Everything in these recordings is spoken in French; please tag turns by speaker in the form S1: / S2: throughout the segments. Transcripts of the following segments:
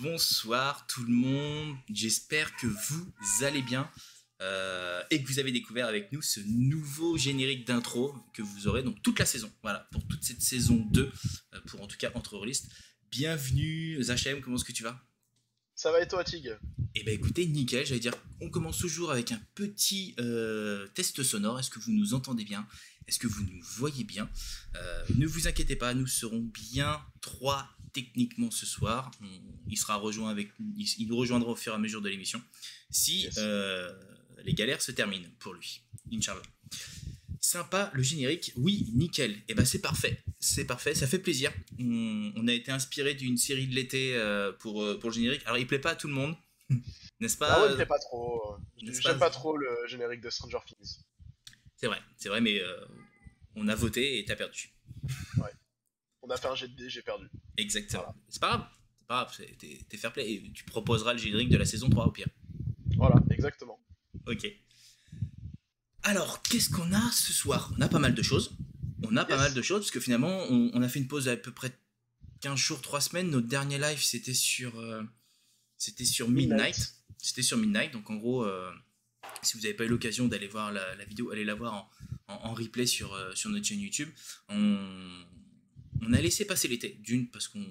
S1: Bonsoir tout le monde, j'espère que vous allez bien et que vous avez découvert avec nous ce nouveau générique d'intro que vous aurez donc toute la saison, voilà, pour toute cette saison 2, pour en tout cas entre rôlistes. Bienvenue Zachem, comment est-ce que tu vas?
S2: Ça va et toi, Tig?
S1: Eh ben écoutez, nickel, j'allais dire, on commence toujours avec un petit test sonore, est-ce que vous nous entendez bien? Est-ce que vous nous voyez bien? Ne vous inquiétez pas, nous serons bien trois techniquement ce soir. Il nous rejoindra au fur et à mesure de l'émission. Si
S2: Yes.
S1: les galères se terminent pour lui. Inch'Allah. Sympa le générique, oui, nickel. Et ben c'est parfait, ça fait plaisir. On a été inspiré d'une série de l'été pour le générique. Alors il plaît pas à tout le monde, n'est-ce
S2: Ah ouais,
S1: pas?
S2: il me plaît pas trop.
S1: N'est-ce pas?
S2: J'aime pas trop le générique de Stranger Things.
S1: C'est vrai, mais on a voté et t'as perdu.
S2: Ouais. On a fait un jet de dés, j'ai perdu.
S1: Exactement.
S2: Voilà.
S1: C'est pas grave, t'es fair play. Et tu proposeras le générique de la saison 3 au pire.
S2: Voilà, exactement.
S1: Ok. Alors, qu'est-ce qu'on a ce soir? On a pas mal de choses. Parce que finalement, on a fait une pause à peu près 15 jours, 3 semaines. Notre dernier live, c'était sur Midnight. C'était sur Midnight, donc en gros, si vous n'avez pas eu l'occasion d'aller voir la vidéo, allez la voir en replay sur notre chaîne YouTube. On a laissé passer l'été, parce qu'on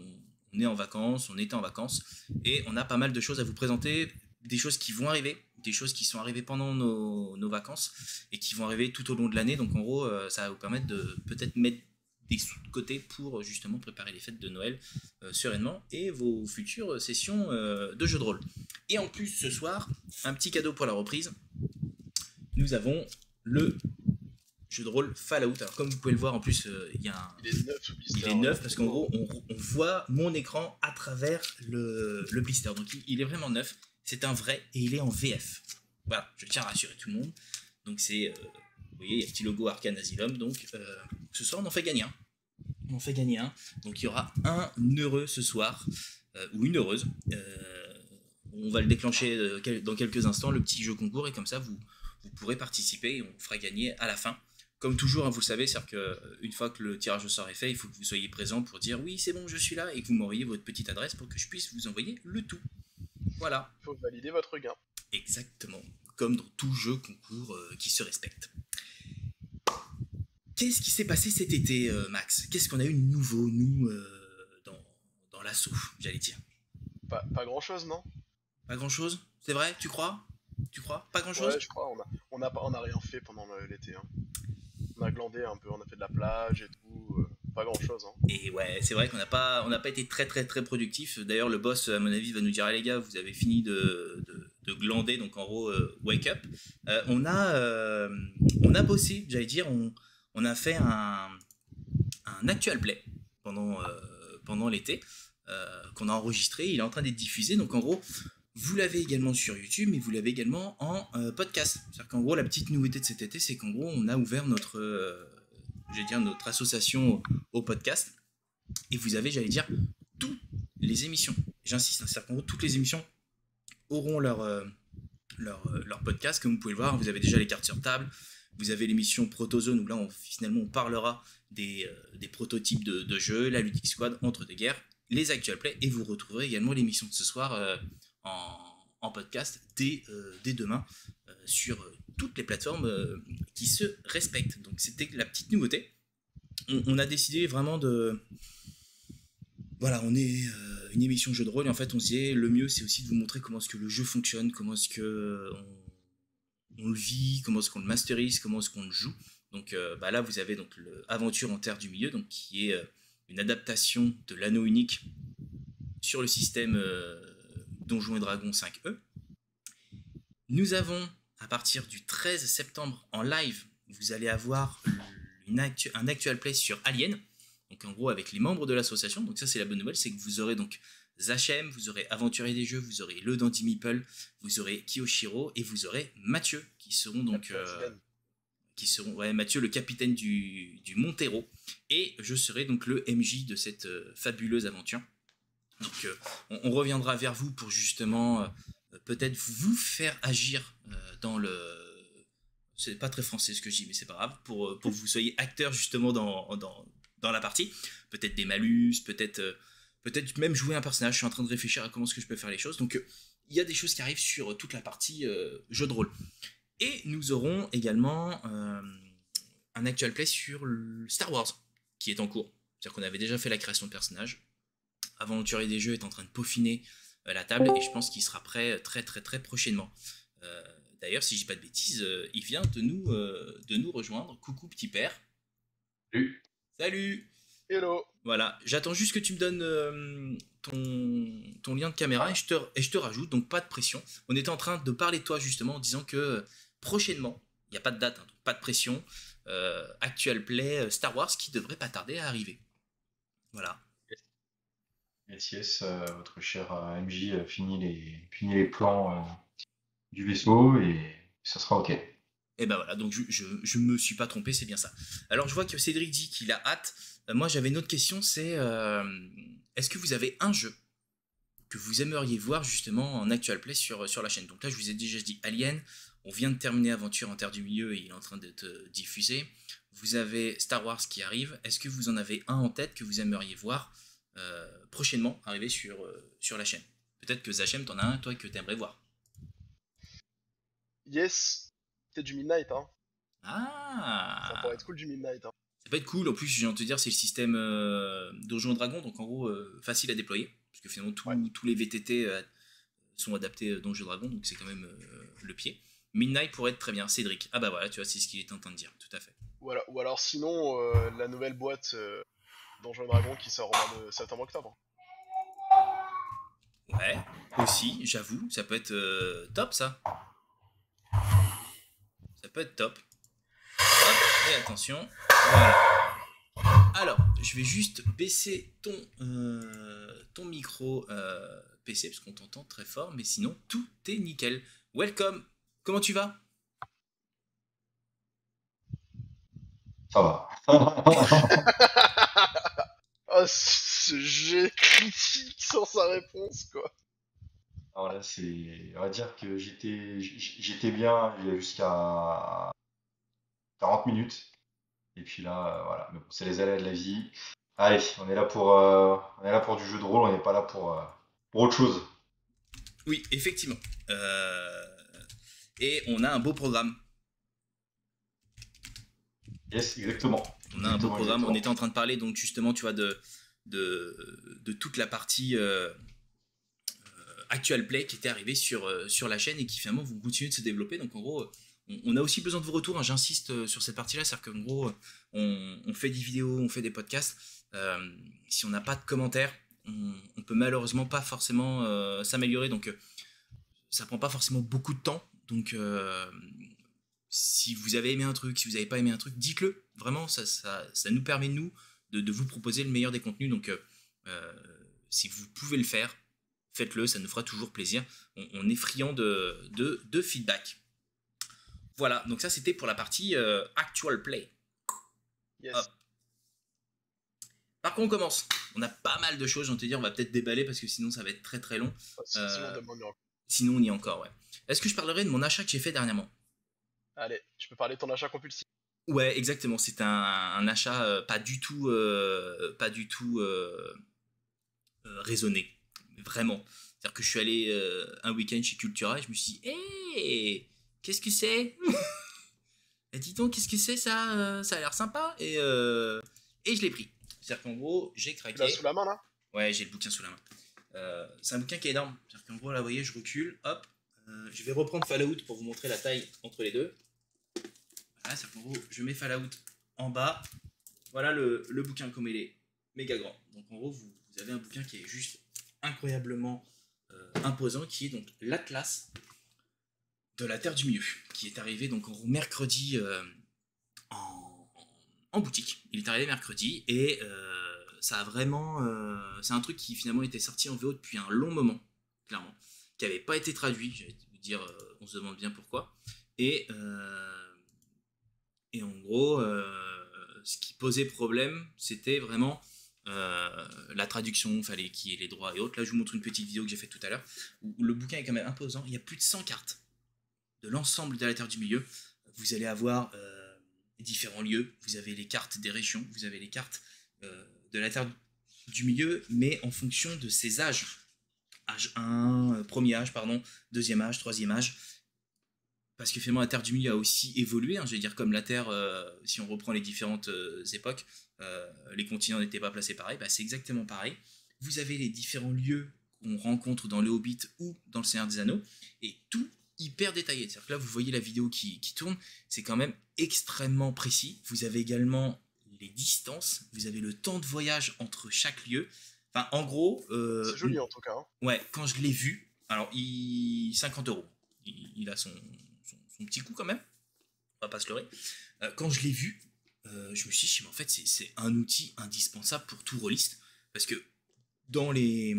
S1: est en vacances, on était en vacances, et on a pas mal de choses à vous présenter, des choses qui vont arriver, des choses qui sont arrivées pendant nos vacances, et qui vont arriver tout au long de l'année, donc en gros, ça va vous permettre de peut-être mettre des sous de côté pour justement préparer les fêtes de Noël sereinement, et vos futures sessions de jeux de rôle. Et en plus, ce soir, un petit cadeau pour la reprise, nous avons le jeu de rôle Fallout. Alors comme vous pouvez le voir, en plus, il
S2: est neuf sous blister.
S1: Il est neuf parce qu'en gros, on voit mon écran à travers le blister. Donc il est vraiment neuf. C'est un vrai et il est en VF. Voilà, je tiens à rassurer tout le monde. Donc c'est, vous voyez, il y a le petit logo Arcane Asylum. Donc ce soir, on en fait gagner un. Donc il y aura un heureux ce soir, ou une heureuse. On va le déclencher dans quelques instants, le petit jeu concours, et comme ça, vous pourrez participer et on fera gagner à la fin. Comme toujours, hein, vous le savez, c'est-à-dire qu'une fois que le tirage au sort est fait, il faut que vous soyez présent pour dire oui, c'est bon, je suis là, et que vous m'envoyez votre petite adresse pour que je puisse vous envoyer le tout. Voilà.
S2: Il faut valider votre gain.
S1: Exactement. Comme dans tout jeu concours qui se respecte. Qu'est-ce qui s'est passé cet été, Max? Qu'est-ce qu'on a eu de nouveau, nous, dans l'assaut, j'allais dire?
S2: Pas grand-chose, non?
S1: Pas grand-chose? C'est vrai? Tu crois? Pas grand-chose?
S2: Ouais, je crois. On a rien fait pendant l'été. Hein. On a glandé un peu, on a fait de la plage et tout. Pas grand-chose. Hein.
S1: Et ouais, c'est vrai qu'on n'a pas été très très très productif. D'ailleurs, le boss, à mon avis, va nous dire ah, les gars, vous avez fini de glander, donc en gros, wake up. On a bossé, j'allais dire, on a fait un actual play pendant l'été qu'on a enregistré. Il est en train d'être diffusé, donc en gros, vous l'avez également sur YouTube, mais vous l'avez également en podcast. C'est-à-dire qu'en gros, la petite nouveauté de cet été, c'est qu'en gros, on a ouvert notre association au podcast, et vous avez, j'allais dire, toutes les émissions. J'insiste, c'est-à-dire qu'en gros, toutes les émissions auront leur podcast, comme vous pouvez le voir. Vous avez déjà les cartes sur table, vous avez l'émission Protozone, où là, finalement, on parlera des prototypes de jeux, la Ludic Squad, Entre deux guerres, les actual play, et vous retrouverez également l'émission de ce soir en podcast dès demain sur toutes les plateformes qui se respectent. Donc c'était la petite nouveauté. On a décidé vraiment de... Voilà, on est une émission jeu de rôle, et en fait on se dit le mieux c'est aussi de vous montrer comment est-ce que le jeu fonctionne, comment est-ce que on le vit, comment est-ce qu'on le masterise, comment est-ce qu'on le joue. Donc là vous avez donc l'Aventure en Terre du Milieu, donc qui est une adaptation de l'Anneau Unique sur le système Donjons et Dragons 5e. Nous avons, à partir du 13 septembre en live, vous allez avoir un actual play sur Alien, donc en gros avec les membres de l'association. Donc ça c'est la bonne nouvelle, c'est que vous aurez donc Zachem, vous aurez Aventurier des Jeux, vous aurez le Dandy Meeple, vous aurez Kiyoshiro, et vous aurez Mathieu, qui seront donc... Mathieu, le capitaine du Montero, et je serai donc le MJ de cette fabuleuse aventure. Donc on reviendra vers vous pour justement peut-être vous faire agir dans le... C'est pas très français ce que je dis, mais c'est pas grave, pour que vous soyez acteur justement dans la partie. Peut-être des malus, peut-être peut-être même jouer un personnage. Je suis en train de réfléchir à comment est-ce que je peux faire les choses. Donc il y a des choses qui arrivent sur toute la partie jeu de rôle. Et nous aurons également un actual play sur Star Wars qui est en cours. C'est-à-dire qu'on avait déjà fait la création de personnages. Aventurier des jeux est en train de peaufiner la table et je pense qu'il sera prêt très très très prochainement. D'ailleurs, si je dis pas de bêtises, il vient de nous rejoindre. Coucou petit père.
S3: Salut.
S1: Salut.
S2: Hello.
S1: Voilà, j'attends juste que tu me donnes ton lien de caméra et je te rajoute, donc pas de pression. On était en train de parler de toi justement en disant que prochainement, il n'y a pas de date, hein, donc pas de pression, actual play Star Wars qui devrait pas tarder à arriver. Voilà.
S3: Yes, votre cher MJ finit les plans du vaisseau et ça sera ok.
S1: Et ben voilà, donc je me suis pas trompé, c'est bien ça. Alors je vois que Cédric dit qu'il a hâte. Moi j'avais une autre question, c'est est-ce que vous avez un jeu que vous aimeriez voir justement en actual play sur la chaîne? Donc là je vous ai déjà dit Alien, on vient de terminer Aventure en Terre du Milieu et il est en train d'être diffusé. Vous avez Star Wars qui arrive, est-ce que vous en avez un en tête que vous aimeriez voir prochainement arriver sur la chaîne? Peut-être que Zachem t'en as un toi que t'aimerais voir.
S2: Yes. C'est du Midnight, hein.
S1: Ah,
S2: Ça pourrait être cool du Midnight, hein.
S1: ça peut être cool, en plus je viens de te dire c'est le système Donjons et Dragons, donc en gros facile à déployer, parce que finalement tous les VTT sont adaptés Donjons et Dragons, donc c'est quand même le pied. Midnight pourrait être très bien, Cédric. Ah bah voilà, tu vois, c'est ce qu'il est en train de dire, tout à fait.
S2: Ou alors sinon, la nouvelle boîte Donjons et Dragons qui sort au mois de septembre-octobre.
S1: Ouais, aussi, j'avoue, ça peut être top ça. Ça peut être top. Hop, et attention, voilà. Alors, je vais juste baisser ton micro PC parce qu'on t'entend très fort, mais sinon tout est nickel. Welcome, comment tu vas?
S3: Ça va.
S2: Oh, ce jet critique sans sa réponse, quoi.
S3: Alors là, on va dire que j'étais bien jusqu'à 40 minutes. Et puis là, voilà. Mais bon, c'est les aléas de la vie. Allez, on est là pour du jeu de rôle, on n'est pas là pour autre chose.
S1: Oui, effectivement. Et on a un beau programme.
S3: Yes, exactement.
S1: On a un beau programme. On était en train de parler donc justement, tu vois, de toute la partie actual play qui était arrivée sur la chaîne et qui finalement vont continuer de se développer. Donc en gros, on a aussi besoin de vos retours, hein, j'insiste sur cette partie-là, c'est-à-dire qu'en gros, on fait des vidéos, on fait des podcasts. Si on n'a pas de commentaires, on peut malheureusement pas forcément s'améliorer. Donc ça prend pas forcément beaucoup de temps. Donc si vous avez aimé un truc, si vous n'avez pas aimé un truc, dites-le. Vraiment, ça nous permet, nous, de vous proposer le meilleur des contenus. Donc, si vous pouvez le faire, faites-le, ça nous fera toujours plaisir. On est friand de feedback. Voilà, donc ça, c'était pour la partie actual play.
S2: Yes.
S1: Hop. Par contre, on commence. On a pas mal de choses, j'en te dire, on va peut-être déballer parce que sinon, ça va être très très long. Sinon, on y est encore, ouais. Est-ce que je parlerai de mon achat que j'ai fait dernièrement?
S2: Allez, tu peux parler de ton achat compulsif.
S1: Ouais, exactement. C'est un achat pas du tout raisonné. Vraiment. C'est-à-dire que je suis allé un week-end chez Cultura et je me suis dit, hé, qu'est-ce que c'est? Et dis donc, qu'est-ce que c'est ça? Ça a l'air sympa. Et je l'ai pris. C'est-à-dire qu'en gros, j'ai craqué.
S2: Tu l'as sous la main là?
S1: Ouais, j'ai le bouquin sous la main. C'est un bouquin qui est énorme. C'est-à-dire qu'en gros, là, vous voyez, je recule. Hop. Je vais reprendre Fallout pour vous montrer la taille entre les deux. Voilà, c'est qu'en gros, je mets Fallout en bas. Voilà le bouquin comme il est méga grand. Donc en gros, vous avez un bouquin qui est juste incroyablement imposant, qui est donc l'Atlas de la Terre du Milieu, qui est arrivé donc en gros mercredi en boutique. Il est arrivé mercredi et ça a vraiment... c'est un truc qui finalement était sorti en VO depuis un long moment, clairement, qui n'avait pas été traduit. Je vais vous dire, on se demande bien pourquoi. Et en gros, ce qui posait problème, c'était vraiment la traduction, fallait qu'il y ait les droits et autres. Là, je vous montre une petite vidéo que j'ai faite tout à l'heure, où le bouquin est quand même imposant. Il y a plus de 100 cartes de l'ensemble de la Terre du Milieu. Vous allez avoir différents lieux. Vous avez les cartes des régions, vous avez les cartes de la Terre du milieu, mais en fonction de ses âges. Âge 1, premier âge, pardon, deuxième âge, troisième âge. Parce que finalement, la Terre du Milieu a aussi évolué. Je vais dire, comme la Terre, si on reprend les différentes époques, les continents n'étaient pas placés pareil. C'est exactement pareil. Vous avez les différents lieux qu'on rencontre dans le Hobbit ou dans le Seigneur des Anneaux, et tout hyper détaillé. C'est-à-dire que là, vous voyez la vidéo qui tourne, c'est quand même extrêmement précis. Vous avez également les distances, vous avez le temps de voyage entre chaque lieu. Enfin, en gros...
S2: C'est joli en tout cas.
S1: Ouais, quand je l'ai vu, alors, 50 €. Il a son petit coup quand même, on va pas se leurrer. Quand je l'ai vu, je me suis dit, mais en fait, c'est un outil indispensable pour tout rôliste, parce que dans les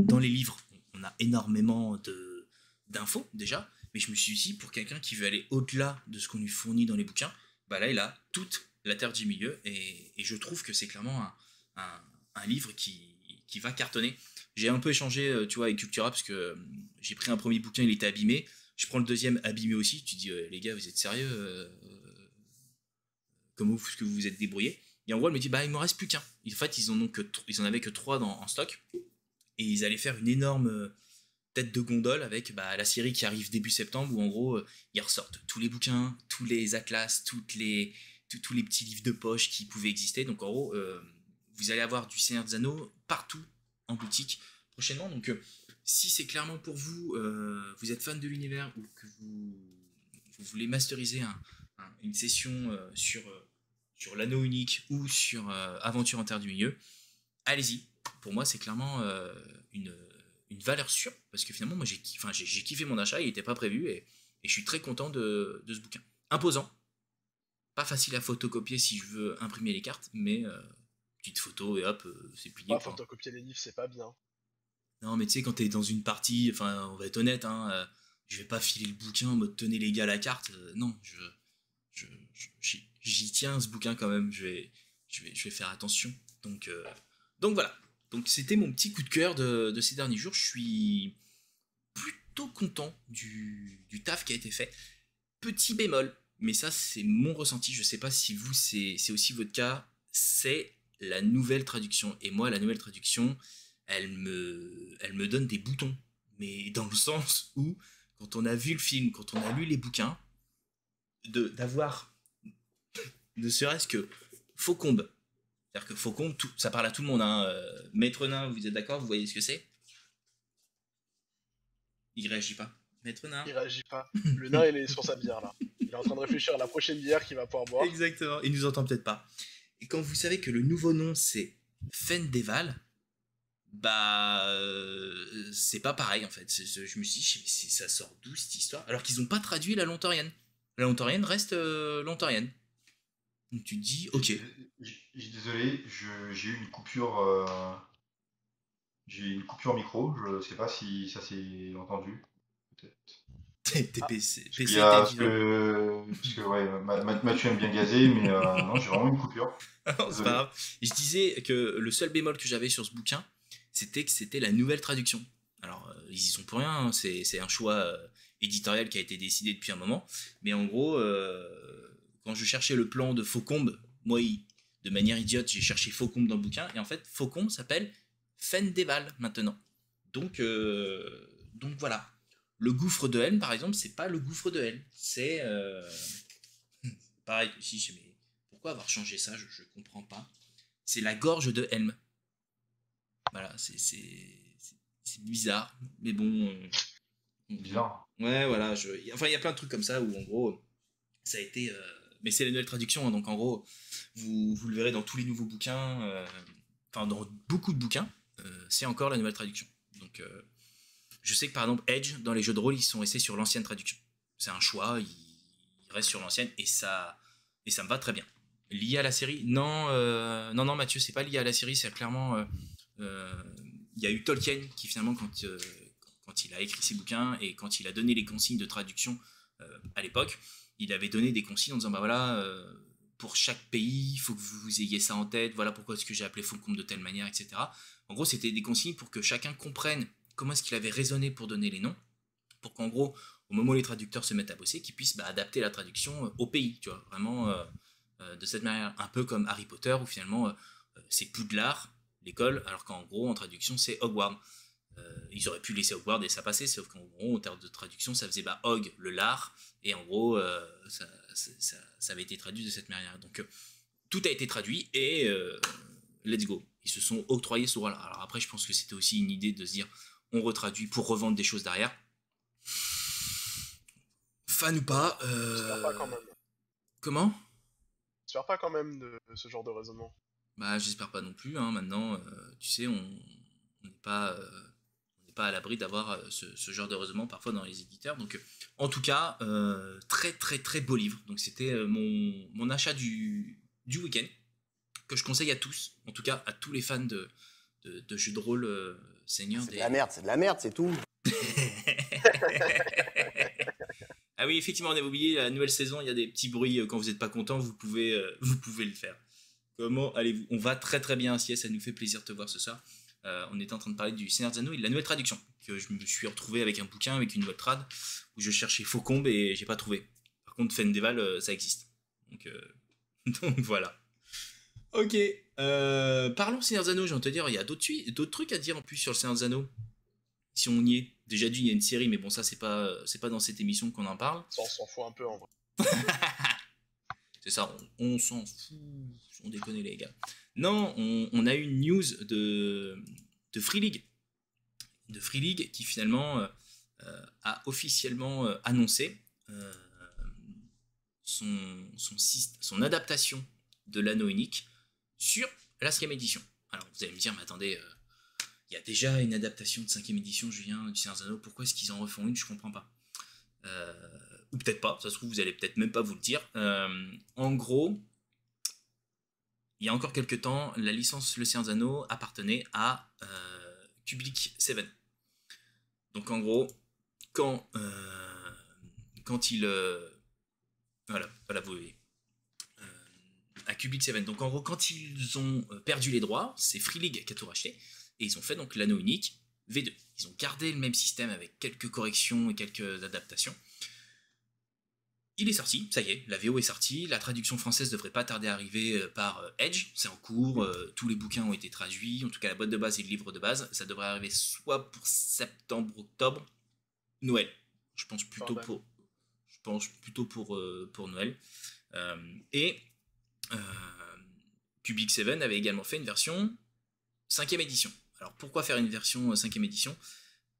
S1: livres, on a énormément d'infos déjà, mais je me suis dit, pour quelqu'un qui veut aller au-delà de ce qu'on lui fournit dans les bouquins, là, il a toute la Terre du Milieu, et je trouve que c'est clairement un livre qui va cartonner. J'ai un peu échangé, tu vois, avec Cultura, parce que j'ai pris un premier bouquin, il était abîmé. Je prends le deuxième abîmé aussi. Tu dis, les gars, vous êtes sérieux comment est-ce que vous vous êtes débrouillés? Et en gros, elle me dit, il m'en reste plus qu'un. En fait, ils en avaient que 3 en stock. Et ils allaient faire une énorme tête de gondole avec la série qui arrive début septembre, où en gros, ils ressortent tous les bouquins, tous les atlas, tous les petits livres de poche qui pouvaient exister. Donc en gros, vous allez avoir du Seigneur des Anneaux partout en boutique prochainement. Donc si c'est clairement pour vous, vous êtes fan de l'univers, ou que vous voulez masteriser une session sur l'anneau unique ou sur Aventure en Terre du Milieu, allez-y. Pour moi, c'est clairement une valeur sûre, parce que finalement, moi, j'ai kiffé mon achat, il n'était pas prévu, et je suis très content de ce bouquin. Imposant, pas facile à photocopier si je veux imprimer les cartes, mais petite photo et hop, c'est plié.
S2: Photocopier les livres, c'est pas bien.
S1: Non, mais tu sais, quand t'es dans une partie, on va être honnête, je vais pas filer le bouquin en mode tenez les gars la carte. Non, j'y tiens ce bouquin quand même. Je vais faire attention. Donc voilà. Donc c'était mon petit coup de cœur de ces derniers jours. Je suis plutôt content du taf qui a été fait. Petit bémol, mais ça c'est mon ressenti. Je sais pas si vous c'est aussi votre cas. C'est la nouvelle traduction. Et moi, la nouvelle traduction, elle me donne des boutons, mais dans le sens où, quand on a vu le film, quand on a lu les bouquins, d'avoir ne serait-ce que Faucombe, c'est-à-dire que Faucombe, ça parle à tout le monde, Maître Nain, vous êtes d'accord, vous voyez ce que c'est? Il réagit pas. Maître Nain.
S2: Il réagit pas. Le nain, il est sur sa bière là. Il est en train de réfléchir à la prochaine bière qu'il va pouvoir boire.
S1: Exactement, il nous entend peut-être pas. Et quand vous savez que le nouveau nom c'est Fendeval, c'est pas pareil en fait. Je me suis dit, mais ça sort d'où cette histoire? Alors qu'ils ont pas traduit la Lontorienne. La Lontorienne reste Lontorienne. Donc tu te dis, ok.
S3: Désolé, j'ai eu une coupure. J'ai une coupure micro. Je sais pas si ça s'est entendu. Peut-être.
S1: T'es PC.
S3: Parce que ouais, Mathieu aime bien gazer, mais non, j'ai vraiment une coupure.
S1: Non, c'est pas grave. Je disais que le seul bémol que j'avais sur ce bouquin, c'était que c'était la nouvelle traduction. Alors, ils y sont pour rien, c'est un choix éditorial qui a été décidé depuis un moment. Mais en gros, quand je cherchais le plan de Faucombe, moi, de manière idiote, j'ai cherché Faucombe dans le bouquin, et en fait, Faucombe s'appelle Fendeval maintenant. Donc voilà. Le gouffre de Helm, par exemple, c'est pas le gouffre de Helm. C'est pareil, si, mais pourquoi avoir changé ça, je comprends pas. C'est la gorge de Helm. Voilà, c'est bizarre, mais bon.
S3: Bizarre.
S1: Ouais, voilà. Enfin, il y a plein de trucs comme ça où, en gros, ça a été. Mais c'est la nouvelle traduction, donc en gros, vous le verrez dans tous les nouveaux bouquins, enfin, dans beaucoup de bouquins, c'est encore la nouvelle traduction. Donc, je sais que par exemple, Edge, dans les jeux de rôle, ils sont restés sur l'ancienne traduction. C'est un choix, ils restent sur l'ancienne, et ça me va très bien. Lié à la série? Non, Mathieu, c'est pas lié à la série, c'est clairement. Il y a eu Tolkien qui finalement, quand il a écrit ses bouquins et quand il a donné les consignes de traduction à l'époque, il avait donné des consignes en disant voilà, pour chaque pays, il faut que vous ayez ça en tête, voilà pourquoi est-ce que j'ai appelé Faucombe de telle manière, etc. En gros, c'était des consignes pour que chacun comprenne comment est-ce qu'il avait raisonné pour donner les noms, pour qu'en gros, au moment où les traducteurs se mettent à bosser, qu'ils puissent adapter la traduction au pays, tu vois, vraiment de cette manière, un peu comme Harry Potter, où finalement c'est Poudlard, l'école, alors qu'en gros, en traduction, c'est Hogwarts. Ils auraient pu laisser Hogwarts et ça passait, sauf qu'en gros, en termes de traduction, ça faisait Hog, le lard, et en gros, ça avait été traduit de cette manière. Donc, tout a été traduit et let's go. Ils se sont octroyés ce rôle-là. Alors après, je pense que c'était aussi une idée de se dire, on retraduit pour revendre des choses derrière. Fan ou pas.
S2: J'espère pas quand même.
S1: Comment ?
S2: J'espère pas quand même de ce genre de raisonnement.
S1: Bah, j'espère pas non plus. Hein. Maintenant, tu sais, on n'est pas à l'abri d'avoir ce genre de raisonnement parfois dans les éditeurs. Donc, en tout cas, très très très beau livre. Donc, c'était mon achat du week-end que je conseille à tous, en tout cas à tous les fans de jeux de rôle seniors.
S4: C'est de la merde, c'est tout.
S1: Ah oui, effectivement, on avait oublié la nouvelle saison. Il y a des petits bruits quand vous n'êtes pas content. Vous pouvez le faire. Comment allez-vous ? On va très très bien, Sies, ça nous fait plaisir de te voir ce soir. On était en train de parler du Seigneur des Anneaux et de la nouvelle traduction. Que je me suis retrouvé avec un bouquin, avec une nouvelle trad, où je cherchais Faucombe et j'ai pas trouvé. Par contre, Fendeval, ça existe. Donc voilà. Ok. Parlons Seigneur des Anneaux, j'ai envie de te dire, il y a d'autres trucs à dire en plus sur le Seigneur des Anneaux. Si on y est. Déjà dit, il y a une série, mais bon, ça, c'est pas dans cette émission qu'on en parle.
S2: Ça, on s'en fout un peu en vrai.
S1: C'est ça, on s'en fout. On déconne les gars. Non, on a eu une news de Free League. De Free League qui finalement a officiellement annoncé son adaptation de l'anneau unique sur la 5ème édition. Alors vous allez me dire, mais attendez, il y a déjà une adaptation de 5ème édition, Julien, du Seigneur des Anneaux, pourquoi est-ce qu'ils en refont une ? Je comprends pas. Ou peut-être pas, ça se trouve, vous allez peut-être même pas vous le dire. En gros, il y a encore quelques temps, la licence Le Seigneur des Anneaux appartenait à Public 7. Donc en gros, quand il... voilà, vous voyez. À Public 7. Donc en gros, quand ils ont perdu les droits, c'est Free League qui a tout racheté, et ils ont fait donc l'anneau unique V2. Ils ont gardé le même système avec quelques corrections et quelques adaptations. Il est sorti, ça y est, la VO est sortie, la traduction française devrait pas tarder à arriver par Edge, c'est en cours, tous les bouquins ont été traduits, en tout cas la boîte de base et le livre de base, ça devrait arriver soit pour septembre, octobre, Noël. Je pense plutôt pour Noël. Public 7 avait également fait une version 5ème édition. Alors pourquoi faire une version 5ème édition ?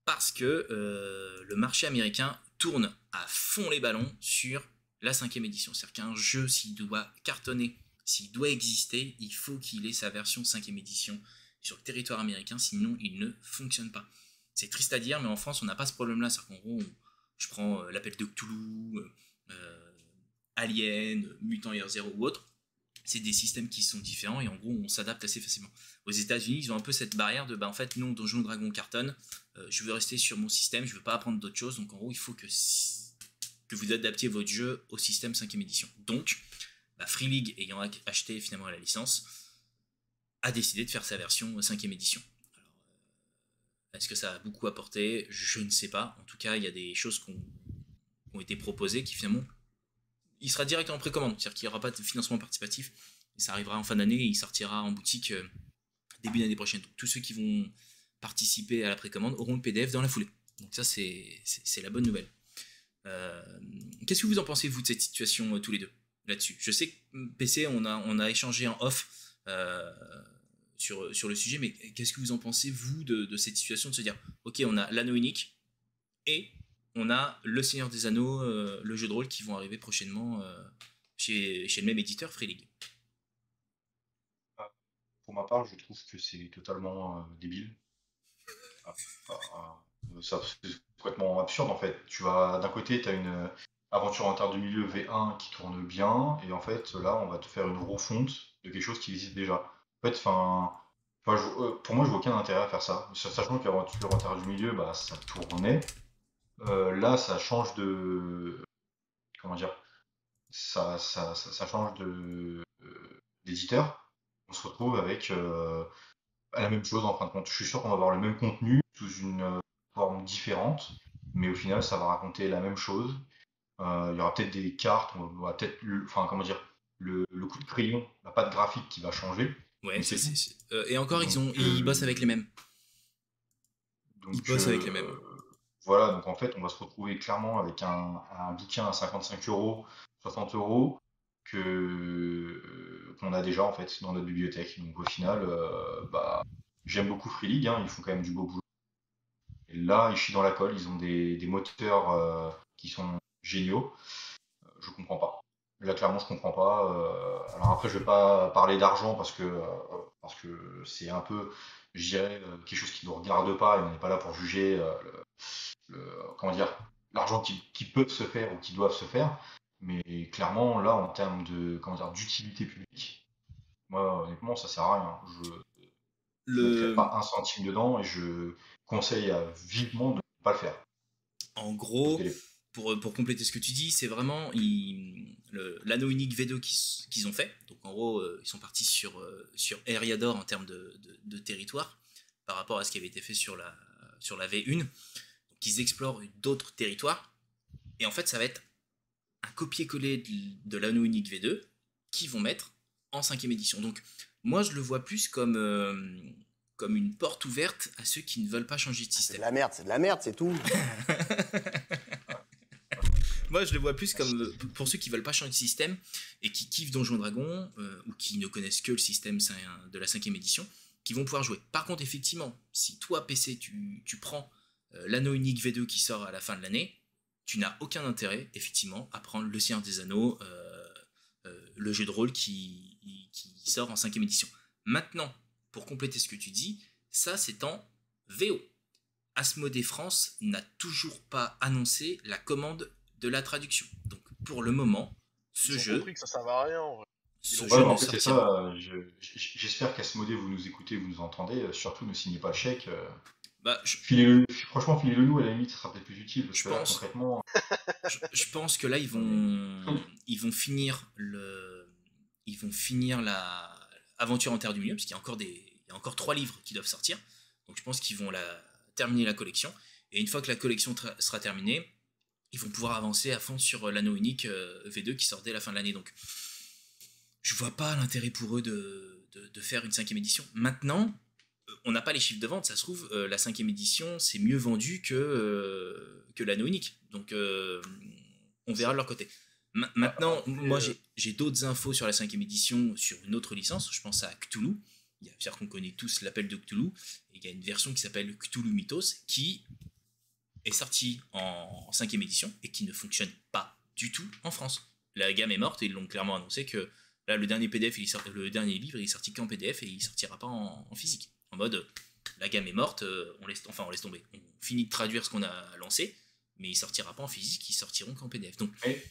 S1: Parce que le marché américain tourne à fond les ballons sur la 5ème édition. C'est-à-dire qu'un jeu, s'il doit cartonner, s'il doit exister, il faut qu'il ait sa version 5ème édition sur le territoire américain, sinon il ne fonctionne pas. C'est triste à dire, mais en France, on n'a pas ce problème-là. C'est-à-dire qu'en gros, je prends l'appel de Cthulhu, Alien, Mutant Year Zero ou autre. C'est des systèmes qui sont différents et en gros, on s'adapte assez facilement. Aux États-Unis, ils ont un peu cette barrière de, en fait, non, Donjons et Dragons cartonne, je veux rester sur mon système, je veux pas apprendre d'autres choses, donc en gros, il faut que vous adaptiez votre jeu au système 5ème édition. Donc, Free League, ayant acheté finalement la licence, a décidé de faire sa version 5ème édition. Alors, est-ce que ça a beaucoup apporté ? Je ne sais pas. En tout cas, il y a des choses qui ont été proposées qui finalement... Il sera directement en précommande, c'est-à-dire qu'il n'y aura pas de financement participatif, et ça arrivera en fin d'année et il sortira en boutique début d'année prochaine. Donc tous ceux qui vont participer à la précommande auront le PDF dans la foulée. Donc ça c'est la bonne nouvelle. Qu'est-ce que vous en pensez vous de cette situation tous les deux là-dessus ? Je sais que PC on a échangé en off sur le sujet, mais qu'est-ce que vous en pensez vous de cette situation de se dire ok, on a l'anneau unique et on a le Seigneur des Anneaux, le jeu de rôle qui vont arriver prochainement chez le même éditeur, Free League.
S3: Pour ma part, je trouve que c'est totalement débile. Ça, c'est complètement absurde en fait. D'un côté, tu as une aventure en terre de milieu V1 qui tourne bien, et en fait, là, on va te faire une refonte de quelque chose qui existe déjà. En fait, pour moi, je vois aucun intérêt à faire ça. Sachant que l'aventure en terre du milieu, ça tournait. Là, ça change de. Comment dire ? Ça change d'éditeur. On se retrouve avec la même chose en fin de compte. Je suis sûr qu'on va avoir le même contenu sous une forme différente, mais au final, ça va raconter la même chose. Il y aura peut-être des cartes, on va peut-être, le coup de crayon, la patte graphique qui va changer.
S1: Ouais,
S3: Mais c'est tout.
S1: et encore,
S3: Donc,
S1: ils bossent avec les mêmes. Ils
S3: donc
S1: bossent avec les mêmes.
S3: voilà, donc en fait, on va se retrouver clairement avec un bouquin à 55 euros, 60 euros, qu'on a déjà en fait dans notre bibliothèque. Donc au final, bah, j'aime beaucoup Free League, hein, ils font quand même du beau boulot. Et là, je suis dans la colle, ils ont des moteurs qui sont géniaux. Je comprends pas. Là, clairement, je comprends pas. Alors après, je vais pas parler d'argent parce que c'est un peu, je dirais, quelque chose qui ne nous regarde pas et on n'est pas là pour juger comment dire, l'argent qui peut se faire ou qui doivent se faire. Mais clairement, là, en termes de, comment dire, d'utilité publique, moi, honnêtement, ça sert à rien. Je mettrai
S1: Le,
S3: pas un centime dedans et je conseille vivement de ne pas le faire.
S1: En
S3: Pose
S1: gros,
S3: des-
S1: pour compléter ce que tu dis, c'est vraiment l'anneau unique V2 qu'ils ont fait. Donc en gros, ils sont partis sur Eriador en termes de territoire par rapport à ce qui avait été fait sur la V1. Donc ils explorent d'autres territoires. Et en fait, ça va être un copier-coller de l'anneau unique V2 qu'ils vont mettre en 5ème édition. Donc moi, je le vois plus comme une porte ouverte à ceux qui ne veulent pas changer de système.
S4: C'est de la merde, c'est tout.
S1: Moi, je le vois plus comme pour ceux qui veulent pas changer de système et qui kiffent Donjons Dragon ou qui ne connaissent que le système de la 5ème édition, qui vont pouvoir jouer. Par contre, effectivement, si toi, PC, tu prends l'anneau unique V2 qui sort à la fin de l'année, tu n'as aucun intérêt, effectivement, à prendre le Seigneur des Anneaux, le jeu de rôle qui sort en 5ème édition. Maintenant, pour compléter ce que tu dis, ça, c'est en VO. Asmodée France n'a toujours pas annoncé la commande de la traduction. Donc pour le moment, ce
S2: Ils ont
S1: jeu,
S2: compris que ça servait à rien en vrai.
S1: ce
S3: Ouais,
S1: jeu
S3: mais en
S1: ne
S3: fait, c'est
S1: sortira.
S3: ça. J'espère qu'Asmodée, vous nous écoutez, vous nous entendez. Surtout, ne signez pas le chèque.
S1: Bah,
S3: Franchement, filez-le nous, à la limite, ça sera peut-être plus utile. Parce
S1: je
S3: que là,
S1: pense,
S3: concrètement,
S1: je pense que là ils vont finir la aventure en Terre du Milieu, parce qu'il y a encore il y a encore 3 livres qui doivent sortir. Donc je pense qu'ils vont terminer la collection. Et une fois que la collection sera terminée, ils vont pouvoir avancer à fond sur l'anneau unique V2 qui sort dès la fin de l'année. Donc je vois pas l'intérêt pour eux de faire une 5ème édition. Maintenant, on n'a pas les chiffres de vente, ça se trouve, la 5ème édition, c'est mieux vendu que l'anneau unique. Donc, on verra de leur côté. Maintenant, moi, j'ai d'autres infos sur la 5ème édition sur une autre licence. Je pense à Cthulhu. Il y a dire qu'on connaît tous l'appel de Cthulhu. Et il y a une version qui s'appelle Cthulhu Mythos qui est sortie en 5ème édition et qui ne fonctionne pas du tout en France. La gamme est morte et ils l'ont clairement annoncé que là, le dernier le dernier livre, il est sorti qu'en PDF et il sortira pas en physique. En mode, la gamme est morte, on laisse tomber. On finit de traduire ce qu'on a lancé, mais il sortira pas en physique, ils sortiront qu'en PDF. Donc,
S3: mais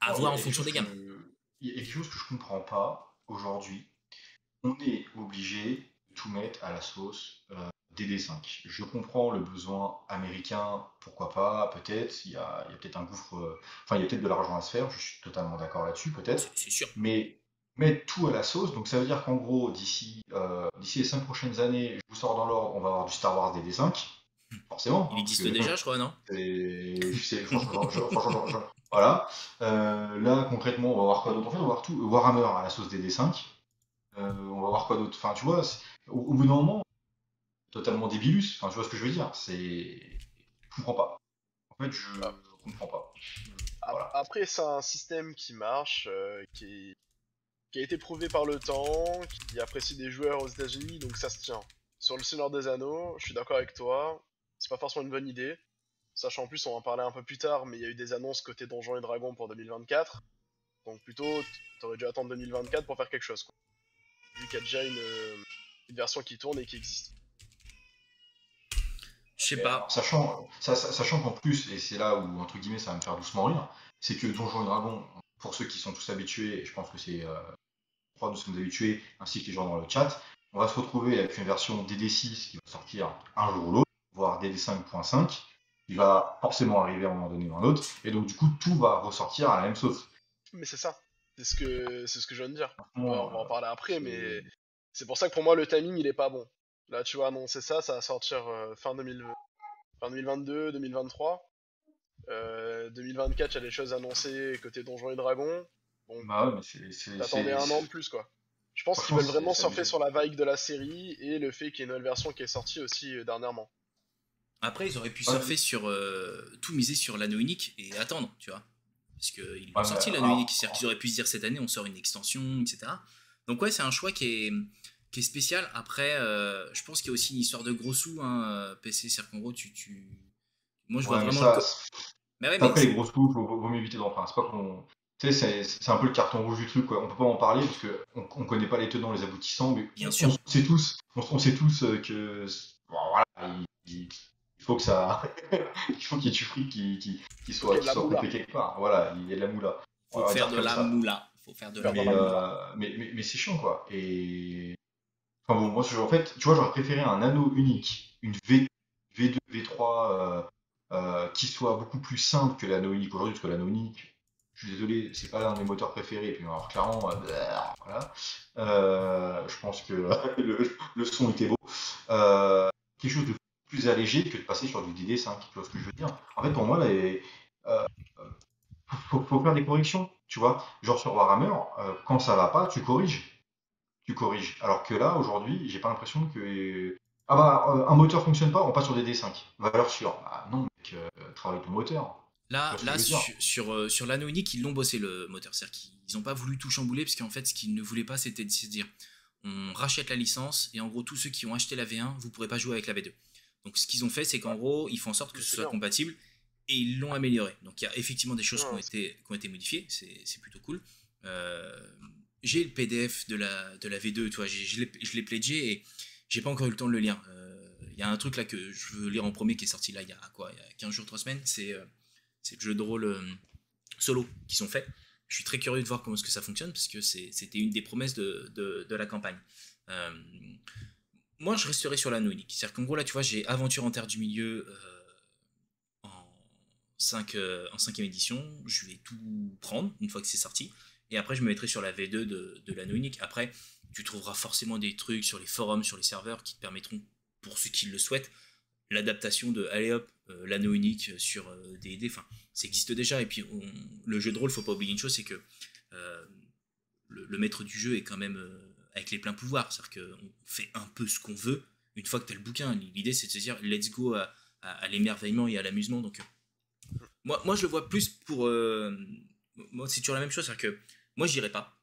S1: à
S3: il y
S1: voir
S3: a
S1: en
S3: quelque
S1: fonction
S3: chose
S1: des gammes.
S3: il y a quelque chose que je comprends pas aujourd'hui. On est obligé de tout mettre à la sauce DD5. Je comprends le besoin américain, pourquoi pas, peut-être. Il y a peut-être un gouffre. Enfin, il y a peut-être de l'argent à se faire, je suis totalement d'accord là-dessus, peut-être.
S1: C'est sûr.
S3: Mais mettre tout à la sauce, donc ça veut dire qu'en gros, d'ici les 5 prochaines années, je vous sors dans l'ordre, on va avoir du Star Wars DD5. Forcément.
S1: Il
S3: Hein, parce
S1: existe
S3: que
S1: déjà, je crois, non?
S3: franchement, voilà. Là, concrètement, on va voir quoi d'autre? En fait, on va voir tout. Warhammer à la sauce DD5. On va voir quoi d'autre. Enfin, tu vois, au bout d'un moment, totalement débilus. Enfin, tu vois ce que je veux dire. Je comprends pas. En fait, je
S2: Ah,
S3: comprends pas. Voilà.
S2: Après, c'est un système qui marche, qui a été prouvé par le temps, qui apprécie des joueurs aux États-Unis, donc ça se tient. Sur le Seigneur des Anneaux, je suis d'accord avec toi, c'est pas forcément une bonne idée. Sachant en plus, on va en parler un peu plus tard, mais il y a eu des annonces côté Donjons et Dragons pour 2024. Donc plutôt, t'aurais dû attendre 2024 pour faire quelque chose, quoi. Vu qu'il y a déjà une version qui tourne et qui existe.
S1: Je sais
S3: Et alors,
S1: pas.
S3: sachant qu'en plus, et c'est là où, entre guillemets, ça va me faire doucement rire, c'est que Donjons et Dragons, pour ceux qui sont tous habitués, et je pense que c'est trois de sommes habitués, ainsi que les gens dans le chat, on va se retrouver avec une version DD6 qui va sortir un jour ou l'autre, voire DD5.5, qui va forcément arriver à un moment donné ou à un autre, et donc du coup, tout va ressortir à la même sauce.
S2: Mais c'est ça. C'est ce que je viens de dire.
S3: Franchement,
S2: On va en parler après, mais
S3: c'est...
S2: c'est pour ça que pour moi, le timing, il est pas bon. Là, tu vois, annoncer ça, ça va sortir fin 2022, 2023. 2024, il y a des choses annoncées côté Donjons et Dragons. Bon,
S3: Bah ouais, mais
S2: t'attendais un an de plus, quoi. Je pense qu'ils
S3: Franchement,
S2: veulent vraiment
S3: c'est
S2: surfer
S3: abusé.
S2: sur la vague de la série et le fait qu'il y ait une nouvelle version qui est sortie aussi dernièrement.
S1: Après, ils auraient pu
S3: Ouais,
S1: surfer sur tout miser sur l'anneau unique et attendre, tu vois. Parce qu'ils l'ont
S3: ouais, mais
S1: sorti l'anneau unique,
S3: alors,
S1: c'est-à-dire qu'ils auraient pu se dire cette année on sort une extension, etc. Donc ouais, c'est un choix qui est spécial. Après, je pense qu'il y a aussi une histoire de gros sous, hein, PC, c'est-à-dire qu'en gros, moi je vois
S3: ouais, mais
S1: vraiment
S3: ça,
S1: Mais ouais, mais
S3: après les grosses coups, vaut mieux éviter d'en prendre. C'est pas qu'on. Tu sais, c'est un peu le carton rouge du truc, quoi. On peut pas en parler parce que on connaît pas les tenants, les aboutissants, mais
S1: bien
S3: on
S1: sûr,
S3: sait tous, on sait tous que bon, voilà, il faut que ça, il faut qu'il y ait du fric qui
S2: Faut qu'il y ait de
S3: qui
S2: la
S3: soit
S2: moula.
S3: pompé quelque part. Voilà, il y a de la moula. On
S1: faut
S3: va
S1: faire
S3: dire
S1: de
S3: comme
S1: la
S3: ça.
S1: moula. Faut faire de la
S2: Faire dans
S3: Mais,
S2: la
S1: moula.
S2: moula.
S3: mais c'est chiant, quoi. Et enfin bon, moi, en fait, tu vois, j'aurais préféré un anneau unique, une V2, V3 qui soit beaucoup plus simple que l'anneau unique aujourd'hui, parce que l'anneau unique, je suis désolé, c'est pas l'un de mes moteurs préférés. Et puis, alors, clairement, voilà. Je pense que le son était beau. Quelque chose de plus allégé que de passer sur du DD5, tu vois ce que je veux dire? En fait, pour moi, euh, faut faire des corrections, tu vois. Genre sur Warhammer, quand ça va pas, tu corriges. Tu corriges. Alors que là, aujourd'hui, j'ai pas l'impression que. Ah bah, un moteur fonctionne pas, on passe sur des D5. Valeur sûre. Ah non, mec, travaille ton moteur. Tu vois ce que
S1: Là
S3: je veux dire?
S1: sur l'anneau unique, ils l'ont bossé le moteur. C'est-à-dire qu'ils n'ont pas voulu tout chambouler, parce qu'en fait, ce qu'ils ne voulaient pas, c'était de se dire on rachète la licence, et en gros, tous ceux qui ont acheté la V1, vous pourrez pas jouer avec la V2. Donc, ce qu'ils ont fait, c'est qu'en
S2: Ouais,
S1: gros, ils font en sorte que
S2: mais
S1: ce
S2: c'est
S1: soit
S2: bien.
S1: compatible, et ils l'ont amélioré. Donc, il y a effectivement des choses
S2: Non,
S1: qui ont été modifiées, c'est plutôt cool. Euh, j'ai le PDF de la V2, tu vois, je l'ai pledgé, et j'ai pas encore eu le temps de le lire. Il y a un truc là que je veux lire en premier qui est sorti là il y a quoi, il y a 15 jours, 3 semaines, c'est le jeu de rôle solo qu'ils ont fait. Je suis très curieux de voir comment est-ce que ça fonctionne, parce que c'était une des promesses de la campagne. Euh, Moi, je resterai sur l'anneau unique. C'est-à-dire qu'en gros, là, tu vois, j'ai Aventure en Terre du Milieu en, 5, en 5e édition. Je vais tout prendre une fois que c'est sorti. Et après, je me mettrai sur la V2 de l'anneau unique. Après, tu trouveras forcément des trucs sur les forums, sur les serveurs qui te permettront, pour ceux qui le souhaitent, l'adaptation de allez hop, l'anneau unique sur D&D. Enfin, ça existe déjà. Et puis, le jeu de rôle, faut pas oublier une chose, c'est que euh, le maître du jeu est quand même avec les pleins pouvoirs. C'est-à-dire qu'on fait un peu ce qu'on veut une fois que tu as le bouquin. L'idée, c'est de se dire let's go à l'émerveillement et à l'amusement. Donc, moi, je le vois plus pour. Moi, c'est toujours la même chose. C'est-à-dire que moi, j'irai pas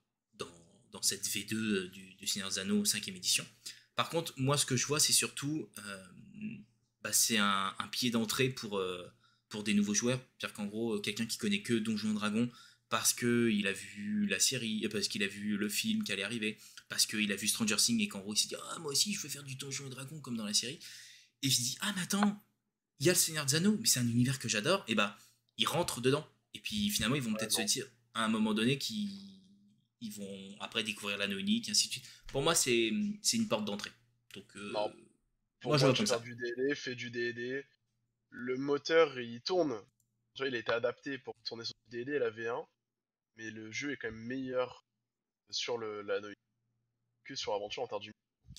S1: dans cette V2 du Seigneur des Anneaux 5e édition. Par contre, moi, ce que je vois, c'est surtout. C'est un pied d'entrée pour des nouveaux joueurs. C'est-à-dire qu'en gros, quelqu'un qui connaît que Donjons et Dragons parce qu'il a vu la série, parce qu'il a vu le film qui allait arriver, parce qu'il a vu Stranger Things et qu'en gros il s'est dit ah moi aussi je veux faire du Donjons et Dragons comme dans la série. Et il se dit ah mais attends, il y a le Seigneur des Anneaux, mais c'est un univers que j'adore, et bah ils rentrent dedans. Et puis finalement ils vont
S2: ouais,
S1: peut-être se
S2: non.
S1: dire à un moment donné qu'ils ils vont après découvrir l'anneau unique, et ainsi de suite. Pour moi c'est une porte d'entrée. Donc
S2: Non, pour
S1: moi je
S2: moi,
S1: vois
S2: tu
S1: comme
S2: veux faire
S1: ça.
S2: du DD, fais du DD. Le moteur, il tourne. Tu vois, il a été adapté pour tourner sur du DD, la V1, mais le jeu est quand même meilleur sur la Noé que sur Aventure en Terre du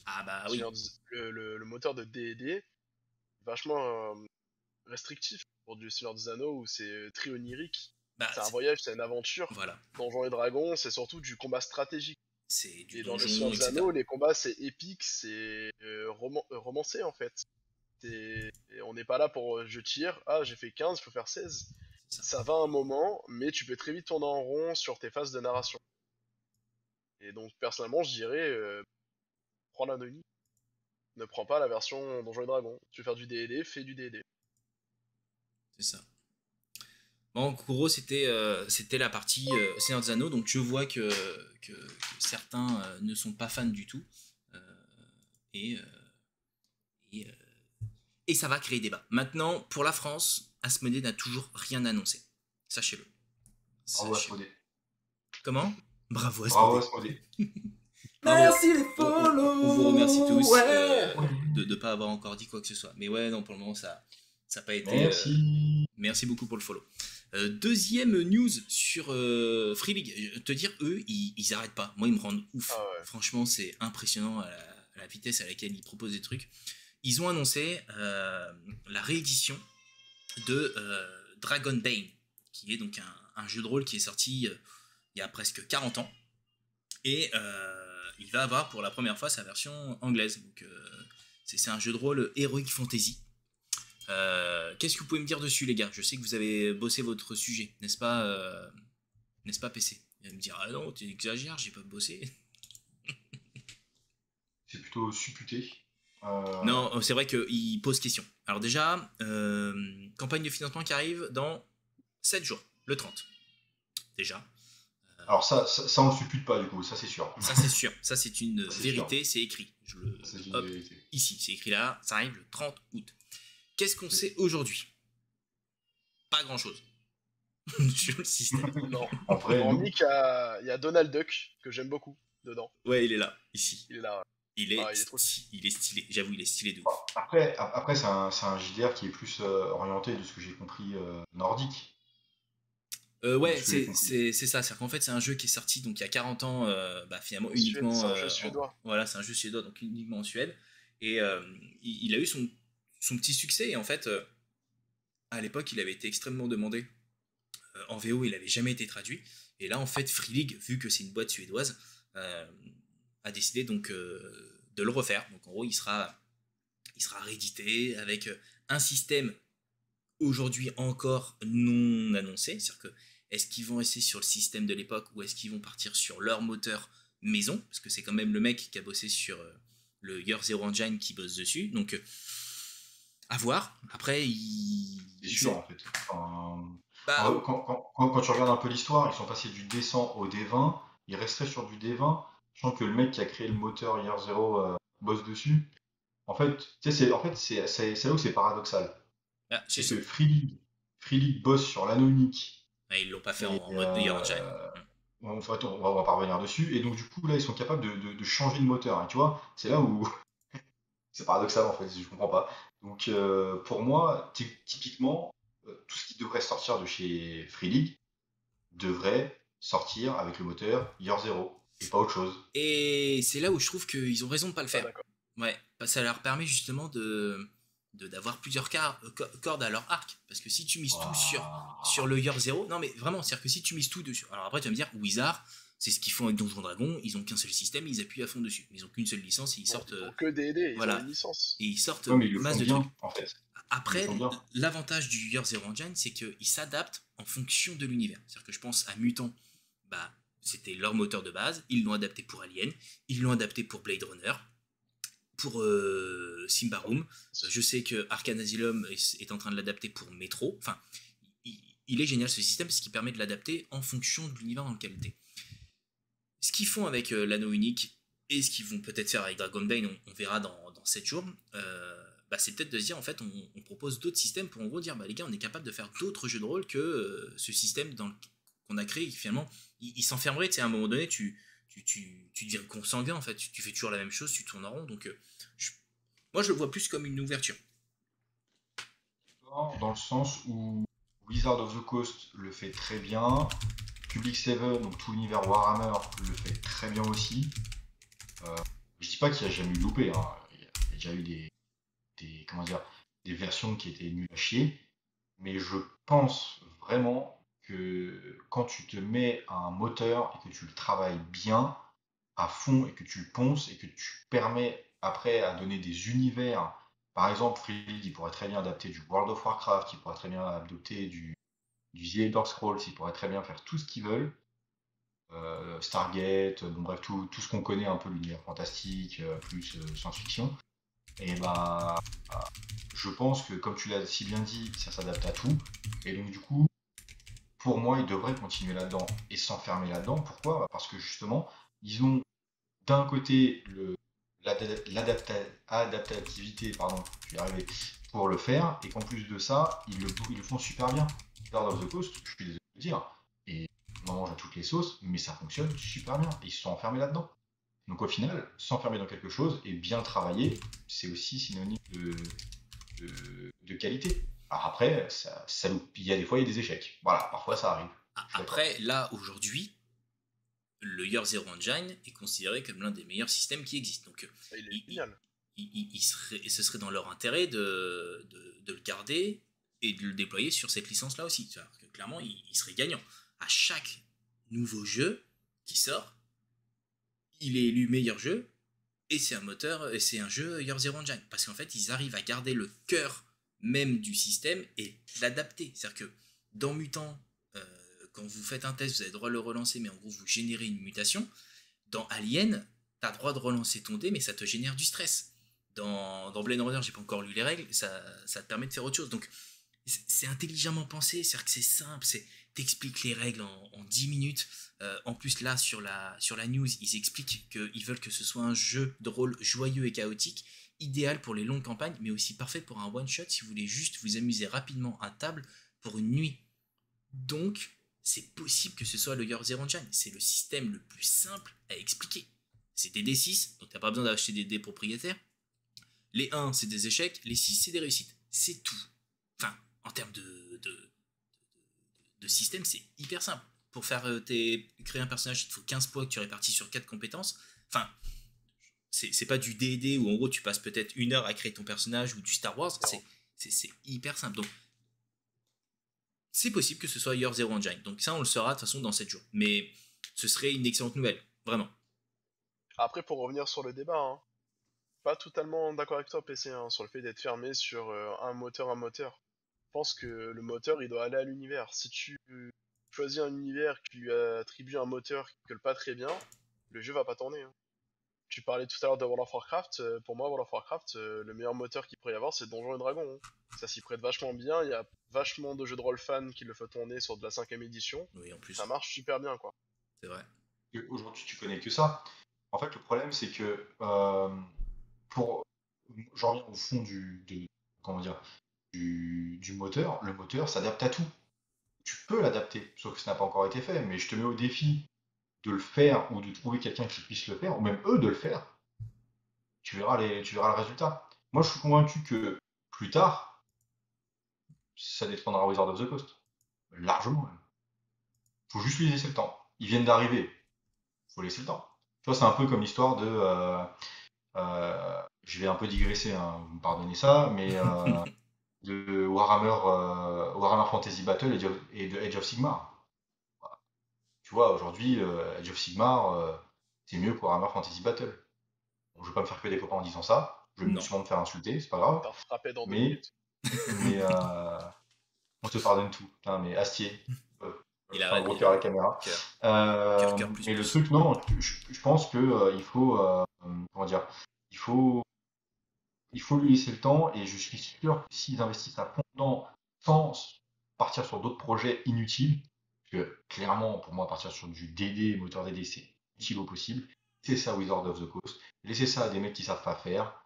S1: Ah bah oui,
S2: Seigneur le moteur de D&D est vachement restrictif pour du Seigneur des Anneaux où c'est très onirique.
S1: bah
S2: C'est un voyage, c'est une aventure.
S1: voilà,
S2: Donjons et Dragons, c'est surtout du combat stratégique.
S1: c'est du
S2: Et dans le Seigneur
S1: donjon,
S2: des
S1: etc.
S2: Anneaux, les combats c'est épique, c'est romancé en fait. Et on n'est pas là pour je tire, ah j'ai fait 15, il faut faire 16.
S1: C'est ça.
S2: Ça va un moment, mais tu peux très vite tourner en rond sur tes phases de narration. Et donc personnellement, je dirais, prends l'anonyme. Ne prends pas la version Donjons et Dragons. Tu veux faire du D&D, fais du D&D.
S1: C'est ça. Bon, en gros, c'était la partie Seigneur des Anneaux, donc je vois que certains ne sont pas fans du tout. Euh, et, euh, et, euh, et ça va créer débat. Maintenant, pour la France, Asmodée n'a toujours rien annoncé. Sachez-le.
S3: Bravo
S1: Sachez-le.
S3: Asmodée.
S1: Comment? Bravo
S3: Bravo
S1: Asmodée.
S3: Asmodée.
S1: Bravo.
S4: Merci les
S1: On vous remercie
S4: follow.
S1: tous
S4: Ouais.
S1: de ne pas avoir encore dit quoi que ce soit. Mais ouais, non, pour le moment, ça n'a pas été.
S3: Merci.
S1: Merci beaucoup pour le follow. Deuxième news sur Free League. Te dire, eux, ils arrêtent pas. Moi, ils me rendent ouf.
S2: Ah ouais.
S1: Franchement, c'est impressionnant à la vitesse à laquelle ils proposent des trucs. Ils ont annoncé la réédition de Dragon Bane, qui est donc un jeu de rôle qui est sorti il y a presque 40 ans. Et il va avoir pour la première fois sa version anglaise. Donc c'est un jeu de rôle Heroic Fantasy. Qu'est-ce que vous pouvez me dire dessus, les gars? Je sais que vous avez bossé votre sujet, n'est-ce pas PC? Il va me dire, ah non, tu exagères, j'ai pas bossé.
S3: C'est plutôt supputé.
S1: Non, c'est vrai qu'il pose question. Alors déjà, campagne de financement qui arrive dans 7 jours, le 30. Déjà.
S3: Alors ça on le suppute pas du coup, ça c'est sûr.
S1: Ça c'est sûr, ça c'est une
S3: C'est
S1: vérité, c'est écrit.
S3: C'est une
S1: Hop,
S3: vérité.
S1: ici, c'est écrit là, ça arrive le 30 août. Qu'est-ce qu'on sait aujourd'hui? Pas grand-chose. Sur le système.
S2: Non.
S3: En vrai, nous,
S2: Hormis qu'il y a Donald Duck, que j'aime beaucoup, dedans.
S1: Ouais, il est là, ici.
S2: Il est là.
S1: Il est,
S2: il est trop
S1: il est stylé, j'avoue, il est stylé de ouf.
S3: après c'est un JDR qui est plus orienté, de ce que j'ai compris, nordique.
S1: Ouais,
S3: Ce que j'ai compris.
S1: c'est ça, c'est qu'en fait c'est un jeu qui est sorti donc il y a 40 ans, finalement
S2: En Suède,
S1: uniquement
S2: c'est un jeu suédois.
S1: voilà, c'est un jeu suédois donc uniquement en Suède et il a eu son petit succès et en fait à l'époque il avait été extrêmement demandé en VO, il avait jamais été traduit et là en fait Free League, vu que c'est une boîte suédoise, a décidé donc de le refaire. Donc en gros il sera réédité avec un système aujourd'hui encore non annoncé, c'est-à-dire que est-ce qu'ils vont rester sur le système de l'époque ou est-ce qu'ils vont partir sur leur moteur maison, parce que c'est quand même le mec qui a bossé sur le Year Zero Engine qui bosse dessus, donc à voir. Après,
S3: C'est sûr en fait. Enfin,
S1: bah,
S3: quand tu regardes un peu l'histoire, ils sont passés du D100 au D20, ils resteraient sur du D20, sachant que le mec qui a créé le moteur Year Zero bosse dessus. En fait, tu sais, c'est là où c'est paradoxal. C'est que Free League bosse sur l'anneau unique.
S1: ils l'ont pas fait
S3: Et
S1: en mode Year Engine.
S3: en fait, on va pas revenir dessus. Et donc, du coup, là, ils sont capables de changer de moteur. Et tu vois, c'est là où c'est paradoxal, en fait, je comprends pas. Donc, pour moi, typiquement, tout ce qui devrait sortir de chez Free League devrait sortir avec le moteur Year Zero et pas autre chose.
S1: Et c'est là où je trouve qu'ils ont raison de pas le
S2: Pas
S1: faire.
S2: d'accord.
S1: Ouais, parce que ça leur permet justement d'avoir plusieurs cordes à leur arc. Parce que si tu mises tout sur le Year Zero, non mais vraiment, c'est-à-dire que si tu mises tout dessus. Alors après, tu vas me dire, Wizard, c'est ce qu'ils font avec Donjons Dragon, ils ont qu'un seul système, ils appuient à fond dessus. Ils ont qu'une seule licence et ils sortent.
S2: Ils ont que D&D, ils ont
S1: Voilà.
S2: une licence.
S1: Et ils sortent
S3: Ouais, mais ils le
S1: masse
S3: font
S1: de
S3: bien,
S1: trucs.
S3: en fait.
S1: Après,
S3: Ils le font bien.
S1: l'avantage du Year Zero Engine, c'est qu'il s'adapte en fonction de l'univers. C'est-à-dire que je pense à Mutant, bah, c'était leur moteur de base, ils l'ont adapté pour Alien, ils l'ont adapté pour Blade Runner, pour Symbaroum. Je sais que Arcane Asylum est en train de l'adapter pour Metro. Enfin, il est génial ce système parce qu'il permet de l'adapter en fonction de l'univers dans lequel t'es. Ce qu'ils font avec l'anneau unique et ce qu'ils vont peut-être faire avec Dragonbane, on verra dans 7 jours, c'est peut-être de se dire en fait on propose d'autres systèmes pour en gros dire les gars on est capable de faire d'autres jeux de rôle que ce système qu'on a créé, finalement il s'enfermerait, tu sais, à un moment donné tu deviens consanguin en fait, tu fais toujours la même chose, tu tournes en rond, donc moi je le vois plus comme une ouverture.
S3: Dans le sens où Wizard of the Coast le fait très bien, Public Seven, donc tout l'univers Warhammer, le fait très bien aussi. Je dis pas qu'il n'y a jamais eu de loupé, hein. Il y a déjà eu des versions qui étaient nulles à chier, mais je pense vraiment que quand tu te mets un moteur et que tu le travailles bien, à fond, et que tu le ponces, et que tu permets après à donner des univers, par exemple, Free League, il pourrait très bien adapter du World of Warcraft, il pourrait très bien adapter du The Elder Scrolls, il pourrait très bien faire tout ce qu'ils veulent. Stargate, bon bref, tout ce qu'on connaît un peu l'univers fantastique, plus science-fiction. Et bah, je pense que comme tu l'as si bien dit, ça s'adapte à tout. Et donc du coup, pour moi, ils devraient continuer là-dedans et s'enfermer là-dedans. Pourquoi? Parce que justement, ils ont d'un côté l'adaptativité, pardon, je vais y arriver, pour le faire, et qu'en plus de ça, ils le font super bien. Lord of the Coast, je suis désolé de le dire, et on en mange à toutes les sauces, mais ça fonctionne super bien, et ils se sont enfermés là-dedans. Donc au final, s'enfermer dans quelque chose et bien le travailler, c'est aussi synonyme de qualité. Alors après, il y a des fois il y a des échecs. Voilà, parfois ça arrive.
S1: Après, là, aujourd'hui, le Year Zero Engine est considéré comme l'un des meilleurs systèmes qui existent. Donc,
S2: Il est génial.
S1: ce serait dans leur intérêt de le garder et de le déployer sur cette licence-là aussi. C'est-à-dire que clairement, il serait gagnant. À chaque nouveau jeu qui sort, il est élu meilleur jeu, et c'est un jeu Year Zero Engine. Parce qu'en fait, ils arrivent à garder le cœur même du système et l'adapter. C'est-à-dire que dans Mutant, quand vous faites un test, vous avez le droit de le relancer, mais en gros, vous générez une mutation. Dans Alien, tu as le droit de relancer ton dé, mais ça te génère du stress. Dans Blade Runner, j'ai pas encore lu les règles, ça te permet de faire autre chose. Donc, c'est intelligemment pensé, c'est-à-dire que c'est simple, t'expliques les règles en 10 minutes. En plus, là, sur la news, ils expliquent qu'ils veulent que ce soit un jeu de rôle joyeux et chaotique, idéal pour les longues campagnes, mais aussi parfait pour un one-shot si vous voulez juste vous amuser rapidement à table pour une nuit. Donc, c'est possible que ce soit le Year Zero Engine. C'est le système le plus simple à expliquer. C'est des D6, donc t'as pas besoin d'acheter des dés propriétaires. Les 1, c'est des échecs, les 6, c'est des réussites. C'est tout. Enfin, en termes de système, c'est hyper simple. Pour créer un personnage, il te faut 15 points que tu répartis sur 4 compétences. Enfin, c'est pas du D&D où en gros tu passes peut-être 1 heure à créer ton personnage ou du Star Wars. C'est hyper simple. Donc, c'est possible que ce soit Year Zero Engine. Donc ça, on le saura de toute façon dans 7 jours. Mais ce serait une excellente nouvelle. Vraiment.
S2: Après, pour revenir sur le débat, hein, pas totalement d'accord avec toi, PC, hein, sur le fait d'être fermé sur un moteur. Je pense que le moteur, il doit aller à l'univers. Si tu choisis un univers qui lui attribue un moteur qui colle pas très bien, le jeu va pas tourner. Hein. Tu parlais tout à l'heure de World of Warcraft. Pour moi, World of Warcraft, le meilleur moteur qu'il pourrait y avoir, c'est Donjons et Dragons. Hein. Ça s'y prête vachement bien. Il y a vachement de jeux de rôle fans qui le font tourner sur de la 5ème édition.
S1: Oui, en plus.
S2: Ça marche super bien, quoi.
S1: C'est vrai.
S3: Aujourd'hui, tu connais que ça. En fait, le problème, c'est que j'en reviens au fond du moteur. Le moteur s'adapte à tout. Tu peux l'adapter, sauf que ça n'a pas encore été fait. Mais je te mets au défi de le faire ou de trouver quelqu'un qui puisse le faire, ou même eux de le faire. Tu verras le résultat. Moi, je suis convaincu que plus tard, ça détrônera Wizard of the Coast. Largement, même. Faut juste lui laisser le temps. Ils viennent d'arriver. Faut laisser le temps. Tu vois, c'est un peu comme l'histoire de... je vais un peu digresser, hein, vous me pardonnez ça, mais de Warhammer Fantasy Battle et de Age of Sigmar. Voilà. Tu vois, aujourd'hui, Age of Sigmar, c'est mieux que Warhammer Fantasy Battle. Bon, je vais pas me faire que des copains en disant ça. Je vais sûrement me faire insulter, c'est pas grave.
S2: T'as frappé dans 2
S3: Mais,
S2: minutes.
S3: mais on te pardonne tout. Putain, mais Astier.
S1: Il a
S3: un gros cœur à la caméra.
S1: Cœur plus.
S3: Et le truc, non, je pense que il faut, comment dire, il faut lui laisser le temps, et je suis sûr que s'ils investissent à fond dedans, sans partir sur d'autres projets inutiles, parce que clairement, pour moi, partir sur du DD, moteur DD, c'est utile au possible. Laissez ça à Wizard of the Coast, laissez ça à des mecs qui savent pas faire.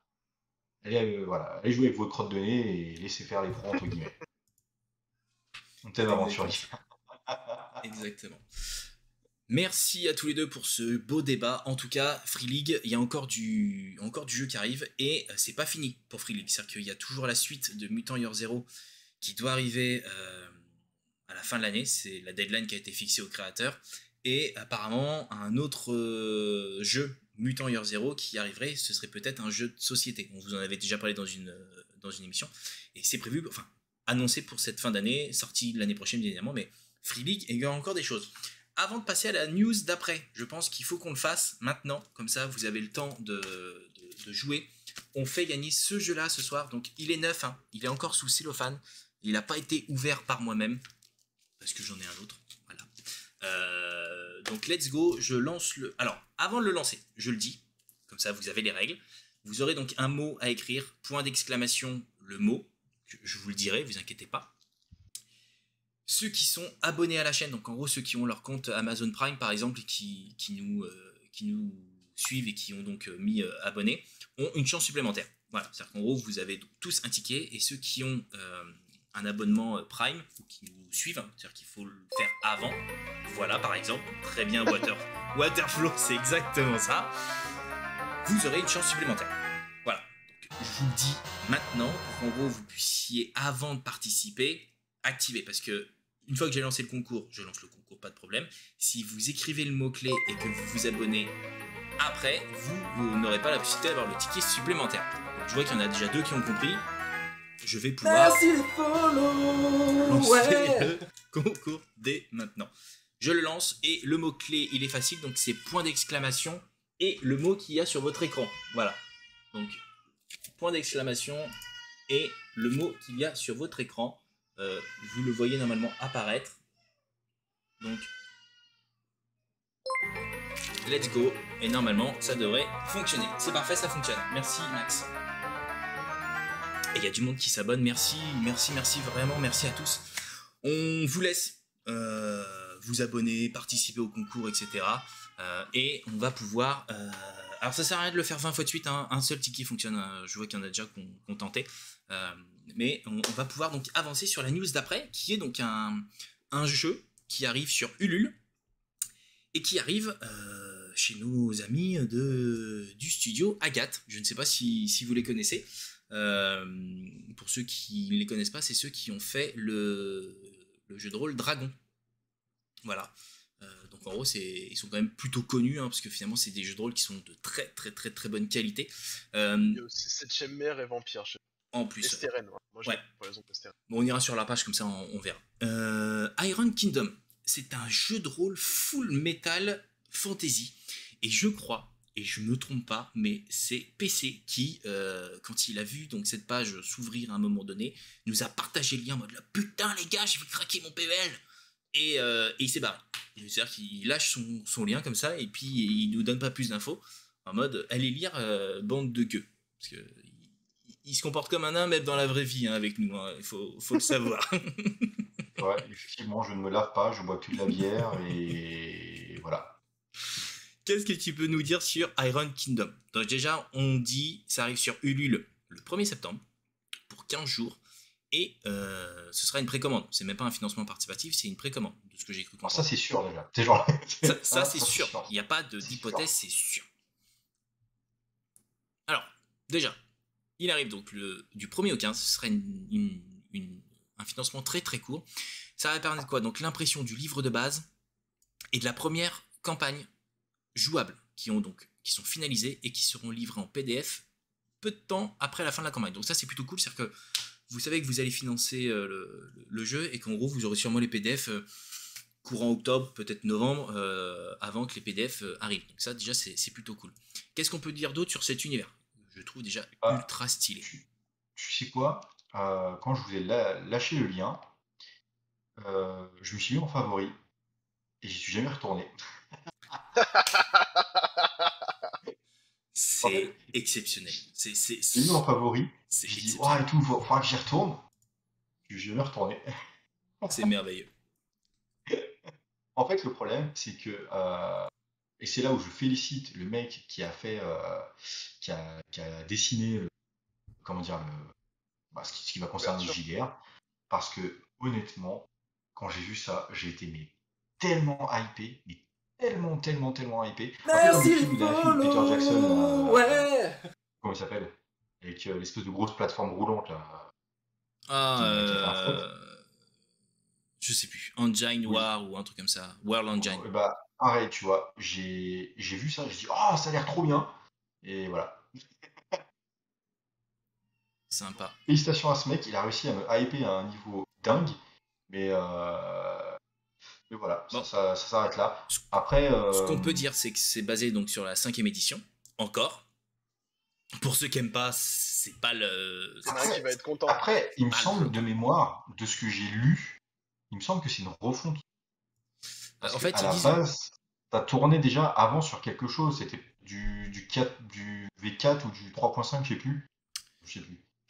S3: Allez, voilà, allez jouer avec votre crotte de nez et laissez faire les pros entre guillemets. On t'aime aventurier.
S1: Exactement. Merci à tous les deux pour ce beau débat. En tout cas, Free League, il y a encore du jeu qui arrive et c'est pas fini pour Free League. C'est-à-dire qu'il y a toujours la suite de Mutant Year Zero qui doit arriver à la fin de l'année. C'est la deadline qui a été fixée au créateur. Et apparemment, un autre jeu, Mutant Year Zero, qui arriverait, ce serait peut-être un jeu de société. On vous en avait déjà parlé dans une émission. Et c'est prévu, enfin, annoncé pour cette fin d'année, sorti l'année prochaine, bien évidemment, mais Free League, il y a encore des choses. Avant de passer à la news d'après, je pense qu'il faut qu'on le fasse maintenant, comme ça vous avez le temps de jouer. On fait gagner ce jeu-là ce soir, donc il est neuf, hein, il est encore sous cellophane, il n'a pas été ouvert par moi-même, parce que j'en ai un autre, voilà. Donc let's go, je lance le... Alors, avant de le lancer, je le dis, comme ça vous avez les règles. Vous aurez donc un mot à écrire, point d'exclamation, le mot, je vous le dirai, vous inquiétez pas. Ceux qui sont abonnés à la chaîne, donc en gros ceux qui ont leur compte Amazon Prime par exemple, qui nous suivent et qui ont donc mis abonnés, ont une chance supplémentaire. Voilà, c'est-à-dire qu'en gros vous avez tous un ticket, et ceux qui ont un abonnement Prime, ou qui nous suivent, hein, c'est-à-dire qu'il faut le faire avant, voilà par exemple, très bien Waterflow, c'est exactement ça, vous aurez une chance supplémentaire. Voilà, donc je vous le dis maintenant, pour qu'en gros vous puissiez, avant de participer, activer, parce que une fois que j'ai lancé le concours, je lance le concours, pas de problème. Si vous écrivez le mot-clé et que vous vous abonnez après, vous n'aurez pas la possibilité d'avoir le ticket supplémentaire. Donc, je vois qu'il y en a déjà 2 qui ont compris. Je vais pouvoir lancer le concours dès maintenant. Je le lance et le mot-clé, il est facile, donc c'est point d'exclamation, et le mot qu'il y a sur votre écran. Voilà. Donc, point d'exclamation et le mot qu'il y a sur votre écran. Vous le voyez normalement apparaître. Donc, let's go. Et normalement, ça devrait fonctionner. C'est parfait, ça fonctionne. Merci, Max. Et il y a du monde qui s'abonne. Merci, vraiment, merci à tous. On vous laisse vous abonner, participer au concours, etc. Et on va pouvoir... alors ça sert à rien de le faire 20 fois de suite, hein. Un seul ticket fonctionne. Je vois qu'il y en a déjà qui ont tenté. Mais on va pouvoir donc avancer sur la news d'après, qui est donc un jeu qui arrive sur Ulule et qui arrive chez nos amis du studio Agathe. Je ne sais pas si vous les connaissez. Pour ceux qui ne les connaissent pas, c'est ceux qui ont fait le jeu de rôle Dragon. Voilà. Donc en gros, ils sont quand même plutôt connus, hein, parce que finalement, c'est des jeux de rôle qui sont de très très très très bonne qualité.
S2: Il y a aussi 7ème mer et Vampire.
S1: En plus.
S2: Esteren, ouais. Moi j'ai pour exemple Esteren.
S1: Bon, on ira sur la page, comme ça on verra. Iron Kingdom, c'est un jeu de rôle full metal fantasy. Et je crois, et je me trompe pas, mais c'est PC qui, quand il a vu donc cette page s'ouvrir à un moment donné, nous a partagé le lien en mode là, putain les gars, j'ai craquer mon PEL. Et il s'est barré. C'est-à-dire qu'il lâche son lien comme ça, et puis il nous donne pas plus d'infos, en mode allez lire bande de gueux. Parce que il se comporte comme un nain, même dans la vraie vie, hein, avec nous, hein. Il faut le savoir.
S3: Ouais, effectivement, je ne me lave pas, je bois que de la bière, et voilà.
S1: Qu'est-ce que tu peux nous dire sur Iron Kingdom? Donc déjà, on dit, ça arrive sur Ulule le 1er septembre, pour 15 jours, et ce sera une précommande. C'est même pas un financement participatif, c'est une précommande, de ce que j'ai cru comprendre.
S3: Ça, c'est sûr, déjà. C'est genre...
S1: ça c'est sûr. Il n'y a pas d'hypothèse, c'est sûr. Alors, déjà, il arrive donc du 1er au 15, ce sera un financement très très court. Ça va permettre quoi? Donc l'impression du livre de base et de la première campagne jouable qui sont finalisées et qui seront livrées en PDF peu de temps après la fin de la campagne. Donc ça c'est plutôt cool, c'est-à-dire que vous savez que vous allez financer le jeu et qu'en gros vous aurez sûrement les PDF courant octobre, peut-être novembre, avant que les PDF arrivent. Donc ça déjà c'est plutôt cool. Qu'est-ce qu'on peut dire d'autre sur cet univers? Je trouve déjà ultra stylé.
S3: Tu sais quoi? Quand je vous ai lâché le lien, je me suis mis en favori et j'y suis jamais retourné.
S1: C'est exceptionnel.
S3: J'ai mis en favori, j'ai dit ouais et tout, il faudra que j'y retourne. Je suis jamais retourné.
S1: C'est merveilleux.
S3: En fait, le problème, c'est que et c'est là où je félicite le mec qui a fait, qui a dessiné, comment dire, ce qui va concerner le JDR, parce que honnêtement, quand j'ai vu ça, j'ai été tellement hypé, mais tellement hypé.
S1: Merci
S3: il y a un film de Peter Jackson,
S1: ouais.
S3: Comment il s'appelle? Avec l'espèce de grosse plateforme roulante là.
S1: Je sais plus, Engine War ou un truc comme ça, World Engine.
S3: Bah pareil, tu vois, j'ai vu ça, j'ai dit oh ça a l'air trop bien, et voilà.
S1: Sympa.
S3: Félicitations à ce mec, il a réussi à me hyper à un niveau dingue, mais voilà, bon. ça s'arrête là. Après,
S1: ce qu'on peut dire, c'est que c'est basé donc sur la 5ème édition, encore. Pour ceux qui aiment pas, c'est pas le.
S2: C'est un qui va être content.
S3: Après, il me semble de mémoire, de ce que j'ai lu, il me semble que c'est une refonte. Parce en fait, à la base, t'as tourné déjà avant sur quelque chose, c'était du V4 ou du 3.5, je sais plus.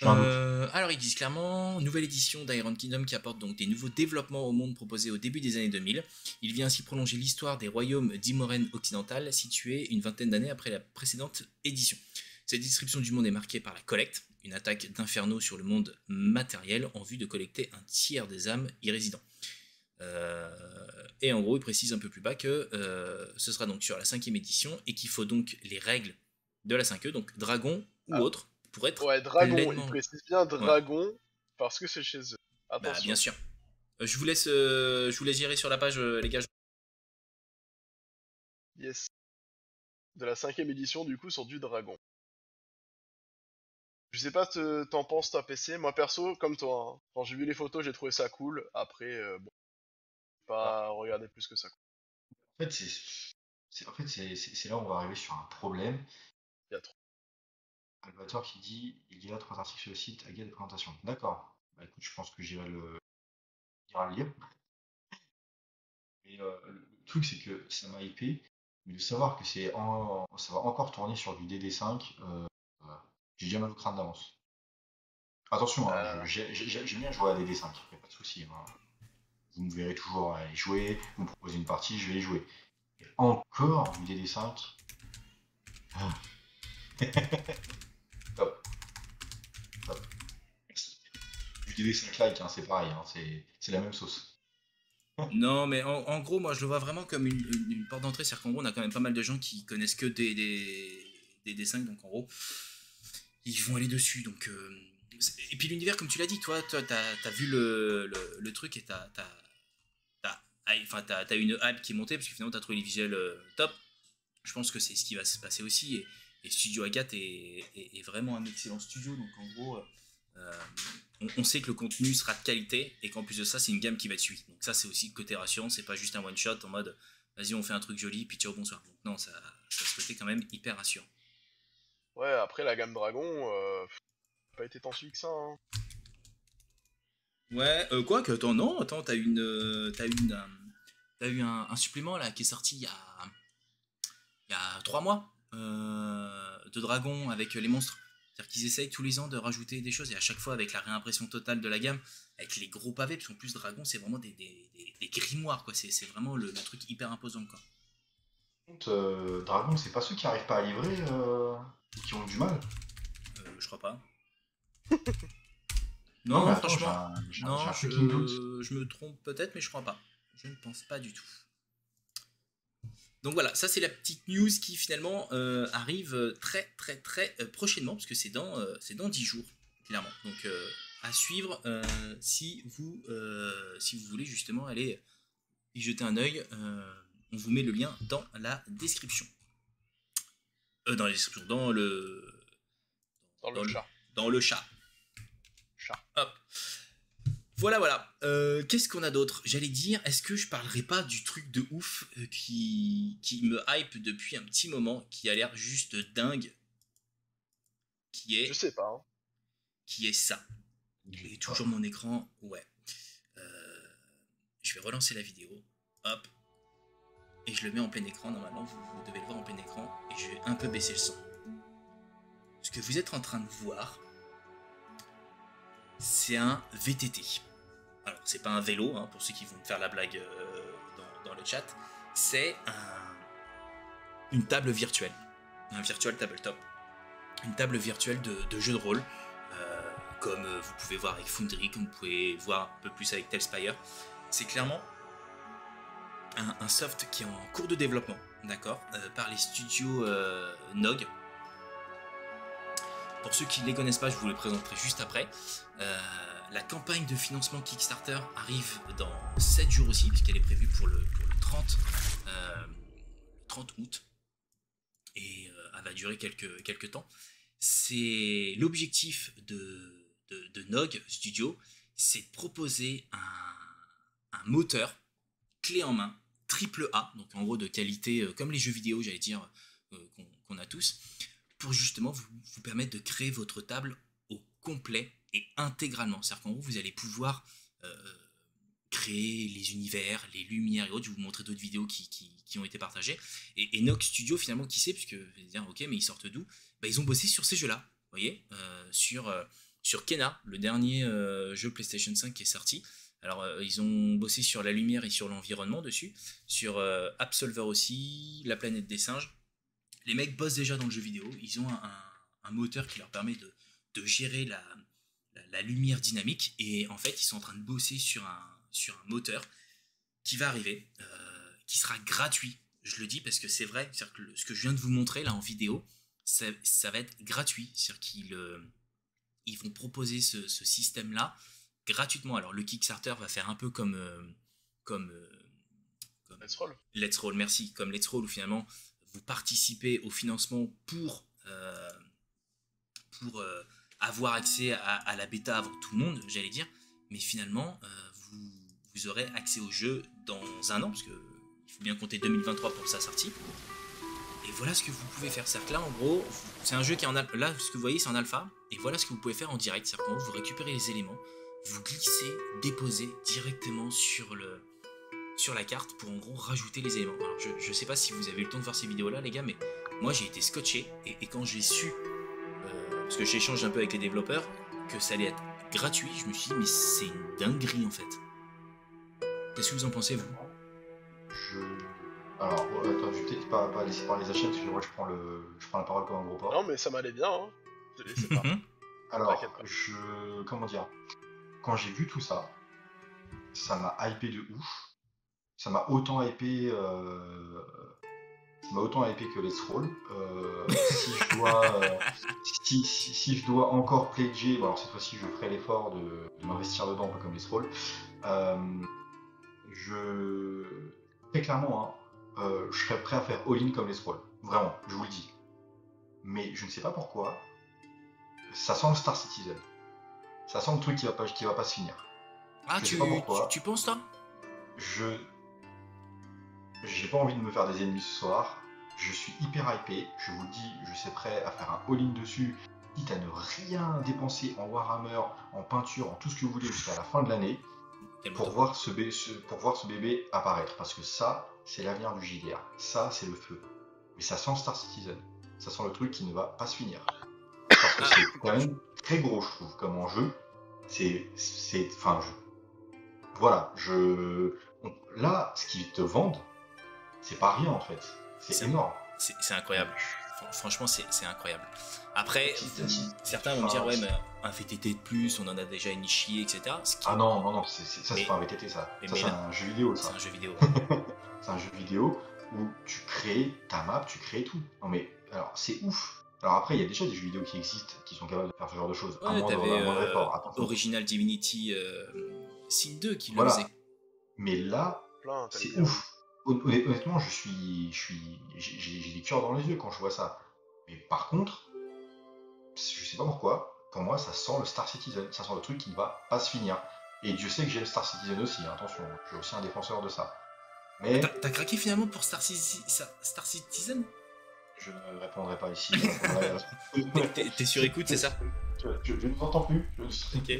S1: Alors ils disent clairement, nouvelle édition d'Iron Kingdom qui apporte donc des nouveaux développements au monde proposé au début des années 2000. Il vient ainsi prolonger l'histoire des royaumes d'Imoren occidental, situés une vingtaine d'années après la précédente édition. Cette description du monde est marquée par la collecte, une attaque d'inferno sur le monde matériel en vue de collecter un tiers des âmes y résidant. Et en gros, il précise un peu plus bas que ce sera donc sur la 5ème édition et qu'il faut donc les règles de la 5e, donc dragon ou autre, pour être
S2: dragon,
S1: pleinement...
S2: il précise bien dragon, parce que c'est chez eux. Attention.
S1: Bah, bien sûr. Je vous laisse gérer sur la page, les gars.
S2: Yes. De la 5ème édition, du coup, sur du dragon. Je sais pas t'en penses toi PC, moi perso, comme toi, hein. Quand j'ai vu les photos, j'ai trouvé ça cool. Après, bon, pas regarder plus que ça.
S3: En fait, En fait, c'est là où on va arriver sur un problème.
S2: Il y a trop.
S3: Albator qui dit il y a 3 articles sur le site à guide de présentation. D'accord. Bah écoute, je pense que j'irai le lire. Mais le truc, c'est que ça m'a hypé. Mais de savoir que ça va encore tourner sur du DD5, voilà. J'ai déjà mal au crâne d'avance. Attention, hein,
S2: Euh,
S3: j'aime bien jouer à DD5, y a pas de souci, hein. Vous me verrez toujours y jouer, vous me proposez une partie, je vais y jouer. Et encore du DD5. Ah. Top, top. Du DD5 like, hein, c'est pareil, hein, c'est la même sauce.
S1: Non, mais en gros, moi je le vois vraiment comme une porte d'entrée. C'est-à-dire qu'en gros, on a quand même pas mal de gens qui connaissent que des D5, donc en gros, ils vont aller dessus. Donc, et puis l'univers, comme tu l'as dit, toi t'as vu le truc et t'as une hype qui est montée parce que finalement t'as trouvé les visuels top. Je pense que c'est ce qui va se passer aussi. Et Studio Agathe est vraiment un excellent studio. Donc en gros, euh, on sait que le contenu sera de qualité et qu'en plus de ça, c'est une gamme qui va être suivie. Donc ça, c'est aussi le côté rassurant. C'est pas juste un one shot en mode vas-y, on fait un truc joli, puis ciao, bonsoir. Donc non, ça a ce côté quand même hyper rassurant.
S2: Ouais, après la gamme Dragon, pas été tant suivi que ça, hein.
S1: Ouais, quoi que, attends, non, attends, t'as eu un supplément là qui est sorti il y a 3 mois de Dragon avec les monstres. C'est-à-dire qu'ils essayent tous les ans de rajouter des choses et à chaque fois avec la réimpression totale de la gamme, avec les gros pavés, parce qu'en plus Dragon c'est vraiment des grimoires quoi, c'est vraiment le truc hyper imposant quoi.
S3: Contre, Dragon, c'est pas ceux qui arrivent pas à livrer ou qui ont du mal.
S1: Je crois pas.
S3: Non, mais
S1: Non,
S3: attends,
S1: franchement,
S3: j'ai
S1: non,
S3: un fucking doute.
S1: je me trompe peut-être, mais je crois pas. Je ne pense pas du tout. Donc voilà, ça c'est la petite news qui finalement arrive très très très prochainement, parce que c'est dans 10 jours, clairement. Donc à suivre si vous voulez justement aller y jeter un œil. On vous met le lien dans la description. Dans la description,
S2: Dans le
S1: dans le,
S2: chat.
S1: dans le chat.
S2: Chat.
S1: Hop. Voilà, voilà. Qu'est-ce qu'on a d'autre? J'allais dire, est-ce que je parlerai pas du truc de ouf qui me hype depuis un petit moment, qui a l'air juste dingue, qui
S2: Je
S1: est,
S2: sais pas, hein.
S1: qui est ça. Et toujours mon écran, ouais. Euh, je vais relancer la vidéo, hop, et je le mets en plein écran. Normalement, vous devez le voir en plein écran, et je vais un peu baisser le son. Ce que vous êtes en train de voir, c'est un VTT. Alors, c'est pas un vélo, hein, pour ceux qui vont me faire la blague dans le chat, c'est une table virtuelle, un virtual tabletop, une table virtuelle de jeu de rôle, comme vous pouvez voir avec Foundry, comme vous pouvez voir un peu plus avec Telspire. C'est clairement un soft qui est en cours de développement, d'accord, par les studios NOG. Pour ceux qui ne les connaissent pas, je vous les présenterai juste après. La campagne de financement Kickstarter arrive dans 7 jours aussi, puisqu'elle est prévue pour le 30 août. Et elle va durer quelques temps. C'est l'objectif de NOG Studio, c'est de proposer un moteur clé en main, triple A, donc en gros de qualité comme les jeux vidéo, j'allais dire, qu'on a tous, pour justement vous permettre de créer votre table au complet et intégralement. C'est-à-dire qu'en gros, vous allez pouvoir créer les univers, les lumières et autres. Je vais vous montrer d'autres vidéos qui ont été partagées. Et Nox Studio, finalement, qui sait, puisque vous allez dire, ok, mais ils sortent d'où? Bah, ils ont bossé sur ces jeux-là, vous voyez, sur Kena, le dernier jeu PlayStation 5 qui est sorti. Alors, ils ont bossé sur la lumière et sur l'environnement dessus, sur Absolver aussi, La planète des singes. Les mecs bossent déjà dans le jeu vidéo, ils ont un moteur qui leur permet de gérer la lumière dynamique, et en fait, ils sont en train de bosser sur un moteur qui va arriver, qui sera gratuit. Je le dis parce que c'est vrai, c'est-à-dire que ce que je viens de vous montrer là en vidéo, ça va être gratuit. C'est-à-dire qu'ils vont proposer ce système-là gratuitement. Alors le Kickstarter va faire un peu comme
S2: Let's roll.
S1: Let's Roll, merci, comme Let's Roll, où finalement vous participez au financement pour avoir accès à la bêta avant tout le monde, j'allais dire, mais finalement vous aurez accès au jeu dans un an, parce que il faut bien compter 2023 pour sa sortie. Et voilà ce que vous pouvez faire. C'est-à-dire que là, en gros, c'est un jeu qui est en alpha. Là, ce que vous voyez, c'est en alpha. Et voilà ce que vous pouvez faire en direct. C'est-à-dire qu'en gros, vous récupérez les éléments, vous glissez, déposez directement sur la carte pour en gros rajouter les éléments. Alors, je sais pas si vous avez eu le temps de voir ces vidéos-là, les gars, mais moi, j'ai été scotché. Et quand j'ai su, parce que j'échange un peu avec les développeurs, que ça allait être gratuit, je me suis dit, mais c'est une dinguerie, en fait. Qu'est-ce que vous en pensez, vous?
S3: Alors, attends, je vais peut-être pas laisser parler les achats, parce que moi je prends la parole comme un gros porc.
S2: Non, mais ça m'allait bien, hein. Je te laissais pas.
S3: Alors,
S2: T'inquiète pas.
S3: comment dire, quand j'ai vu tout ça, ça m'a hypé de ouf. Ça m'a autant hypé que Let's Roll. Si je dois, si je dois encore pledger, bon, alors cette fois-ci je ferai l'effort de m'investir dedans, un peu comme Let's Roll. Très clairement, hein, je serais prêt à faire all-in comme Let's Roll. Vraiment, je vous le dis. Mais je ne sais pas pourquoi, ça sent le Star Citizen. Ça sent le truc qui va pas se finir.
S1: Ah,
S3: Je sais pas pourquoi.
S1: tu penses, toi?
S3: J'ai pas envie de me faire des ennemis ce soir. Je suis hyper hypé. Je vous le dis, je suis prêt à faire un all-in dessus, quitte à ne rien dépenser en Warhammer, en peinture, en tout ce que vous voulez jusqu'à la fin de l'année, pour voir ce bébé apparaître. Parce que ça, c'est l'avenir du JDR. Ça, c'est le feu. Mais ça sent Star Citizen. Ça sent le truc qui ne va pas se finir. Parce que c'est quand même très gros, je trouve, comme enjeu. Voilà, là, ce qu'ils te vendent, c'est pas rien en fait. C'est énorme.
S1: C'est incroyable. Franchement, c'est incroyable. Après, certains vont me
S3: Enfin,
S1: dire, ouais, mais un VTT de plus, on en a déjà initié, etc.
S3: Ah non, c'est pas un VTT ça. Ça, c'est un jeu vidéo, ça.
S1: C'est un jeu vidéo.
S3: C'est un jeu vidéo où tu crées ta map, tu crées tout. Non mais, alors, c'est ouf. Alors après, il y a déjà des jeux vidéo qui existent, qui sont capables de faire ce genre de choses.
S1: Ouais,
S3: moindre effort. Attention.
S1: Original Divinity Sin 2 qui le
S3: Voilà.
S1: faisait.
S3: Mais là, c'est ouf. Honnêtement, j'ai des cœurs dans les yeux quand je vois ça. Mais par contre, je sais pas pourquoi, pour moi, ça sent le Star Citizen. Ça sent le truc qui ne va pas se finir. Et Dieu sait que j'aime Star Citizen aussi, hein, attention, je suis aussi un défenseur de ça. Mais
S1: T'as craqué finalement pour Star Citizen?
S3: je ne répondrai pas ici.
S1: T'es sur écoute, c'est ça?
S3: Je ne vous entends plus.
S1: Ok.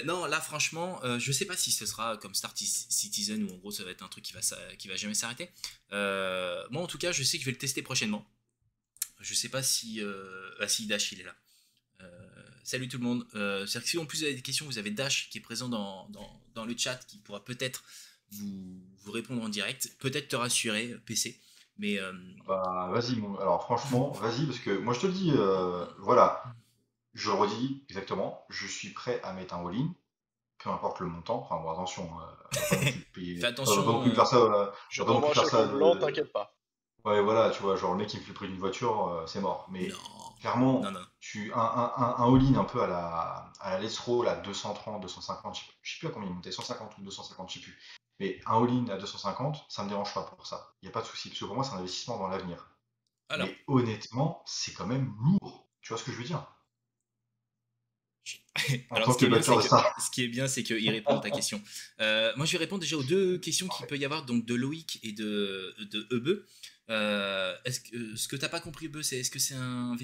S1: Non, là franchement, je sais pas si ce sera comme Star Citizen ou en gros ça va être un truc qui va jamais s'arrêter. Moi en tout cas, je sais que je vais le tester prochainement. Je sais pas si si Dash il est là. Salut tout le monde. C'est-à-dire que si en plus vous avez des questions, vous avez Dash qui est présent dans le chat qui pourra peut-être vous répondre en direct, peut-être te rassurer PC. Mais
S3: Bah vas-y, alors franchement, vas-y parce que moi je te le dis, voilà. Je le redis exactement, je suis prêt à mettre un all-in, peu importe le montant. Enfin bon, attention,
S1: fais attention.
S3: pas non plus faire ça.
S2: Je prends un chèque blanc, t'inquiète pas.
S3: Ouais, voilà, tu vois, genre le mec qui me fait le prix d'une voiture, c'est mort. Mais
S1: Non.
S3: clairement,
S1: Non.
S3: un all-in un peu à la Let's Roll à 230, 250, je sais plus à combien il montait, 150 ou 250, je sais plus. Mais un all-in à 250, ça me dérange pas pour ça. Il n'y a pas de souci, parce que pour moi, c'est un investissement dans l'avenir.
S1: Alors.
S3: Mais honnêtement, c'est quand même lourd. Tu vois ce que je veux dire?
S1: Alors, ce qui est bien, c'est qu'il répond à ta question. Moi, je vais répondre déjà aux deux questions qu'il peut y avoir, donc de Loïc et de Ebe. Ce que t'as pas compris, Ebe, c'est est-ce que c'est un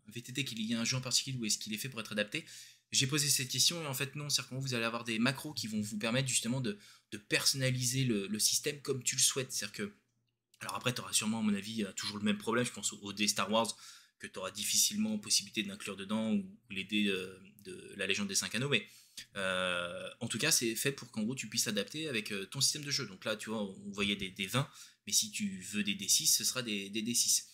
S1: VTT qui est lié à un jeu en particulier ou est-ce qu'il est fait pour être adapté? J'ai posé cette question et en fait non, c'est-à-dire que vous allez avoir des macros qui vont vous permettre justement de personnaliser le système comme tu le souhaites. C'est-à-dire que, alors après, tu auras sûrement, à mon avis, toujours le même problème, je pense aux dés Star Wars, que tu auras difficilement possibilité d'inclure dedans, ou les dés de la Légende des 5 Anneaux, mais en tout cas, c'est fait pour qu'en gros tu puisses t'adapter avec ton système de jeu. Donc là, tu vois, on voyait des 20, mais si tu veux des D6, ce sera des D6.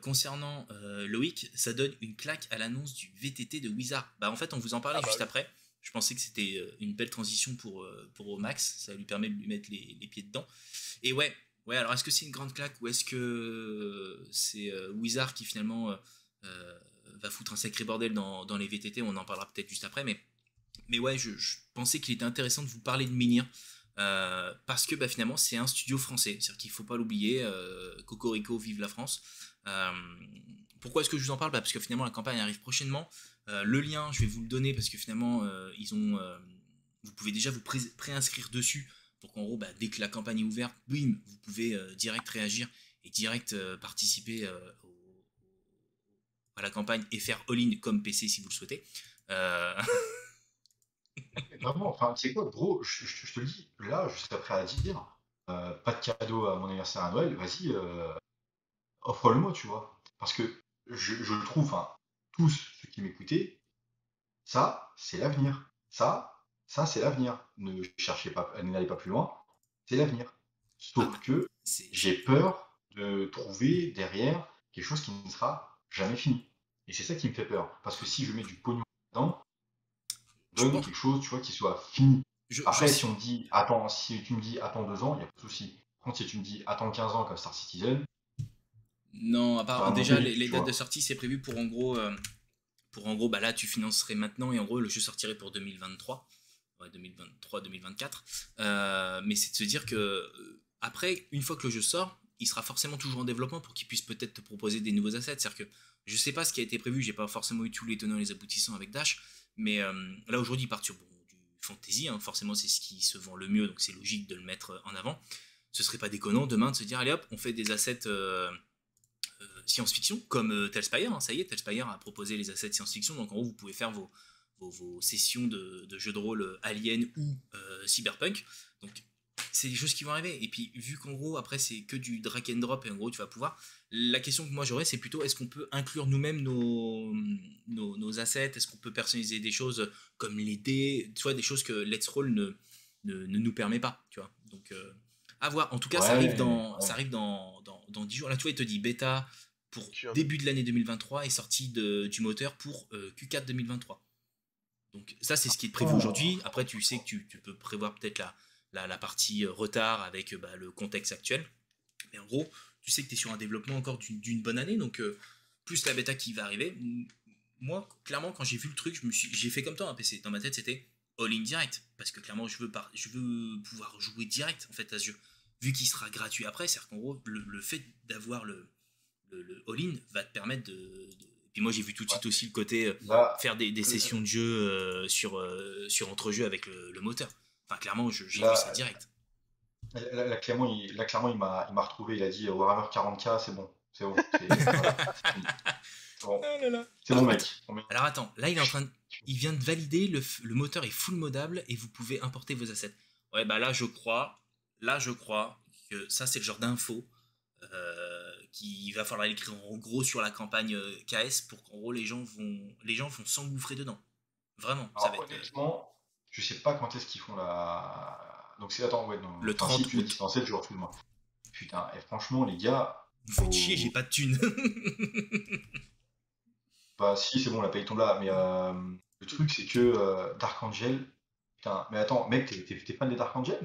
S1: Concernant Loïc, ça donne une claque à l'annonce du VTT de Wizard. Bah en fait, on vous en parlait juste après. Je pensais que c'était une belle transition pour Max, ça lui permet de lui mettre les pieds dedans. Et ouais, alors est-ce que c'est une grande claque ou est-ce que c'est Wizard qui finalement va foutre un sacré bordel dans les VTT? On en parlera peut-être juste après, mais ouais, je pensais qu'il était intéressant de vous parler de Minir parce que finalement c'est un studio français, c'est-à-dire qu'il ne faut pas l'oublier. Cocorico, vive la France. Pourquoi est-ce que je vous en parle? Parce que finalement la campagne arrive prochainement. Le lien, je vais vous le donner parce que finalement vous pouvez déjà vous préinscrire dessus pour qu'en gros, dès que la campagne est ouverte, bim, vous pouvez direct réagir et direct participer à la campagne et faire all-in comme PC si vous le souhaitez.
S3: Vraiment, enfin, tu sais quoi, gros, je te le dis, là, je serais prêt à dire, pas de cadeau à mon anniversaire à Noël, vas-y, offre-le-moi, tu vois. Parce que je le trouve, enfin, tous ceux qui m'écoutaient, ça, c'est l'avenir. Ça, c'est l'avenir. Ne cherchez pas, n'allez pas plus loin, c'est l'avenir.
S1: Ah,
S3: Sauf que j'ai peur de trouver derrière quelque chose qui ne sera jamais fini. Et c'est ça qui me fait peur. Parce que si je mets du pognon dedans,
S1: je
S3: donne
S1: pense,
S3: quelque chose, tu vois, qui soit fini.
S1: je
S3: Après,
S1: sais-
S3: si on me dit, attends, si tu me dis attends 2 ans, il n'y a pas de souci. Par contre, si tu me dis attends 15 ans comme Star Citizen,
S1: non,
S3: ça va
S1: déjà
S3: monter vite,
S1: les
S3: tu
S1: dates de
S3: vois.
S1: sortie c'est prévu pour en gros, là tu financerais maintenant et en gros le jeu sortirait pour 2023, ouais, 2023-2024. Mais c'est de se dire que après, une fois que le jeu sort, il sera forcément toujours en développement pour qu'il puisse peut-être te proposer des nouveaux assets. C'est-à-dire que je sais pas ce qui a été prévu, j'ai pas forcément eu tous les tenants et les aboutissants avec Dash, mais là aujourd'hui il part sur du fantasy, hein, forcément c'est ce qui se vend le mieux, donc c'est logique de le mettre en avant. Ce serait pas déconnant demain de se dire allez hop, on fait des assets science-fiction, comme Telspire, hein, ça y est, Telspire a proposé les assets science-fiction, donc en gros vous pouvez faire vos sessions de jeux de rôle Alien ou Cyberpunk, donc c'est des choses qui vont arriver, et puis vu qu'en gros après c'est que du drag and drop, et en gros tu vas pouvoir, la question que moi j'aurais c'est plutôt est-ce qu'on peut inclure nous-mêmes nos assets, est-ce qu'on peut personnaliser des choses comme les dés, tu vois, des choses que Let's Roll ne nous permet pas, tu vois, donc à voir. En tout cas,
S3: Ouais,
S1: ça
S3: ouais.
S1: arrive dans 10 jours. Là, tu vois, il te dit bêta pour
S2: Q1
S1: début de l'année 2023 et sortie du moteur pour Q4 2023. Donc ça, c'est ce qui est prévu
S3: Oh,
S1: aujourd'hui. Après, tu sais que tu peux prévoir peut-être la partie retard avec le contexte actuel. Mais en gros, tu sais que tu es sur un développement encore d'une bonne année. Donc, plus la bêta qui va arriver. Moi, clairement, quand j'ai vu le truc, j'ai fait comme toi, un PC. Dans ma tête, c'était all-in direct. Parce que clairement, je veux pouvoir jouer direct en fait à ce jeu. Vu qu'il sera gratuit après, c'est-à-dire qu'en gros, le fait d'avoir le all-in va te permettre Et puis moi, j'ai vu tout de
S3: ouais.
S1: suite aussi le côté
S3: Là,
S1: faire des sessions de jeu sur entrejeux avec le moteur. Enfin, clairement, j'ai vu ça
S3: là,
S1: direct.
S3: clairement, il m'a retrouvé. Il a dit Warhammer 40K, c'est bon. C'est bon. Voilà, c'est fini. C'est bon.
S1: Ah là là.
S3: C'est
S1: Par
S3: mon
S1: contre,
S3: mec.
S1: alors attends, là il vient de valider le moteur est full modable et vous pouvez importer vos assets. Ouais, là je crois que ça c'est le genre d'info qu'il va falloir l'écrire en gros sur la campagne KS pour qu'en gros les gens vont s'engouffrer dedans. Vraiment, ça va
S3: Alors,
S1: être
S3: honnêtement, je sais pas quand est-ce qu'ils font la. Donc, c'est. Attends, ouais, non.
S1: le
S3: Enfin, si,
S1: 30
S3: tu l'as dit,
S1: août.
S3: c'est dans 7 jours, excuse-moi. Putain, et franchement, les gars,
S1: Vous faites chier, j'ai
S3: faut.
S1: pas de thunes.
S3: Bah, si, c'est bon, la paye tombe là. Mais le truc, c'est que Dark Angel. Putain, mais attends, mec, t'es fan des Dark Angel?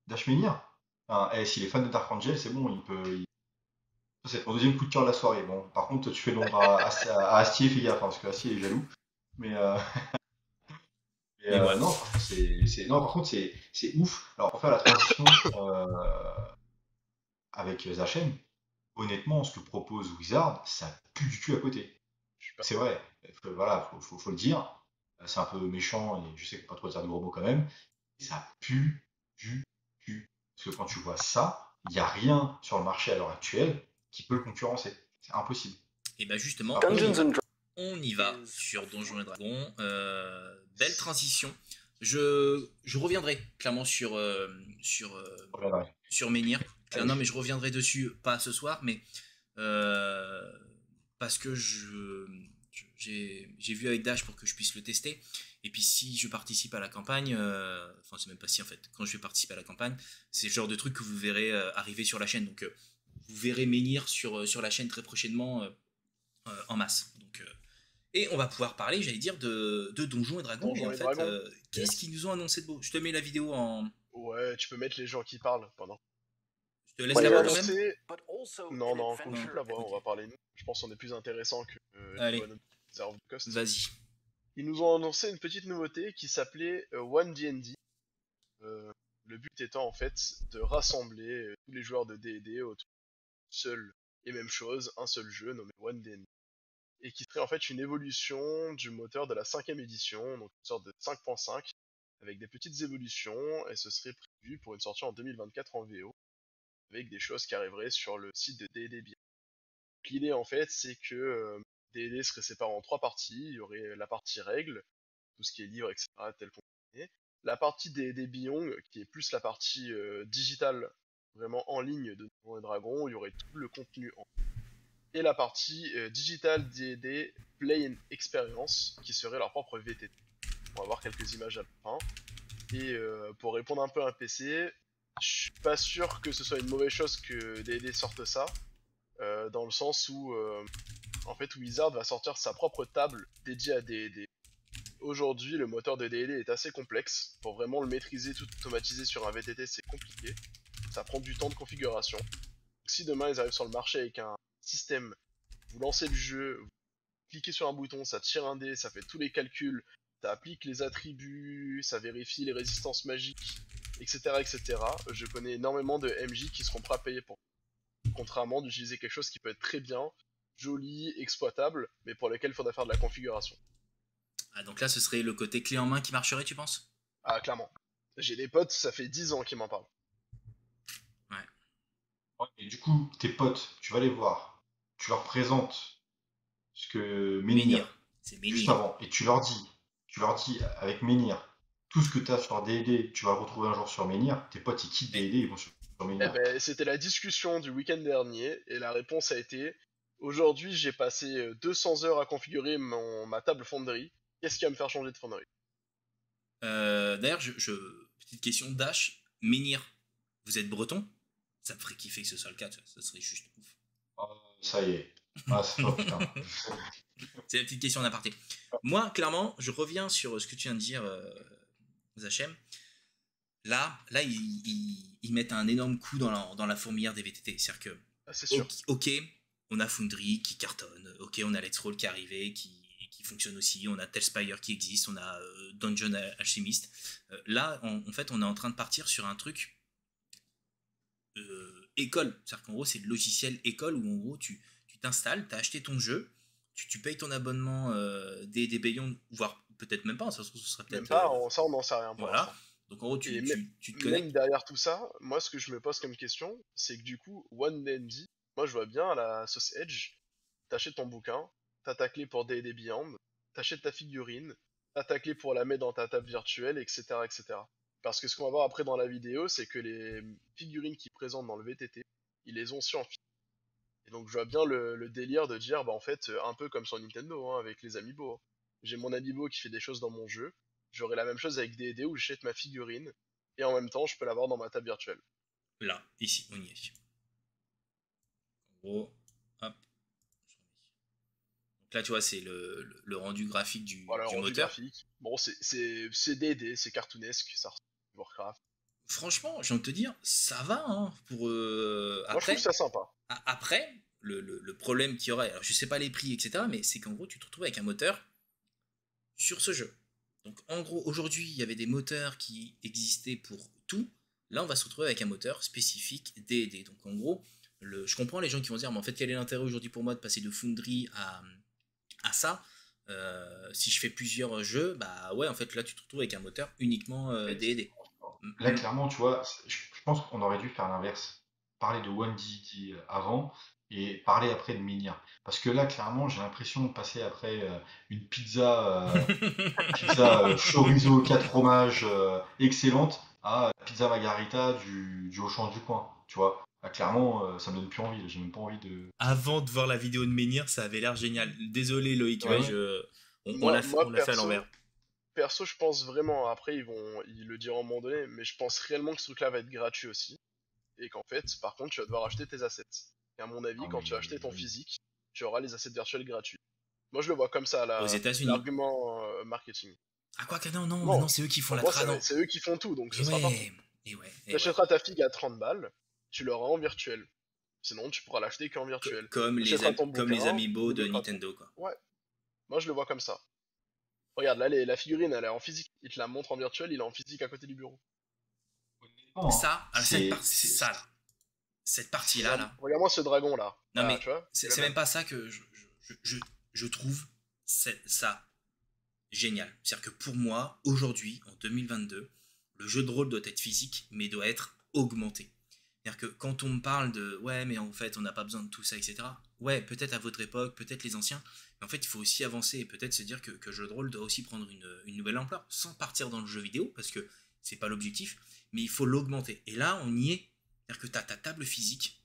S3: Dashmenir? Enfin, s'il est fan de Dark Angel, c'est bon, il peut. Ça, c'est ton deuxième coup de cœur de la soirée. Bon, par contre, tu fais l'ombre à Astier, fais gaffe, hein, parce que Astier est jaloux. Mais,
S1: Mais voilà.
S3: non, franchement, non, par contre, c'est ouf. Alors, pour faire la transition avec Zachem, honnêtement, ce que propose Wizard, ça pue du cul à côté.
S2: Je suis pas.
S3: C'est vrai. Voilà, faut le dire. C'est un peu méchant et je sais que pas trop dire de gros mots quand même. Ça pue du cul. Parce que quand tu vois ça, il n'y a rien sur le marché à l'heure actuelle qui peut le concurrencer. C'est impossible.
S1: Et bah
S3: C'est
S1: justement,
S3: impossible.
S1: on y va sur Donjons et Dragons. Belle transition. Je reviendrai clairement
S3: Je reviendrai.
S1: sur Menhir. Non,
S3: Allez.
S1: mais je reviendrai dessus, pas ce soir, mais euh, parce que j'ai vu avec Dash pour que je puisse le tester. Et puis si je participe à la campagne, enfin c'est même pas si en fait, quand je vais participer à la campagne, c'est le genre de truc que vous verrez arriver sur la chaîne. Donc vous verrez Menhir sur la chaîne très prochainement en masse. Donc, et on va pouvoir parler, j'allais dire, de Donjons et Dragons. Et en
S2: Donjons et
S1: fait,
S2: Dragons.
S1: qu'est-ce
S2: Yes.
S1: qu'ils nous ont annoncé de beau? Je te mets la vidéo en.
S2: Ouais, tu peux mettre les gens qui parlent pendant.
S1: Je te laisse
S2: Ils
S1: la
S2: ont
S1: voir quand même.
S2: annoncé. Non, non, coupe
S1: Non.
S2: la voix, on
S1: Ok.
S2: va parler nous. Je pense qu'on est plus intéressant que les
S1: Allez,
S2: bonhommes de Wizard of the Coast.
S1: vas-y.
S2: Ils nous ont annoncé une petite nouveauté qui s'appelait One D&D. Euh, le but étant en fait de rassembler tous les joueurs de D&D autour d'une seule et même chose, un seul jeu nommé One D&D. Et qui serait en fait une évolution du moteur de la 5ème édition, donc une sorte de 5.5, avec des petites évolutions, et ce serait prévu pour une sortie en 2024 en VO, avec des choses qui arriveraient sur le site de D&D Beyond. L'idée en fait, c'est que D&D serait séparé en 3 parties. Il y aurait la partie règles, tout ce qui est livre, etc., tel qu'on connaît. La partie des Beyond, qui est plus la partie digitale, vraiment en ligne de Donjons et Dragons, où il y aurait tout le contenu en. Et la partie digital D&D Play and Experience, qui serait leur propre VTT. On va voir quelques images à la fin. Et pour répondre un peu à un PC, je suis pas sûr que ce soit une mauvaise chose que D&D sorte ça, dans le sens où en fait Wizard va sortir sa propre table dédiée à D&D. Aujourd'hui, le moteur de D&D est assez complexe. Pour vraiment le maîtriser tout automatisé sur un VTT, c'est compliqué. Ça prend du temps de configuration. Donc, si demain ils arrivent sur le marché avec un système, vous lancez le jeu, vous cliquez sur un bouton, ça tire un dé, ça fait tous les calculs, ça applique les attributs, ça vérifie les résistances magiques, etc., etc. Je connais énormément de MJ qui seront prêts à payer pour. Contrairement d'utiliser quelque chose qui peut être très bien, joli, exploitable, mais pour lequel il faudra faire de la configuration.
S1: Ah, donc là, ce serait le côté clé en main qui marcherait, tu penses?
S2: Ah, clairement. J'ai des potes, ça fait 10 ans qu'ils m'en parlent.
S3: Ouais, et du coup, tes potes, tu vas les voir, tu leur présentes ce que Menhir,
S1: C'est
S3: juste
S1: Menhir.
S3: avant, et tu leur dis avec Menhir, tout ce que tu as sur D&D, tu vas le retrouver un jour sur Menhir, tes potes ils quittent
S1: Mais
S3: D&D, ils vont sur
S2: Eh
S3: Menhir.
S2: ben, c'était la discussion du week-end dernier, et la réponse a été: aujourd'hui, j'ai passé 200 heures à configurer ma table fonderie. Qu'est-ce qui va me faire changer de fonderie?
S1: d'ailleurs, petite question Dash, Menhir, vous êtes breton? Ça me ferait kiffer que ce soit le cas, ça serait juste ouf.
S3: Ah, ça y est. Ah, oh, putain.
S1: C'est la petite question d'aparté. Moi, clairement, je reviens sur ce que tu viens de dire, Zachem. Là ils mettent un énorme coup dans la fourmilière des VTT. C'est-à-dire que,
S2: Ah, c'est sûr.
S1: ok, on a Foundry qui cartonne, ok, on a Let's Roll qui est arrivé, qui fonctionne aussi, on a Telspire qui existe, on a Dungeon Alchemist. Là, en fait, on est en train de partir sur un truc école. C'est-à-dire qu'en gros, c'est le logiciel école où en gros, tu t'installes, tu as acheté ton jeu, tu payes ton abonnement des Beyond, voire peut-être même pas, ça se trouve, ce serait
S2: Même
S1: peut-être.
S2: pas, ça on n'en sait rien pour
S1: Voilà.
S2: l'instant.
S1: Donc en gros,
S2: Et
S1: tu te
S2: même
S1: connectes.
S2: derrière tout ça, moi ce que je me pose comme question, c'est que du coup, OneDND, moi je vois bien à la sauce Edge, t'achètes ton bouquin, t'as ta clé pour D&D Beyond, t'achètes ta figurine, t'as ta clé pour la mettre dans ta table virtuelle, etc., etc. Parce que ce qu'on va voir après dans la vidéo, c'est que les figurines qu'ils présentent dans le VTT, ils les ont su en physique. Et donc je vois bien le délire de dire, bah en fait, un peu comme sur Nintendo, hein, avec les amiibo, hein. J'ai mon amiibo qui fait des choses dans mon jeu, j'aurai la même chose avec D&D où j'achète ma figurine, et en même temps je peux l'avoir dans ma table virtuelle.
S1: Là, ici, on y est. En gros, hop. Donc là, tu vois, c'est le rendu graphique
S2: Voilà,
S1: du
S2: rendu
S1: moteur.
S2: graphique. Bon, c'est D&D, c'est cartoonesque, ça ressemble à Warcraft.
S1: Franchement, j'ai envie de te dire, ça va. Hein, pour,
S2: Moi je trouve ça sympa.
S1: après, le problème qu'il y aurait, alors je sais pas les prix, etc., mais c'est qu'en gros, tu te retrouves avec un moteur sur ce jeu. Donc en gros, aujourd'hui, il y avait des moteurs qui existaient pour tout. Là, on va se retrouver avec un moteur spécifique D&D. Donc en gros, je comprends les gens qui vont dire, mais en fait, quel est l'intérêt aujourd'hui pour moi de passer de Foundry à ça? Si je fais plusieurs jeux, bah ouais, en fait, là, tu te retrouves avec un moteur uniquement D&D.
S3: Là, clairement, tu vois, je pense qu'on aurait dû faire l'inverse. Parler de OneDD avant et parler après de Menhir. Parce que là, clairement, j'ai l'impression de passer après une pizza chorizo 4 fromages excellente à la pizza margarita du Auchan du coin. Tu vois, là, clairement, ça me donne plus envie. J'ai même pas envie de.
S1: Avant de voir la vidéo de Menhir, ça avait l'air génial. Désolé Loïc,
S3: Ouais,
S1: ouais,
S3: ouais.
S1: on
S2: Moi,
S1: l'a
S2: moi
S1: fait à l'envers.
S2: perso, je pense vraiment, après ils le diront à un moment donné, mais je pense réellement que ce truc-là va être gratuit aussi. Et qu'en fait, par contre, tu vas devoir acheter tes assets. Et à mon avis,
S3: Non,
S2: quand
S3: mais
S2: tu vas acheter ton physique, tu auras les assets virtuels gratuits. Moi, je le vois comme ça,
S1: Aux États-Unis.
S2: l'argument marketing.
S1: Ah, quoi que non, non,
S2: Non,
S1: maintenant c'est eux qui font la
S2: maintenant,
S1: trad.
S2: c'est eux qui font tout, donc ce
S1: Et
S2: sera partout.
S1: ouais, et ouais, et
S2: Tu
S1: ouais.
S2: achèteras ta figue à 30 balles, tu l'auras en virtuel. Sinon, tu pourras l'acheter qu'en virtuel.
S1: Comme
S2: Tu achèteras ton
S1: comme les
S2: bouquin, tu
S1: amiibo
S2: le
S1: de
S2: mettras dedans.
S1: Nintendo, quoi.
S2: Ouais, moi, je le vois comme ça. Regarde, là, la figurine, elle est en physique. Il te la montre en virtuel, il est en physique à côté du bureau.
S3: honnêtement, hein,
S1: Ça, alors c'est ça là. Cette partie-là, là.
S2: Regarde-moi ce dragon là.
S1: Non,
S2: Ah,
S1: mais
S2: tu vois,
S1: c'est même pas ça que je trouve ça génial. C'est-à-dire que pour moi, aujourd'hui, en 2022, le jeu de rôle doit être physique, mais doit être augmenté. C'est-à-dire que quand on me parle de ouais, mais en fait, on n'a pas besoin de tout ça, etc. Ouais, peut-être à votre époque, peut-être les anciens, mais en fait, il faut aussi avancer et peut-être se dire que le jeu de rôle doit aussi prendre une nouvelle ampleur, sans partir dans le jeu vidéo, parce que c'est pas l'objectif, mais il faut l'augmenter. Et là, on y est. C'est-à-dire que tu as ta table physique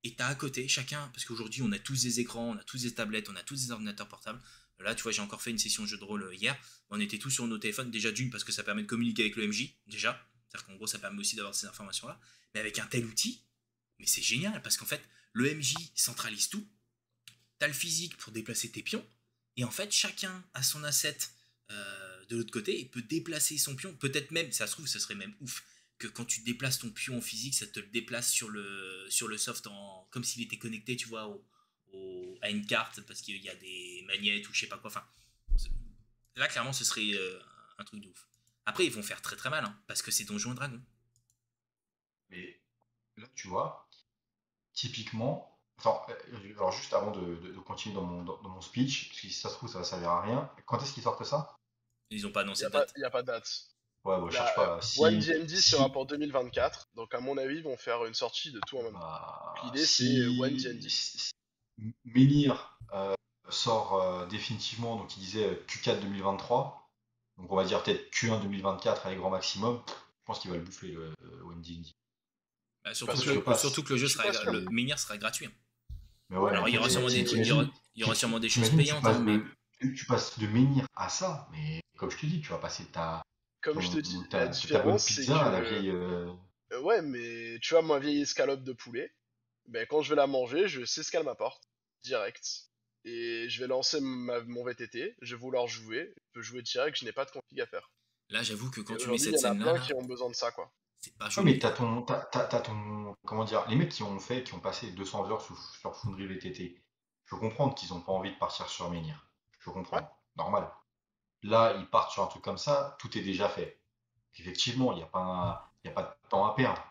S1: et tu as à côté chacun, parce qu'aujourd'hui, on a tous des écrans, on a tous des tablettes, on a tous des ordinateurs portables. Là, tu vois, j'ai encore fait une session de jeu de rôle hier. On était tous sur nos téléphones, déjà d'une, parce que ça permet de communiquer avec le MJ, déjà. C'est-à-dire qu'en gros, ça permet aussi d'avoir ces informations-là. Mais avec un tel outil, mais c'est génial, parce qu'en fait, le MJ centralise tout. T'as le physique pour déplacer tes pions, et en fait, chacun a son asset de l'autre côté, et peut déplacer son pion. Peut-être même, ça se trouve, ça serait même ouf, que quand tu déplaces ton pion en physique, ça te le déplace sur le soft, comme s'il était connecté, tu vois, à une carte, parce qu'il y a des magnettes ou je sais pas quoi. Enfin, là, clairement, ce serait un truc de ouf. Après, ils vont faire très très mal, hein, parce que c'est Donjons et Dragons.
S3: Mais là, tu vois, typiquement, attends, alors juste avant de continuer dans mon speech, parce que si ça se trouve, ça va servir à rien. Quand est-ce qu'ils sortent ça?
S1: Ils ont pas
S2: Il
S1: annoncé
S2: n'y a,
S1: de date.
S2: y a pas de date.
S3: Ouais, bon, je
S2: La
S3: cherche pas.
S2: One
S3: Si,
S2: D&D sera
S3: si,
S2: pour 2024, donc à mon avis, ils vont faire une sortie de tout en même temps. Puis l'idée, c'est One
S3: si,
S2: D&D.
S3: Menhir sort définitivement, donc il disait Q4 2023, donc on va dire peut-être Q1 2024 avec grand maximum, je pense qu'il va le bouffer le OMD.
S1: Bah,
S2: Pas
S1: surtout,
S3: Parce
S1: que
S3: que
S2: sûr.
S1: le,
S3: passe.
S1: surtout que le
S2: Je
S1: jeu
S2: suis
S1: sera,
S2: pas sûr.
S1: le Menhir sera gratuit, hein.
S3: Mais ouais,
S1: Alors il y aura sûrement des trucs,
S3: t'imagines,
S1: il y aura sûrement des choses
S3: t'imagines, tu
S1: payantes, hein,
S3: passes
S1: mais
S3: tu passes de Menhir à ça, mais comme je te dis, tu vas passer
S2: Comme je te dis, la
S3: ta bonne
S2: différence, c'est
S3: pizza à la
S2: que...
S3: vieille.
S2: Ouais, mais tu vois, ma vieille escalope de poulet, ben, quand je vais la manger, je sais ce qu'elle m'apporte, direct. Et je vais lancer mon VTT, je vais vouloir jouer, je peux jouer direct, je n'ai pas de config à faire.
S1: là j'avoue que
S2: Et
S1: quand tu mets
S2: aujourd'hui, il
S1: cette
S2: y en a
S1: scène-là,
S2: plein
S1: là,
S2: qui ont besoin de ça, quoi.
S1: c'est pas
S3: Ouais, mais
S1: joli.
S3: t'as ton, comment dire, les mecs qui ont passé 200 heures sur Foundry VTT, je peux comprendre qu'ils ont pas envie de partir sur Menhir. Je peux
S2: Ouais.
S3: comprendre, normal. Là, ils partent sur un truc comme ça, tout est déjà fait. Effectivement, il y a pas de temps à perdre.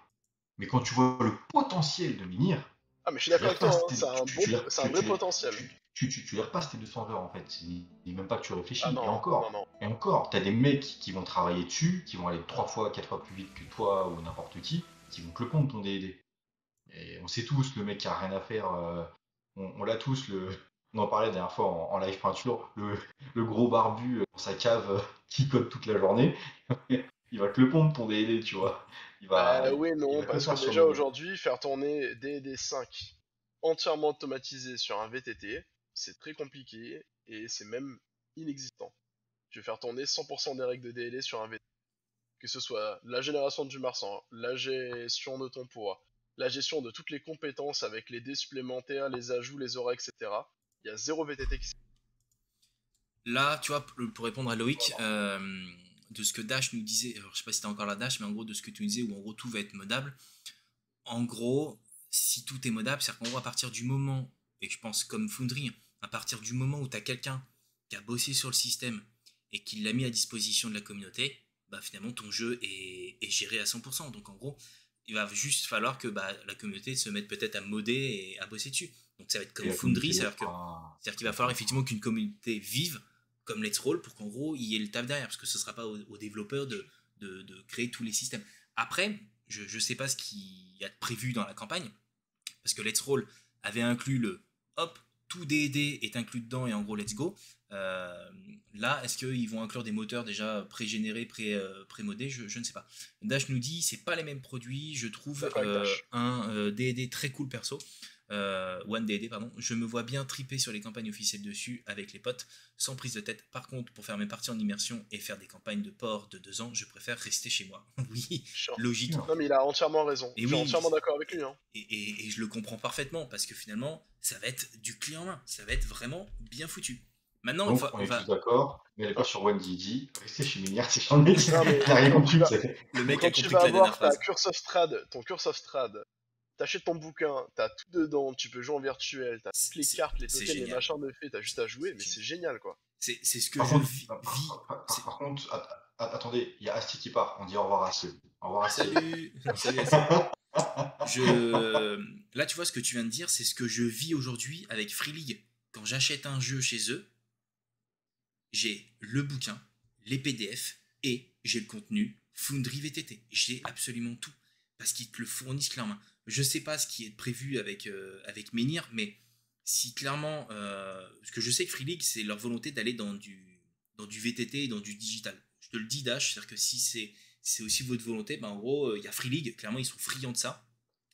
S3: Mais quand tu vois le potentiel de Menhir,
S2: Ah, mais je suis
S3: tu les
S2: d'accord avec toi,
S3: repasses,
S2: hein, c'est un bon, c'est un vrai potentiel.
S3: tu les repasses tes 200 heures en fait. C'est même pas que tu
S2: Ah
S3: réfléchis.
S2: non, non, non.
S3: Et encore, t'as des mecs qui vont travailler dessus, qui vont aller 3 fois, 4 fois plus vite que toi ou n'importe qui vont te le pondre ton D&D. Et on sait tous, le mec qui a rien à faire, on l'a tous, on en parlait la dernière fois en live peinture, le gros barbu dans sa cave qui code toute la journée, il va te le pondre ton D&D, tu vois.
S2: Bah oui,
S3: Il
S2: non,
S3: va te le
S2: parce que
S3: faire sur
S2: déjà
S3: Menhir.
S2: aujourd'hui, faire tourner D&D 5 entièrement automatisé sur un VTT, c'est très compliqué et c'est même inexistant. Tu veux faire tourner 100% des règles de D&D sur un VTT. Que ce soit la génération du marsan, la gestion de ton poids, la gestion de toutes les compétences avec les dés supplémentaires, les ajouts, les auras, etc. Il y a zéro VTT qui
S1: Là, tu vois, pour répondre à Loïc, de ce que Dash nous disait, alors, je sais pas si c'était encore la Dash, mais en gros de ce que tu nous disais, où en gros tout va être modable. En gros, si tout est modable, c'est-à-dire qu'en gros, à partir du moment, et je pense comme Foundry, à partir du moment où tu as quelqu'un qui a bossé sur le système et qui l'a mis à disposition de la communauté, bah finalement ton jeu est géré à 100%. Donc en gros, il va juste falloir que la communauté se mette peut-être à modder et à bosser dessus. Donc ça va être
S3: Et
S1: comme
S3: la
S1: Foundry,
S3: communauté le
S1: c'est-à-dire
S3: fera.
S1: qu'il va falloir effectivement qu'une communauté vive comme Let's Roll pour qu'en gros il y ait le taf derrière, parce que ce ne sera pas aux développeurs de créer tous les systèmes. Après, je ne sais pas ce qu'il y a de prévu dans la campagne, parce que Let's Roll avait inclus hop, tout D&D est inclus dedans et en gros let's go. Là, est-ce qu'ils vont inclure des moteurs déjà pré-générés, pré-modés, je ne sais pas. Dash nous dit, c'est pas les mêmes produits, je trouve un D&D très cool perso. One D&D, pardon. Je me vois bien triper sur les campagnes officielles dessus avec les potes, sans prise de tête. Par contre, pour faire mes parties en immersion et faire des campagnes de port de 2 ans, je préfère rester chez moi. Oui,
S2: chiant.
S1: logique.
S2: Non, mais il a entièrement raison.
S1: Et
S2: Je suis
S1: oui,
S2: entièrement d'accord avec lui. Hein.
S1: et je le comprends parfaitement, parce que finalement, ça va être du clé en main. Ça va être vraiment bien foutu. Maintenant,
S3: Donc, on
S1: on
S3: est tous
S1: va...
S3: d'accord, mais allez pas sur OneDD, restez chez Menhir, c'est genre le mec,
S2: Non, mais
S3: il a rien
S2: quand tu
S3: compris.
S2: vas,
S1: Le mec
S2: quand
S1: a
S2: tu
S1: compris
S2: vas
S1: que la dernière
S2: avoir ta
S1: phrase.
S2: Curse of Strahd, ton Curse of Strahd, t'achètes ton bouquin, t'as tout dedans, tu peux jouer en virtuel, t'as toutes les cartes, les
S1: C'est
S2: tokens, les
S1: génial.
S2: machins de fait, t'as juste à jouer, mais c'est génial quoi.
S1: C'est ce que
S3: Par
S1: je
S3: contre,
S1: vis.
S3: par contre, attendez, il y a Asti qui part, on dit au revoir à ceux. Au revoir Asti.
S1: Salut, salut. Là, tu vois, ce que tu viens de dire, c'est ce que je vis aujourd'hui avec Free League. Quand j'achète un jeu chez eux, j'ai le bouquin, les PDF et j'ai le contenu Foundry VTT. J'ai absolument tout parce qu'ils te le fournissent clairement. Je sais pas ce qui est prévu avec Menhir, mais si clairement, parce que je sais que Free League, c'est leur volonté d'aller dans du VTT et dans du digital. Je te le dis, Dash, c'est-à-dire que si c'est aussi votre volonté, ben en gros, il y a Free League, clairement, ils sont friands de ça.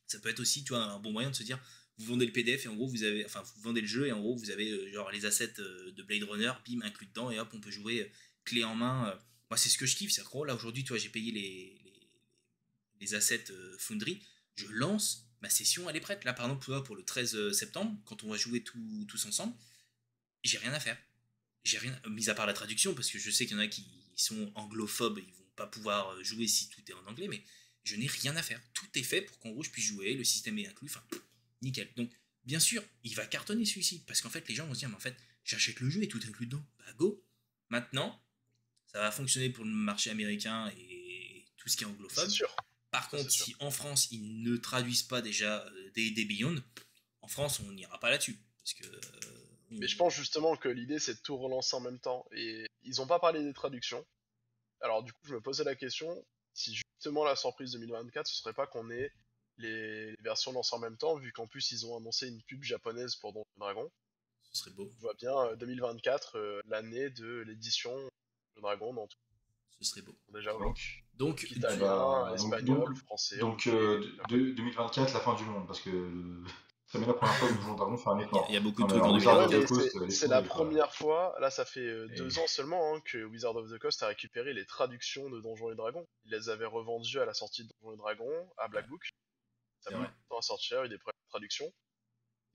S1: Ça peut être aussi, tu vois, un bon moyen de se dire, vous vendez le PDF et en gros, vous vendez le jeu et en gros, vous avez genre les assets de Blade Runner, bim, inclus dedans et hop, on peut jouer clé en main. Moi, c'est ce que je kiffe, c'est que là, aujourd'hui, tu vois, j'ai payé les assets Foundry, je lance, ma session, elle est prête. Là, par exemple, pour le 13 septembre, quand on va jouer tous ensemble, j'ai rien à faire. J'ai rien, mis à part la traduction, parce que je sais qu'il y en a qui sont anglophobes, ils vont pas pouvoir jouer si tout est en anglais, mais je n'ai rien à faire. Tout est fait pour qu'en gros je puisse jouer, le système est inclus, enfin, nickel. Donc, bien sûr, il va cartonner celui-ci, parce qu'en fait, les gens vont se dire, mais en fait, j'achète le jeu et tout est inclus dedans. Bah, go. Maintenant, ça va fonctionner pour le marché américain et tout ce qui est anglophone.
S2: C'est sûr.
S1: Par contre, si en France, ils ne traduisent pas déjà des Beyond, en France, on n'ira pas là-dessus. Parce que,
S2: Mais je pense justement que l'idée, c'est de tout relancer en même temps. Et ils ont pas parlé des traductions. Alors du coup, je me posais la question, si justement la surprise 2024, ce serait pas qu'on ait les versions lancées en même temps, vu qu'en plus, ils ont annoncé une pub japonaise pour Donjons et Dragons.
S1: ce serait beau.
S2: Je vois bien 2024, l'année de l'édition de Dragon dans tout.
S1: Ce serait beau.
S2: Déjà, oui.
S1: Donc,
S2: Italien, espagnol, français.
S3: Donc 2024, la fin du monde, parce que ça met la première fois que Donjons et Dragons fait un effort.
S1: Il y a beaucoup de
S3: Non,
S1: trucs
S3: mais
S1: en
S3: alors,
S1: début
S3: Wizard of
S1: d'année.
S3: the Coast,
S2: c'est la première fois, là ça fait
S3: Et-
S2: 2 ans seulement, hein, que Wizard of the Coast a récupéré les traductions de Donjons et Dragons. Il les avait revendues à la sortie de Donjons et Dragons, à Black Book. Ça a
S1: C'est
S2: mis
S1: vrai.
S2: du temps à sortir, il y a eu des problèmes de traduction.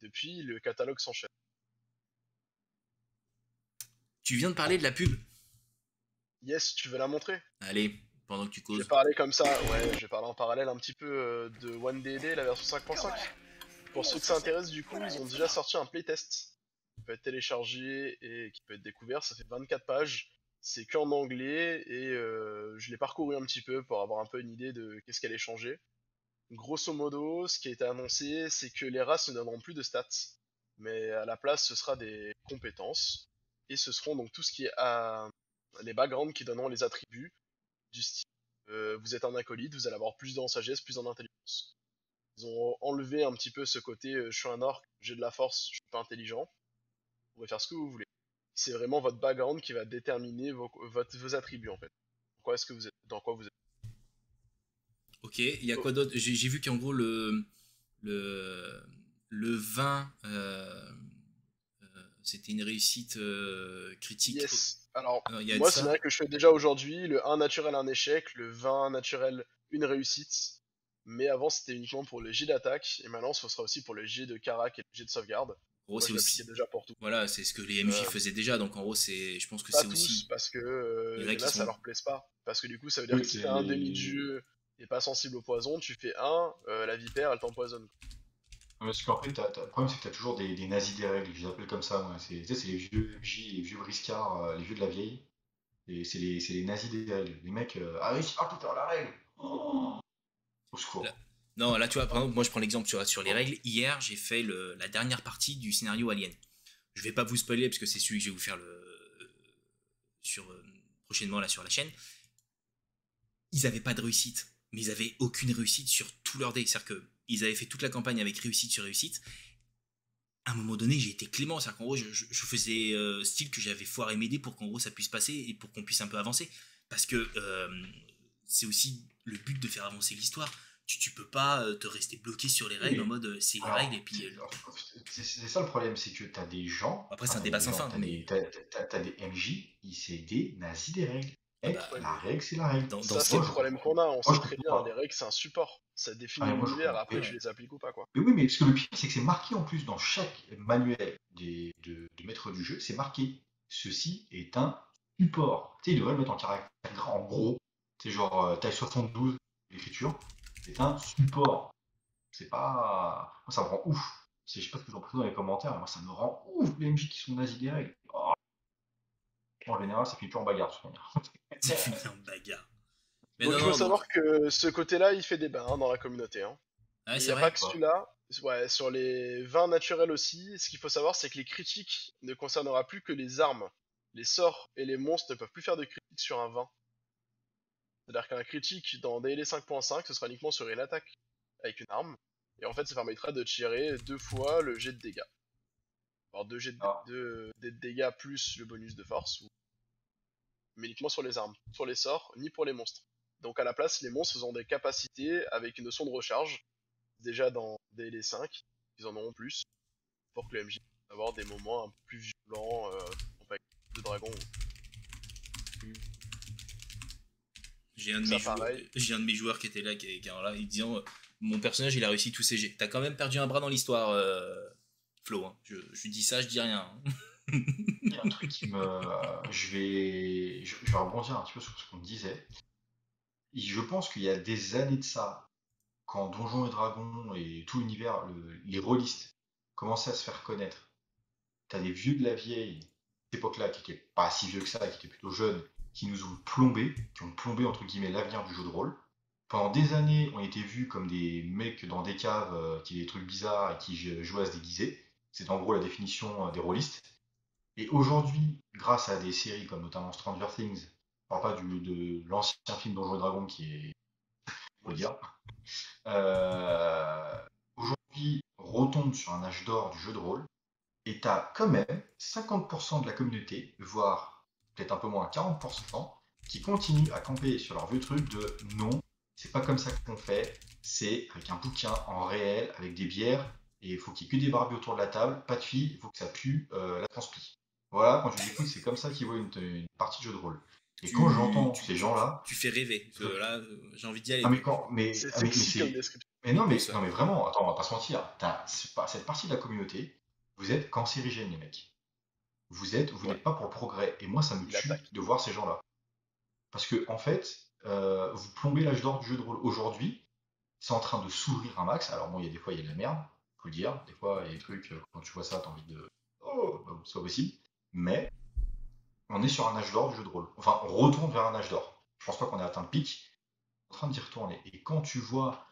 S2: Depuis, le catalogue s'enchaîne.
S1: Tu viens de parler de la pub.
S2: Yes, tu veux la montrer?
S1: Allez, pendant que tu
S2: Je vais
S1: causes.
S2: parler comme ça, ouais, je vais parler en parallèle un petit peu de One DD, la version 5.5. Pour ceux que ça intéresse, du coup, ils ont déjà sorti un playtest qui peut être téléchargé et qui peut être découvert. Ça fait 24 pages. C'est qu'en anglais et je l'ai parcouru un petit peu pour avoir un peu une idée de qu'est-ce qu'elle allait changer. Grosso modo, ce qui a été annoncé, c'est que les races ne donneront plus de stats, mais à la place, ce sera des compétences. Et ce seront donc tout ce qui est les backgrounds qui donneront les attributs du style. Vous êtes un acolyte, vous allez avoir plus en sagesse, plus en intelligence. Ils ont enlevé un petit peu ce côté je suis un orc, j'ai de la force, je suis pas intelligent. Vous pouvez faire ce que vous voulez. C'est vraiment votre background qui va déterminer vos attributs en fait. Dans quoi vous êtes.
S1: Ok, il y a quoi d'autre? J'ai vu qu'en gros, le, le 20, c'était une réussite critique.
S2: Yes. Alors,
S1: Il y a
S2: moi,
S1: de
S2: c'est
S1: ça.
S2: vrai que je fais déjà aujourd'hui le 1 naturel, un échec, le 20 naturel, une réussite. Mais avant, c'était uniquement pour le jet d'attaque. Et maintenant, ce sera aussi pour le jet de carac et le jet de sauvegarde.
S1: En gros,
S2: Moi,
S1: c'est
S2: je l'appliquais
S1: aussi.
S2: déjà pour tout.
S1: Voilà, c'est ce que les MJ
S2: Euh,
S1: faisaient déjà. Donc en gros, je pense que
S2: Pas
S1: c'est
S2: tous,
S1: aussi.
S2: parce que
S1: Il y en a
S2: y en
S1: qui
S2: a, ça
S1: sont.
S2: leur plaise pas. Parce que du coup, ça veut dire
S3: Oui,
S2: que si t'as un demi de jeu et pas sensible au poison, tu fais la vipère, elle t'empoisonne.
S3: parce qu'en fait, le problème, c'est que t'as toujours des nazis des règles, je les appelle comme ça, moi. Tu sais, c'est les vieux MJ, les vieux briscards, les vieux de la vieille. Et c'est les nazis des règles. Les mecs, ah oui, c'est pas tout à la règle. Oh, au secours.
S1: Là- Non, là, tu vois, par exemple, moi je prends l'exemple sur les règles. Hier, j'ai fait la dernière partie du scénario Alien. Je vais pas vous spoiler parce que c'est celui que je vais vous faire prochainement là sur la chaîne. Ils avaient pas de réussite, mais ils avaient aucune réussite sur tout leur dé. C'est-à-dire qu'ils avaient fait toute la campagne avec réussite sur réussite. À un moment donné, j'ai été clément. C'est-à-dire qu'en gros, je faisais style que j'avais foiré mes dés pour qu'en gros ça puisse passer et pour qu'on puisse un peu avancer. Parce que c'est aussi le but de faire avancer l'histoire. Tu peux pas te rester bloqué sur les règles en mode c'est les
S3: Alors,
S1: règles et puis.
S3: c'est ça le problème, c'est que t'as des gens.
S1: Après, c'est un
S3: t'as
S1: débat
S3: des
S1: sans
S3: gens,
S1: fin.
S3: T'as
S1: Mais
S3: t'as des MJ, c'est des nazis des règles.
S1: ah
S3: Mec,
S1: bah,
S2: Ouais,
S3: la
S2: mais
S3: règle, c'est la règle.
S1: dans
S2: ça,
S1: ce
S2: c'est
S3: Moi,
S2: le
S3: je
S2: problème
S3: comprends.
S2: qu'on a. On
S3: Moi,
S2: sait
S3: je
S2: très
S3: comprends
S2: bien,
S3: pas.
S2: les règles, c'est un support. Ça définit
S3: Ah, mais moi, je
S2: l'univers.
S3: comprends.
S2: Après, tu les appliques ou pas, quoi.
S3: Mais oui, mais ce que le pire, c'est que c'est marqué en plus dans chaque manuel de maître du jeu, c'est marqué. Ceci est un support. Tu sais, il devrait le mettre en caractère grand, en gros. C'est genre taille 72, l'écriture. C'est un support. C'est pas. Moi, ça me rend ouf. Je sais pas ce que j'en pense dans les commentaires, mais moi, ça me rend ouf les MJ qui sont nazis des règles. Oh. En général, ça finit toujours en bagarre, de toute manière.
S1: c'est fini en bagarre. Mais
S2: Donc,
S1: non,
S2: il faut
S1: non, donc.
S2: savoir que ce côté-là, il fait débat dans la communauté.
S1: Ouais,
S2: Et il n'y
S1: c'est
S2: a pas
S1: vrai.
S2: que
S3: Quoi.
S2: celui-là. Ouais, sur les vins naturels aussi, ce qu'il faut savoir, c'est que les critiques ne concernera plus que les armes. les sorts et les monstres ne peuvent plus faire de critique sur un 20. C'est-à-dire qu'un critique dans DLE 5.5, ce sera uniquement sur une attaque avec une arme. Et en fait, ça permettra de tirer 2 fois le jet de dégâts. Alors 2 jets
S3: Ah,
S2: de dégâts plus le bonus de force, mais uniquement sur les armes, sur les sorts, ni pour les monstres. Donc à la place, les monstres ont des capacités avec une notion de recharge, déjà dans DLE 5, ils en auront plus, pour que le MJ puisse avoir des moments un peu plus violents, avec de dragons.
S1: J'ai un, de
S2: Ça
S1: mes joueurs,
S2: pareil.
S1: j'ai un de mes joueurs qui était là, qui est là, il disant mon personnage il a réussi tous ses jets. T'as quand même perdu un bras dans l'histoire, Flo. Hein. Je lui dis ça, je dis rien. Hein.
S3: il y a un truc qui me. Je vais rebondir un petit peu sur ce qu'on disait. Je pense qu'il y a des années de ça, quand Donjons et Dragons et tout l'univers, les rôlistes commençaient à se faire connaître. T'as des vieux de la vieille, cette époque-là, qui étaient pas si vieux que ça, qui étaient plutôt jeunes, qui nous ont plombé, qui ont plombé entre guillemets l'avenir du jeu de rôle. Pendant des années, on était vus comme des mecs dans des caves qui faisaient des trucs bizarres et qui jouaient à se déguiser. C'est en gros la définition des rôlistes. Et aujourd'hui, grâce à des séries comme notamment Stranger Things, je parle pas de l'ancien film Donjons et Dragons qui est, faut le dire, euh, aujourd'hui, on retombe sur un âge d'or du jeu de rôle et tu as quand même 50% de la communauté, voire peut-être un peu moins 40%, qui continuent à camper sur leur vieux truc de non, c'est pas comme ça qu'on fait, c'est avec un bouquin en réel, avec des bières, et il faut qu'il y ait que des barbus autour de la table, pas de filles, il faut que ça pue la transpi. Voilà, quand je les écoute, c'est comme ça qu'ils voient une partie de jeu de rôle. Et quand j'entends ces gens-là,
S1: Tu fais rêver. Parce que là, j'ai envie d'y aller.
S3: ah mais
S1: Quoi.
S3: quand,
S2: C'est
S3: mais
S2: sexy comme
S3: c'est,
S2: description.
S3: mais
S1: En
S3: non mais
S1: plus, ouais.
S3: non mais vraiment, attends, on va pas se mentir, cette partie de la communauté, vous êtes cancérigènes les mecs. Vous
S2: Ouais,
S3: n'êtes pas pour le progrès. Et moi, ça me
S2: il
S3: tue
S2: attaque.
S3: de voir ces gens-là. Parce que, en fait, vous plombez l'âge d'or du jeu de rôle aujourd'hui. C'est en train de s'ouvrir un max. Alors, bon, il y a des fois, il y a de la merde, faut le dire. Des fois, il y a des trucs, quand tu vois ça, t'as envie de. Oh, bah, c'est pas possible. Mais, on est sur un âge d'or du jeu de rôle. Enfin, on retourne vers un âge d'or. Je pense pas qu'on ait atteint le pic. On est en train d'y retourner. Et quand tu vois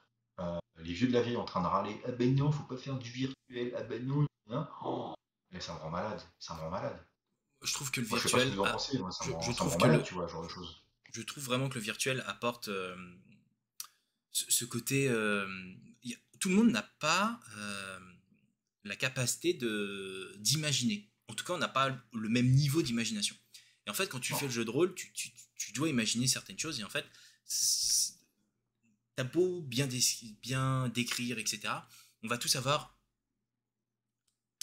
S3: les vieux de la vieille en train de râler, ah ben non, faut pas faire du virtuel, ah ben non, hein, oh, mais ça me rend malade. Ça me rend malade.
S1: Je trouve que le
S3: Moi, je sais pas ce que
S1: virtuel.
S3: vous en pensez, moi,
S1: Je
S3: ça me
S1: trouve
S3: rend
S1: que
S3: malade, tu vois, ce genre de choses.
S1: je trouve vraiment que le virtuel apporte ce côté. Tout le monde n'a pas la capacité d'imaginer. En tout cas, on n'a pas le même niveau d'imagination. Et en fait, quand tu
S3: Non.
S1: fais le jeu de rôle, tu dois imaginer certaines choses. Et en fait, t'as beau bien décrire, etc. On va tous avoir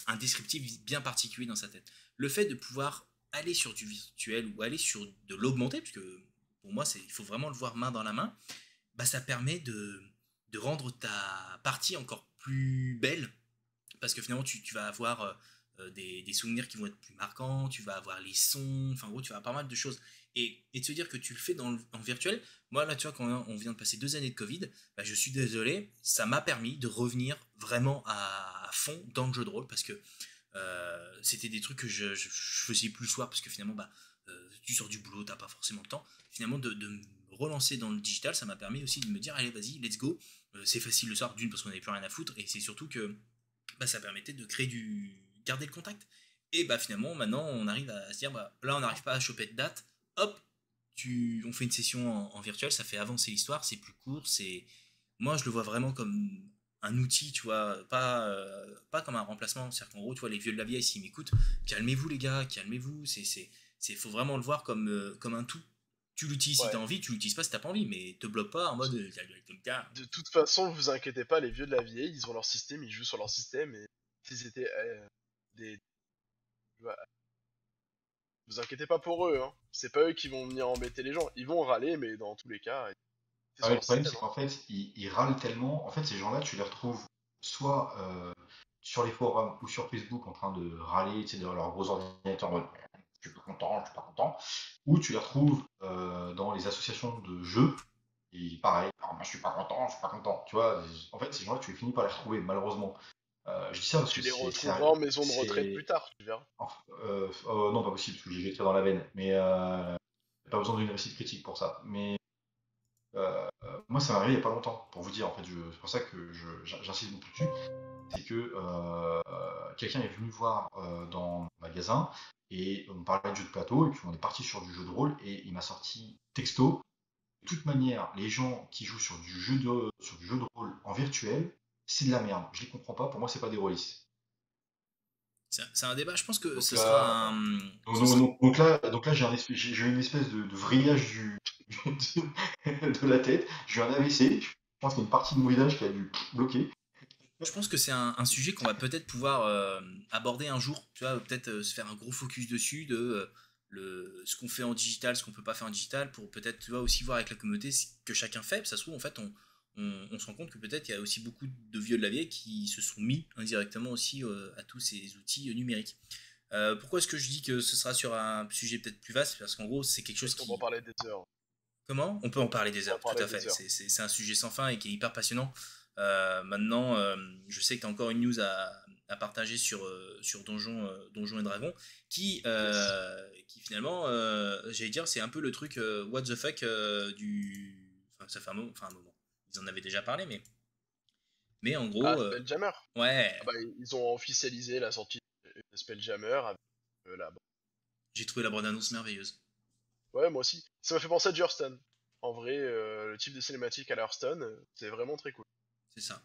S1: un descriptif bien particulier dans sa tête. Le fait de pouvoir aller sur du virtuel ou aller sur de l'augmenté, parce que pour moi, il faut vraiment le voir main dans la main, bah, ça permet de rendre ta partie encore plus belle, parce que finalement, tu vas avoir des souvenirs qui vont être plus marquants, tu vas avoir les sons, enfin, en gros, tu vas avoir pas mal de choses. Et de se dire que tu le fais en virtuel, moi, là, tu vois, quand on vient de passer 2 années de Covid, bah, je suis désolé, ça m'a permis de revenir vraiment à fond dans le jeu de rôle, parce que c'était des trucs que je faisais plus le soir, parce que finalement, bah, tu sors du boulot, t'as pas forcément le temps. Finalement, de me relancer dans le digital, ça m'a permis aussi de me dire, allez, vas-y, let's go. C'est facile le soir, d'une, parce qu'on n'avait plus rien à foutre, et c'est surtout que bah, ça permettait de garder le contact. Et bah finalement, maintenant, on arrive à se dire, bah, là, on n'arrive pas à choper de date, hop, on fait une session en virtuel, ça fait avancer l'histoire, c'est plus court, moi, je le vois vraiment comme un outil, tu vois, pas comme un remplacement. C'est-à-dire qu'en gros, tu vois, les vieux de la vieille, s'ils m'écoutent, calmez-vous les gars, calmez-vous, faut vraiment le voir comme un tout. Tu l'utilises si
S2: Ouais.
S1: t'as envie, tu l'utilises pas si t'as pas envie, mais te bloque pas en mode,
S2: De toute façon, vous inquiétez pas, les vieux de la vieille, ils ont leur système, ils jouent sur leur système, et s'ils étaient des... ouais, vous inquiétez pas pour eux, hein. C'est pas eux qui vont venir embêter les gens. Ils vont râler, mais dans tous les cas, c'est
S3: Ah
S2: sur
S3: oui, le
S2: leur
S3: problème,
S2: système,
S3: c'est
S2: hein.
S3: qu'en fait, ils râlent tellement. En fait, ces gens-là, tu les retrouves soit sur les forums ou sur Facebook en train de râler, tu sais, dans leur gros ordinateur en mode je suis pas content, je suis pas content. Ou tu les retrouves dans les associations de jeux, et pareil, ah, moi, je suis pas content, je suis pas content. Tu vois, en fait, ces gens-là, tu les finis par les retrouver, malheureusement. Je dis ça parce que
S2: Tu les
S3: c'est.
S2: retrouveras en maison de retraite plus tard, tu verras.
S3: Enfin, non, pas possible, parce que j'ai tiré dans la veine. Mais pas besoin d'une réussite critique pour ça. Mais moi, ça m'est arrivé il n'y a pas longtemps, pour vous dire. En fait, c'est pour ça que j'insiste beaucoup dessus. C'est que quelqu'un est venu me voir dans ma magasin, et on parlait de jeu de plateau, et puis on est parti sur du jeu de rôle, et il m'a sorti texto. De toute manière, les gens qui jouent sur du jeu de rôle en virtuel, c'est de la merde. Je les comprends pas, pour moi, c'est pas des rôlistes.
S1: C'est un débat, je pense que
S3: Donc
S1: ce sera
S3: là,
S1: un.
S3: donc,
S1: Ce
S3: donc-
S1: sera-
S3: donc- donc là, donc là j'ai une espèce de vrillage de la tête. J'ai eu un AVC. Je pense qu'il y a une partie de mon visage qui a dû bloquer.
S1: Moi, je pense que c'est un sujet qu'on va peut-être pouvoir aborder un jour. Tu vois, peut-être se faire un gros focus dessus de ce qu'on fait en digital, ce qu'on peut pas faire en digital, pour peut-être, tu vois, aussi voir avec la communauté ce que chacun fait. Puis ça se trouve, en fait, on se rend compte que peut-être il y a aussi beaucoup de vieux de la vieille qui se sont mis indirectement aussi à tous ces outils numériques. Pourquoi est-ce que je dis que ce sera sur un sujet peut-être plus vaste? Parce qu'en gros, c'est quelque chose
S2: Parce qu'on
S1: qui.
S2: va en parler des heures.
S1: Comment? On peut en parler des
S2: On va en
S1: heures, tout
S2: parler
S1: à fait.
S2: des heures.
S1: C'est un sujet sans fin et qui est hyper passionnant. Maintenant, je sais que tu as encore une news à partager sur Donjons et Dragons qui finalement, j'allais dire, c'est un peu le truc what the fuck du. Enfin, ça fait un moment. Ils en avaient déjà parlé, mais en
S2: Ah,
S1: gros,
S2: Spelljammer.
S1: ouais,
S2: Ah bah, ils ont officialisé la sortie de Spelljammer avec la.
S1: j'ai trouvé la bande-annonce merveilleuse.
S2: Ouais, moi aussi. Ça m'a fait penser à du Hearthstone. En vrai, le type de cinématique à la Hearthstone, c'est vraiment très cool.
S1: C'est ça.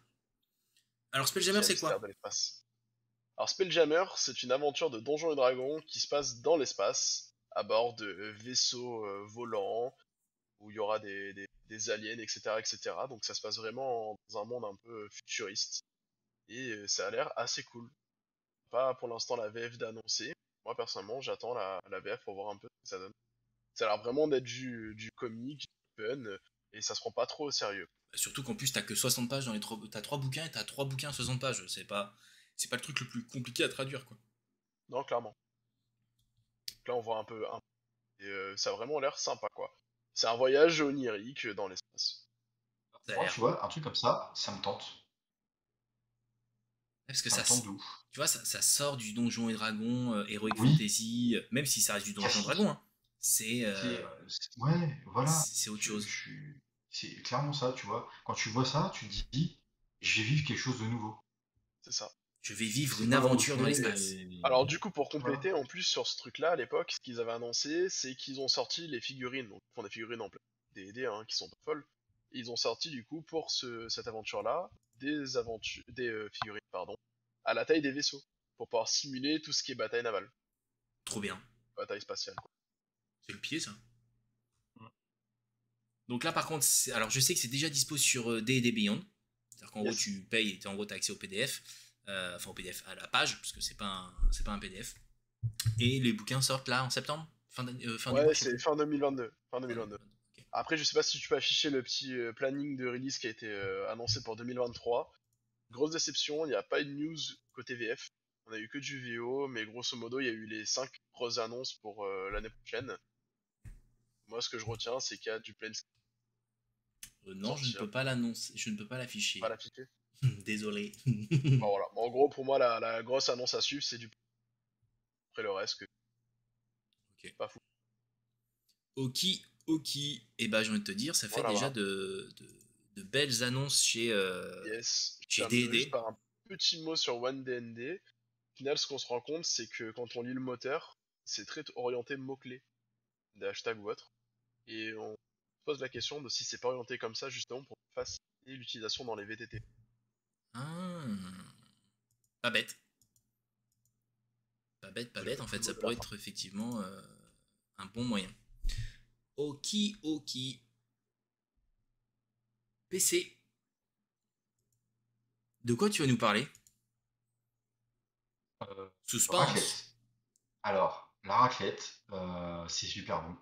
S1: Alors,
S2: Qui
S1: Spelljammer,
S2: a un
S1: c'est
S2: mystère
S1: quoi?
S2: de l'espace. Alors, Spelljammer, c'est une aventure de Donjons et Dragons qui se passe dans l'espace, à bord de vaisseaux volants, où il y aura des aliens, etc., etc. Donc ça se passe vraiment dans un monde un peu futuriste. Et ça a l'air assez cool. Pas pour l'instant la VF d'annoncer. Moi, personnellement, j'attends la VF pour voir un peu ce que ça donne. Ça a l'air vraiment d'être du comique, du fun, et ça se prend pas trop au sérieux.
S1: Surtout qu'en plus, t'as que 60 pages dans les trois. T'as 3 bouquins et t'as 3 bouquins à 60 pages. C'est pas le truc le plus compliqué à traduire, quoi.
S2: Non, clairement. Donc là, on voit et ça a vraiment l'air sympa, quoi. C'est un voyage onirique dans l'espace.
S1: Ça a
S3: Moi,
S1: l'air.
S3: tu vois, un truc comme ça me tente.
S1: Parce que
S3: Ça me tente de ouf.
S1: tu vois, ça sort du Donjon et Dragon, Heroic
S3: Oui,
S1: Fantasy, même si ça reste du Donjon et
S3: classique.
S1: Dragon, hein. C'est
S3: Ouais, voilà.
S1: c'est autre chose.
S3: C'est clairement ça, tu vois. Quand tu vois ça, tu te dis, je vais vivre quelque chose de nouveau.
S2: C'est ça.
S1: Je vais vivre
S3: C'est
S1: une
S3: pas mal
S1: aventure dans
S3: refait,
S1: l'espace.
S2: Alors du coup, pour
S3: voilà.
S2: compléter, en plus sur ce truc-là, à l'époque, ce qu'ils avaient annoncé, c'est qu'ils ont sorti les figurines. Donc ils font des figurines en plein D&D, hein, qui sont pas folles. Et ils ont sorti du coup pour cette aventure-là des figurines, pardon, à la taille des vaisseaux, pour pouvoir simuler tout ce qui est bataille navale,
S1: Trop bien.
S2: bataille spatiale, quoi.
S1: C'est le pied, ça. Donc là, par contre, alors je sais que c'est déjà dispo sur D&D Beyond. C'est-à-dire qu'en gros,
S2: Yes.
S1: tu payes et en gros, tu as accès au PDF. Enfin, au PDF, à la page, parce que c'est pas un PDF. Et les bouquins sortent là en septembre, fin du mois,
S2: Ouais,
S1: je sais
S2: c'est
S1: plus.
S2: fin 2022. Fin
S1: Fin
S2: 2022.
S1: 2022. Ok.
S2: Après, je sais pas si tu peux afficher le petit planning de release qui a été annoncé pour 2023. Grosse déception, il n'y a pas eu de news côté VF. On a eu que du VO, mais grosso modo, il y a eu les 5 grosses annonces pour l'année prochaine. Moi, ce que je retiens, c'est qu'il y a du Planescape à
S1: Non, je ne
S2: sortir.
S1: peux pas l'annoncer, je ne peux pas
S2: Pas
S1: l'afficher.
S2: l'afficher.
S1: Désolé.
S2: Bon, voilà. En gros, pour moi, la grosse annonce à suivre, c'est du. Après le reste, que
S1: Ok.
S2: pas fou.
S1: Ok, ok. Et bah, j'ai envie de te dire, ça fait
S2: Voilà,
S1: déjà
S2: voilà.
S1: de belles annonces
S2: Yes. Je
S1: chez
S2: terminerai juste
S1: D&D.
S2: par un petit mot sur OneDND. Au final, ce qu'on se rend compte, c'est que quand on lit le moteur, c'est très orienté mots-clés, des hashtags ou autre. Et on se pose la question de si c'est pas orienté comme ça, justement, pour faciliter l'utilisation dans les VTT.
S1: Ah, pas bête. Pas bête, pas
S2: Je
S1: bête.
S2: fais
S1: En
S2: tout
S1: fait,
S2: le
S1: ça
S2: mot de la
S1: pourrait
S2: fin.
S1: être effectivement un bon moyen. Ok, ok. PC. De quoi tu vas nous parler?
S3: Euh,
S1: Suspense.
S3: Raclette. Alors, la raclette, c'est super bon.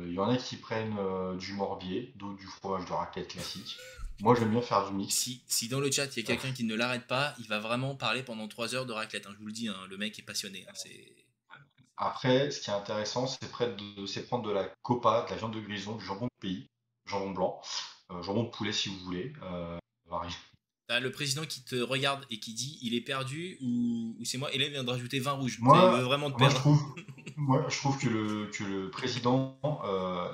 S3: Il y en a qui prennent du morbier, d'autres du fromage de raclette classique. Moi, j'aime bien faire du mix.
S1: Si dans le chat il y a quelqu'un qui ne l'arrête pas, il va vraiment parler pendant 3 heures de raclette, hein, je vous le dis, hein, le mec est passionné, hein,
S3: Après, ce qui est intéressant, c'est prendre de la copa, de la viande de grison, du jambon de pays, jambon blanc, jambon de poulet si vous voulez. Varie.
S1: T'as le président qui te regarde et qui dit il est perdu ou c'est moi, et là il vient de rajouter 20 rouges. Ça, il veut
S3: Moi,
S1: vraiment te
S3: moi, je
S1: perdre.
S3: trouve, moi, je trouve que le président,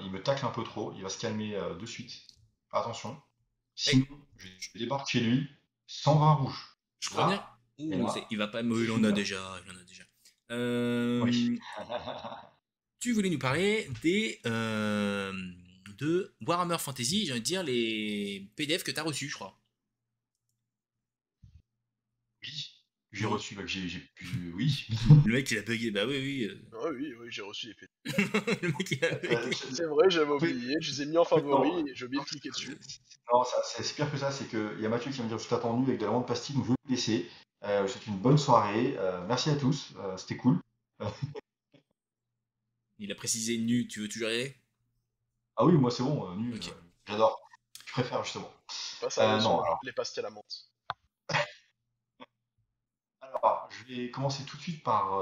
S3: il me tacle un peu trop. Il va se calmer de suite. Attention.
S1: Hey,
S3: Sinon, je débarque chez lui sans vin rouge.
S1: je crois bien.
S3: Là, et
S1: Ouh,
S3: là,
S1: il va pas. Mais
S3: c'est
S1: il en a
S3: fini, hein.
S1: déjà. Il en a déjà.
S3: Oui.
S1: Tu voulais nous parler de Warhammer Fantasy, j'ai envie de dire les PDF que tu as reçus, je crois.
S3: Oui. J'ai
S1: Oui.
S3: reçu, oui.
S1: Le mec il a bugué, bah oui, oui.
S2: Ah oui, oui, j'ai reçu les PDF.
S1: Le mec il a bugué.
S2: C'est vrai, j'avais
S3: En fait,
S2: oublié, je les ai mis en
S3: non,
S2: favori et j'ai oublié de cliquer dessus.
S3: non, c'est pire que ça, c'est qu'il y a Mathieu qui va me dire je suis attendu avec de la menthe pastille, donc je vais vous laisser. Je vous souhaite une bonne soirée. Merci à tous, c'était cool.
S1: Il a précisé nu, tu veux toujours y aller?
S3: Ah oui, moi c'est bon, nu,
S1: Ok.
S3: j'adore. Je préfère justement.
S2: Pas sérieux sur
S3: Non,
S2: les pastilles à la menthe.
S3: alors, je vais commencer tout de suite par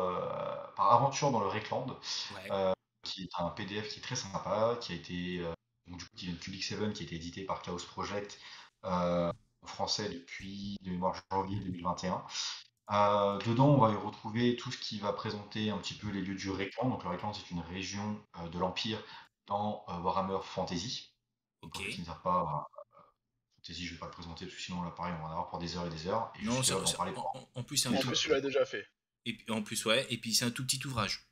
S3: Aventure dans le Rekland,
S1: Ouais.
S3: qui est un PDF qui est très sympa, qui a été donc, du coup, qui vient de Public Seven, qui a été édité par Chaos Project en français depuis de mémoire janvier 2021. Dedans, on va y retrouver tout ce qui va présenter un petit peu les lieux du Rekland. Donc, le Rekland, c'est une région de l'Empire dans Warhammer Fantasy. Donc,
S1: Ok.
S3: pour ceux qui ne savent pas, Fantasy, je ne vais pas le présenter parce que sinon, là, pareil, on va en avoir pour des heures et des heures. Et je
S1: Non,
S3: suis capable d'en parler pendant
S1: en plus, c'est un
S2: En
S1: tout.
S2: plus, tu l'as déjà fait.
S1: Et puis, en plus, ouais. Et puis, c'est un tout petit ouvrage.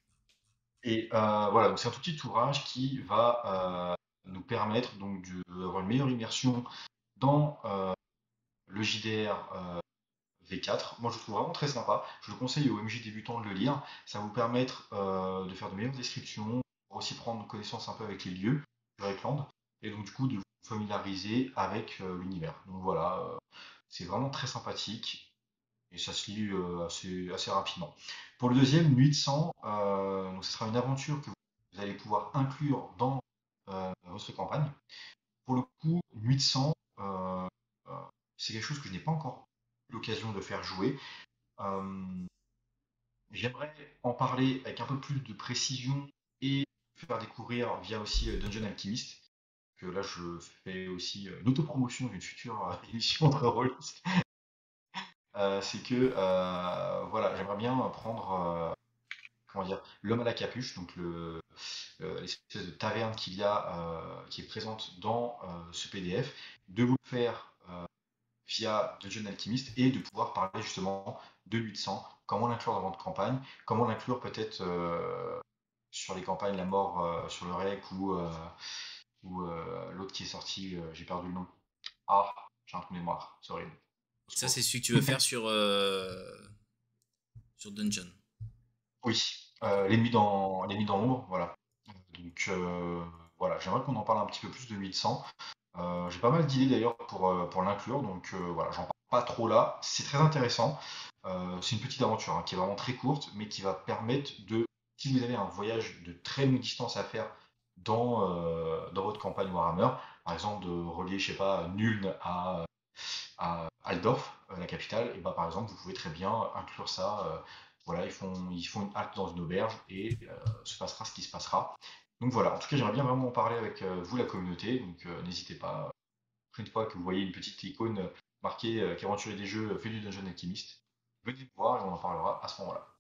S3: Et voilà, donc c'est un tout petit ouvrage qui va nous permettre donc d'avoir une meilleure immersion dans le JDR V4. Moi, je le trouve vraiment très sympa. Je le conseille aux MJ débutants de le lire. Ça va vous permettre de faire de meilleures descriptions, pour aussi prendre connaissance un peu avec les lieux du Rekland, et donc du coup de vous familiariser avec l'univers. Donc voilà, c'est vraiment très sympathique et ça se lit assez rapidement. Pour le deuxième, Nuit de sang, donc ce sera une aventure que vous allez pouvoir inclure dans votre campagne. Pour le coup, Nuit de sang, euh, c'est quelque chose que je n'ai pas encore eu l'occasion de faire jouer. Euh, J'aimerais en parler avec un peu plus de précision et faire découvrir via aussi Dungeon Alchemist, que là je fais aussi une autopromotion d'une future émission de rôle. C'est que voilà, j'aimerais bien prendre comment dire, l'homme à la capuche, donc l'espèce de taverne qu'il y a, qui est présente dans ce PDF, de vous le faire via Dungeon Alchemist et de pouvoir parler justement de Nuit de sang, comment l'inclure dans votre campagne, comment l'inclure peut-être sur les campagnes La mort sur le Rec ou l'autre qui est sorti, j'ai perdu le nom. Ah, j'ai un trou de mémoire, c'est horrible. Au
S1: Ça, c'est
S3: secours.
S1: celui que tu veux faire sur Dungeon.
S3: Oui,
S1: D'accord.
S3: l'ennemi dans l'ombre, voilà. Donc voilà, j'aimerais qu'on en parle un petit peu plus de 800. J'ai pas mal d'idées d'ailleurs pour l'inclure, donc voilà, j'en parle pas trop là. C'est très intéressant. C'est une petite aventure hein, qui est vraiment très courte, mais qui va permettre de, si vous avez un voyage de très longue distance à faire dans votre campagne Warhammer, par exemple de relier, je sais pas, Nuln à Aldorf, la capitale, et bah par exemple, vous pouvez très bien inclure ça. Voilà, ils font une halte dans une auberge et se passera ce qui se passera. Donc voilà, en tout cas, j'aimerais bien vraiment en parler avec vous, la communauté, donc n'hésitez pas. Une fois que vous voyez une petite icône marquée qu'aventurier des jeux fait du Dungeon Alchemist, venez me voir et on en parlera à ce moment-là.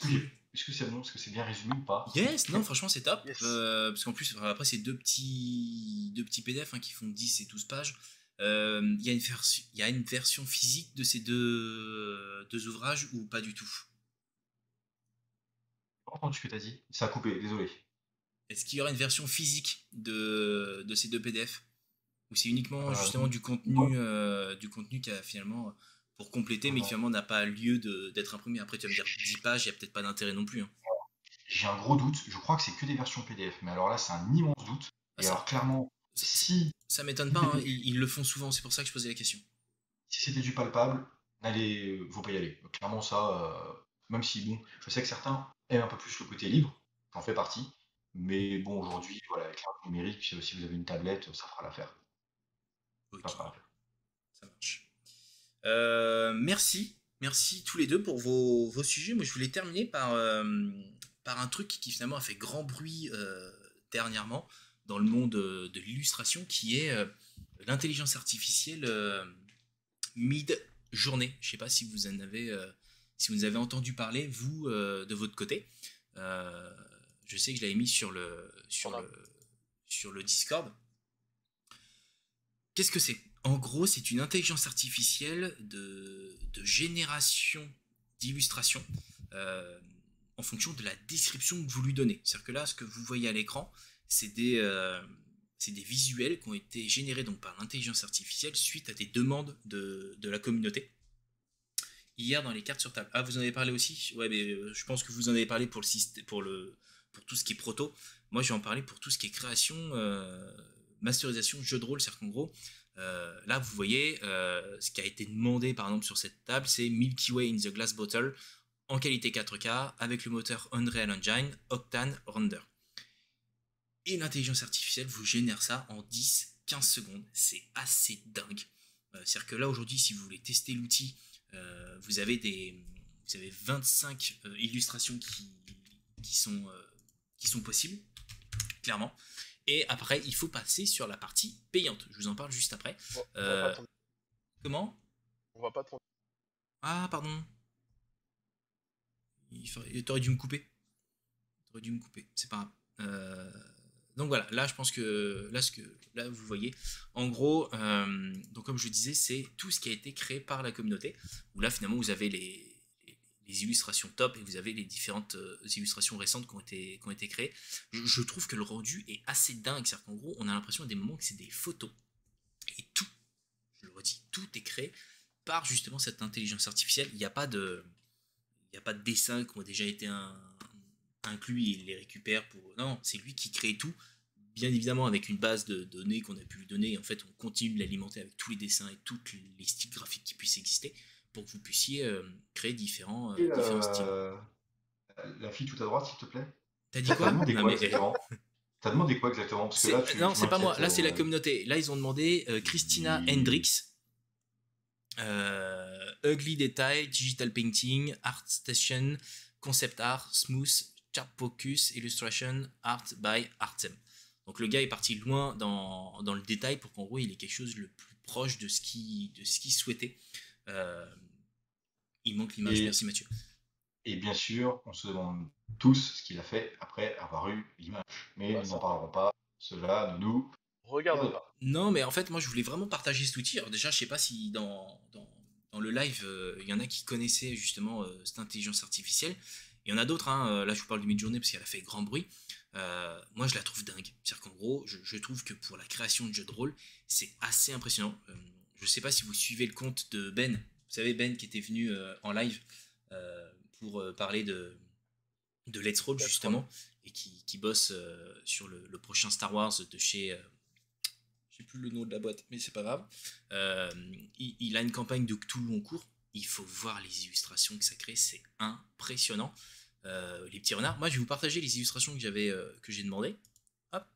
S1: Cool.
S3: Est-ce que c'est bon, est-ce que c'est bien résumé ou pas?
S1: Yes, non, franchement, c'est top.
S2: Yes.
S1: Parce qu'en plus, après, c'est deux petits PDF hein, qui font 10 et 12 pages. Il y a une version physique de ces deux ouvrages ou pas du tout?
S3: J'ai pas entendu ce que t'as dit. Ça a coupé, désolé.
S1: Est-ce qu'il y aura une version physique de ces deux PDF? Ou c'est uniquement
S3: Euh,
S1: justement
S3: non,
S1: du contenu qui a finalement pour compléter, mais qui
S3: non.
S1: finalement n'a pas lieu d'être imprimé. Après, tu vas me dire 10 pages, il n'y a peut-être pas d'intérêt non plus. Hein.
S3: J'ai un gros doute. Je crois que c'est que des versions PDF. Mais alors là, c'est un immense doute.
S1: Ah,
S3: Et alors, clairement,
S1: ça,
S3: si
S1: ça m'étonne pas,
S3: c'était
S1: hein. Ils le font souvent, c'est pour ça que je posais la question.
S3: si c'était du palpable, n'allez, faut pas y aller. Clairement, ça, même si, bon, je sais que certains aiment un peu plus le côté libre, j'en fais partie. Mais bon, aujourd'hui, voilà, avec l'art numérique, si vous avez une tablette, ça fera l'affaire. Ça
S1: Ok,
S3: fera l'affaire.
S1: ça marche. Merci tous les deux pour vos sujets. Moi, je voulais terminer par un truc qui finalement a fait grand bruit dernièrement dans le monde de l'illustration, qui est l'intelligence artificielle mid-journée. Je ne sais pas si vous avez entendu parler, vous, de votre côté. Euh, je sais que je l'avais mis sur le Discord. Qu'est-ce que c'est? En gros, c'est une intelligence artificielle de génération d'illustrations en fonction de la description que vous lui donnez. C'est-à-dire que là, ce que vous voyez à l'écran, c'est des visuels qui ont été générés donc, par l'intelligence artificielle suite à des demandes de la communauté. Hier, dans les cartes sur table. Ah, vous en avez parlé aussi? Ouais, mais je pense que vous en avez parlé pour tout ce qui est proto. Moi, je vais en parler pour tout ce qui est création, masterisation, jeu de rôle. C'est-à-dire qu'en gros, là, vous voyez, ce qui a été demandé, par exemple, sur cette table, c'est Milky Way in the Glass Bottle, en qualité 4K, avec le moteur Unreal Engine, Octane Render. Et l'intelligence artificielle vous génère ça en 10-15 secondes. C'est assez dingue. C'est-à-dire que là, aujourd'hui, si vous voulez tester l'outil, vous avez 25 illustrations qui sont possibles, clairement. Et après, il faut passer sur la partie payante. Je vous en parle juste après. Comment?
S2: On va pas trop.
S1: Ah, pardon. T'aurais dû me couper. C'est pas grave. Donc voilà, là je pense que là vous voyez, en gros, donc comme je disais, c'est tout ce qui a été créé par la communauté, où là finalement vous avez les illustrations top et vous avez les différentes illustrations récentes qui ont été créées. Je trouve que le rendu est assez dingue, c'est-à-dire qu'en gros on a l'impression à des moments que c'est des photos, et tout, je le redis, tout est créé par justement cette intelligence artificielle. Il n'y a pas de dessins qui ont déjà été inclus, il les récupère pour... Non, c'est lui qui crée tout, bien évidemment avec une base de données qu'on a pu lui donner, et en fait on continue de l'alimenter avec tous les dessins et tous les styles graphiques qui puissent exister, pour que vous puissiez créer différents styles.
S3: La fille tout à droite, s'il te plaît.
S1: T'as dit quoi?
S3: T'as demandé quoi exactement? T'as demandé quoi exactement? Parce que là,
S1: non, c'est pas moi, là c'est la communauté. Là ils ont demandé Christina Hendricks, Ugly Detail, Digital Painting, Art Station, Concept Art, Smooth, Chart Focus, Illustration, Art by Artem. Donc le gars est parti loin dans le détail pour qu'en gros il ait quelque chose le plus proche de ce qu'il souhaitait. Il manque l'image, merci Mathieu.
S3: Et bien sûr, on se demande tous ce qu'il a fait après avoir eu l'image. Mais nous n'en parlerons pas, cela ne nous
S2: regarde pas.
S1: Non, mais en fait, moi je voulais vraiment partager cet outil. Alors déjà, je sais pas si dans le live, il y en a qui connaissaient justement cette intelligence artificielle. Il y en a d'autres, hein, là je vous parle du Midjourney parce qu'elle a fait grand bruit. Moi je la trouve dingue. C'est-à-dire qu'en gros, je trouve que pour la création de jeux de rôle, c'est assez impressionnant. Je sais pas si vous suivez le compte de Ben. Vous savez, Ben qui était venu en live pour parler de Let's Roll justement, et qui bosse sur le prochain Star Wars de chez... j'ai plus le nom de la boîte, mais c'est pas grave. Il a une campagne de Cthulhu en cours. Il faut voir les illustrations que ça crée, c'est impressionnant. Les petits renards. Moi, je vais vous partager les illustrations que j'ai demandé. Hop.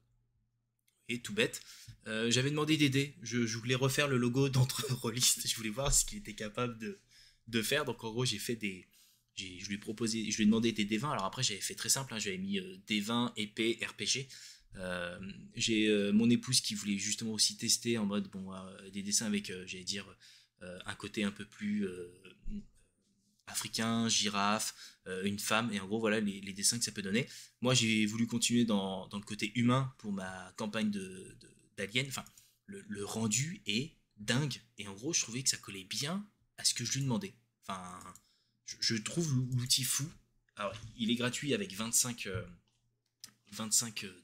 S1: Et tout bête. J'avais demandé d'aider. Je voulais refaire le logo d'entre Rollist. Je voulais voir ce qu'il était capable de faire. Donc en gros, je lui ai demandé des D20. Alors après, j'avais fait très simple. J'avais mis D20, épée, RPG. J'ai mon épouse qui voulait justement aussi tester en mode des dessins avec j'allais dire un côté un peu plus africain, girafe, une femme, et en gros voilà les dessins que ça peut donner. Moi j'ai voulu continuer dans le côté humain pour ma campagne d'Alien. Enfin, le rendu est dingue, et en gros je trouvais que ça collait bien à ce que je lui demandais. Enfin, je trouve l'outil fou. Alors il est gratuit avec 25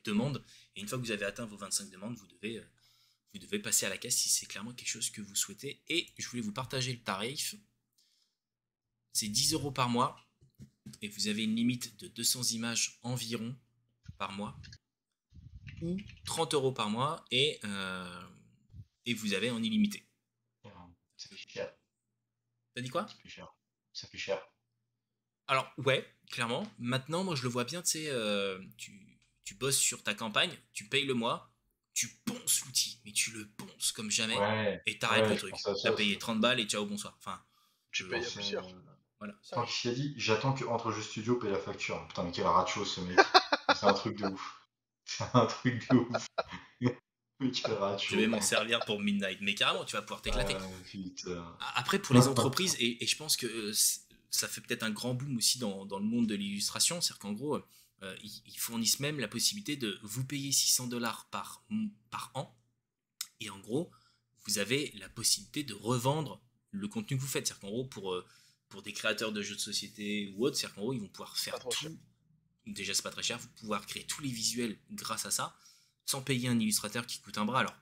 S1: demandes, et une fois que vous avez atteint vos 25 demandes, vous devez passer à la caisse si c'est clairement quelque chose que vous souhaitez. Et je voulais vous partager le tarif. C'est 10 € par mois, et vous avez une limite de 200 images environ par mois, ou 30 € par mois, et vous avez en illimité.
S3: Ça fait cher.
S1: T'as dit quoi?
S3: Ça fait cher.
S1: Alors ouais, clairement. Maintenant, moi je le vois bien, tu sais, tu bosses sur ta campagne, tu payes le mois, tu ponces l'outil, mais tu le ponces comme jamais, et t'arrêtes le truc. T'as payé 30 balles et ciao, bonsoir. Enfin,
S2: tu payes à plusieurs.
S1: Voilà.
S3: Tant qu'il a dit, j'attends qu'Entre Jeux Studio paye la facture. Putain, mais quel ratio ce mec. C'est un truc de ouf. C'est un truc de ouf. Quel ratio.
S1: Je vais m'en servir pour Midnight, mais carrément, tu vas pouvoir t'éclater.
S3: Putain.
S1: Après, pour les entreprises, et je pense que ça fait peut-être un grand boom aussi dans le monde de l'illustration, c'est-à-dire qu'en gros, ils fournissent même la possibilité de vous payer 600 $ par an, et en gros, vous avez la possibilité de revendre le contenu que vous faites. C'est-à-dire qu'en gros, pour pour des créateurs de jeux de société ou autres, c'est-à-dire qu'en gros, ils vont pouvoir faire
S2: Pas trop cher.
S1: tout. Déjà, c'est pas très cher, vous pouvoir créer tous les visuels grâce à ça, sans payer un illustrateur qui coûte un bras. Alors,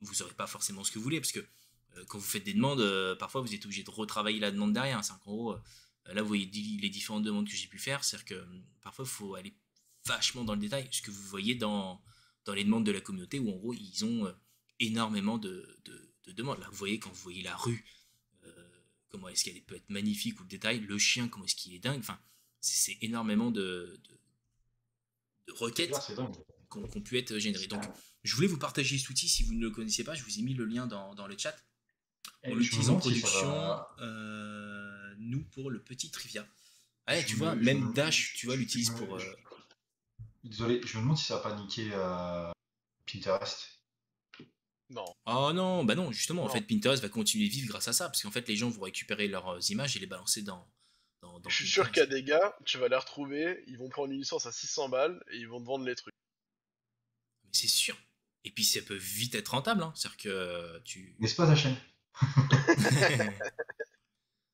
S1: vous n'aurez pas forcément ce que vous voulez, parce que quand vous faites des demandes, parfois vous êtes obligé de retravailler la demande derrière. C'est-à-dire qu'en gros, là, vous voyez les différentes demandes que j'ai pu faire, c'est-à-dire que parfois, il faut aller vachement dans le détail, ce que vous voyez dans les demandes de la communauté, où en gros, ils ont énormément de demandes. Là, vous voyez, quand vous voyez la rue, comment est-ce qu'elle peut être magnifique, ou le détail, le chien, comment est-ce qu'il est dingue, enfin, c'est énormément de requêtes
S3: C'est dingue.
S1: qui ont pu être générées. Donc, je voulais vous partager cet outil, si vous ne le connaissiez pas, je vous ai mis le lien dans le chat. On l'utilise en production, nous, pour le petit trivia. Ah, tu vois, même Dash, tu vois, l'utilise pour...
S3: Désolé, je me demande si ça va pas niquer Pinterest.
S2: Non.
S1: Oh non, bah non, justement, en
S2: Non.
S1: fait, Pinterest va continuer de vivre grâce à ça, parce qu'en fait, les gens vont récupérer leurs images et les balancer dans
S2: Je suis sûr qu'il y a des gars, tu vas les retrouver, ils vont prendre une licence à 600 balles et ils vont te vendre les trucs.
S1: Mais c'est sûr. Et puis, ça peut vite être rentable, hein. C'est-à-dire que tu...
S3: N'est-ce pas ta chaîne?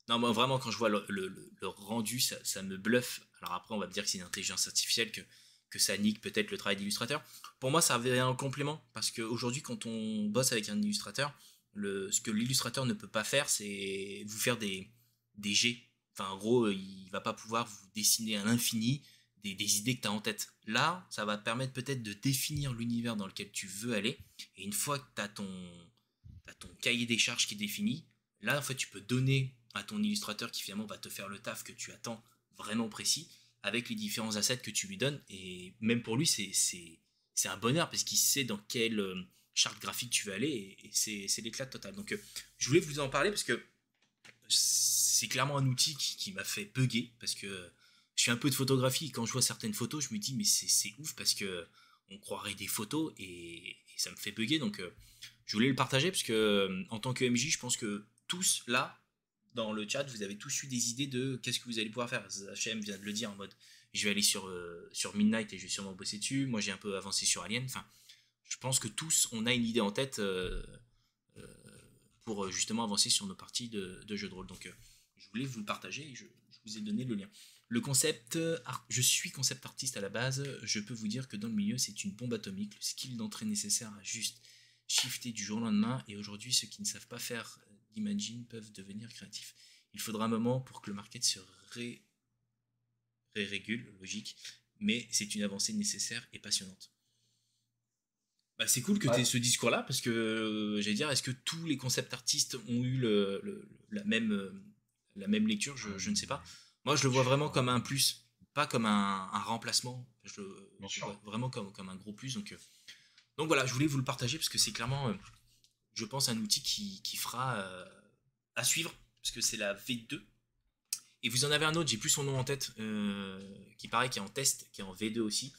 S1: Non, moi, vraiment, quand je vois le rendu, ça me bluffe. Alors après, on va me dire que c'est une intelligence artificielle, que ça nique peut-être le travail d'illustrateur. Pour moi, ça avait un complément, parce qu'aujourd'hui, quand on bosse avec un illustrateur, ce que l'illustrateur ne peut pas faire, c'est vous faire des jets. Enfin, en gros, il va pas pouvoir vous dessiner à l'infini des idées que tu as en tête. Là, ça va te permettre peut-être de définir l'univers dans lequel tu veux aller, et une fois que tu as ton cahier des charges qui est défini, là, en fait, tu peux donner à ton illustrateur qui finalement va te faire le taf que tu attends vraiment précis, avec les différents assets que tu lui donnes. Et même pour lui, c'est un bonheur, parce qu'il sait dans quelle charte graphique tu veux aller, et c'est l'éclat total. Donc, je voulais vous en parler, parce que c'est clairement un outil qui m'a fait bugger, parce que je fais un peu de photographie, et quand je vois certaines photos, je me dis, mais c'est ouf, parce que on croirait des photos, et ça me fait bugger. Donc, je voulais le partager, parce que en tant que MJ, je pense que tous, là, dans le chat, vous avez tous eu des idées de qu'est-ce que vous allez pouvoir faire. HM vient de le dire en mode, je vais aller sur Midnight et je vais sûrement bosser dessus. Moi, j'ai un peu avancé sur Alien. Enfin, je pense que tous, on a une idée en tête pour justement avancer sur nos parties de jeux de rôle. Donc, je voulais vous le partager, et je vous ai donné le lien. Le concept, je suis concept artiste à la base. Je peux vous dire que dans le milieu, c'est une bombe atomique. Le skill d'entrée nécessaire à juste shifter du jour au lendemain. Et aujourd'hui, ceux qui ne savent pas faire d'Imagine peuvent devenir créatifs. Il faudra un moment pour que le market se régule, logique, mais c'est une avancée nécessaire et passionnante. Bah, c'est cool que tu aies ce discours-là, parce que j'allais dire, est-ce que tous les concept artistes ont eu la même lecture? Je ne sais pas. Moi, je le vois vraiment comme un plus, pas comme un remplacement. Je le vois vraiment comme un gros plus. Donc voilà, je voulais vous le partager, parce que c'est clairement, je pense, un outil qui fera à suivre, parce que c'est la V2. Et vous en avez un autre, j'ai plus son nom en tête, qui paraît, qui est en test, qui est en V2 aussi,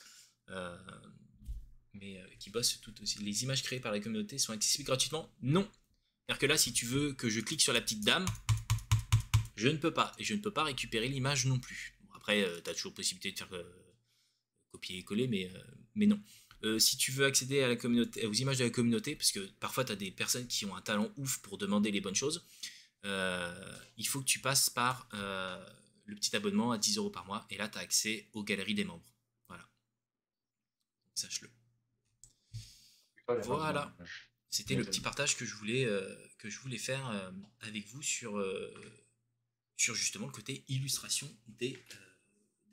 S1: mais qui bosse tout aussi. Les images créées par la communauté sont accessibles gratuitement? Non. C'est-à-dire que là, si tu veux que je clique sur la petite dame, je ne peux pas. Et je ne peux pas récupérer l'image non plus. Bon, après, tu as toujours possibilité de faire copier et coller, mais non. Si tu veux accéder à la communauté, aux images de la communauté, parce que parfois tu as des personnes qui ont un talent ouf pour demander les bonnes choses, il faut que tu passes par le petit abonnement à 10 € par mois, et là tu as accès aux galeries des membres. Voilà. Sache-le. Voilà. C'était le petit partage que je voulais faire avec vous sur justement le côté illustration des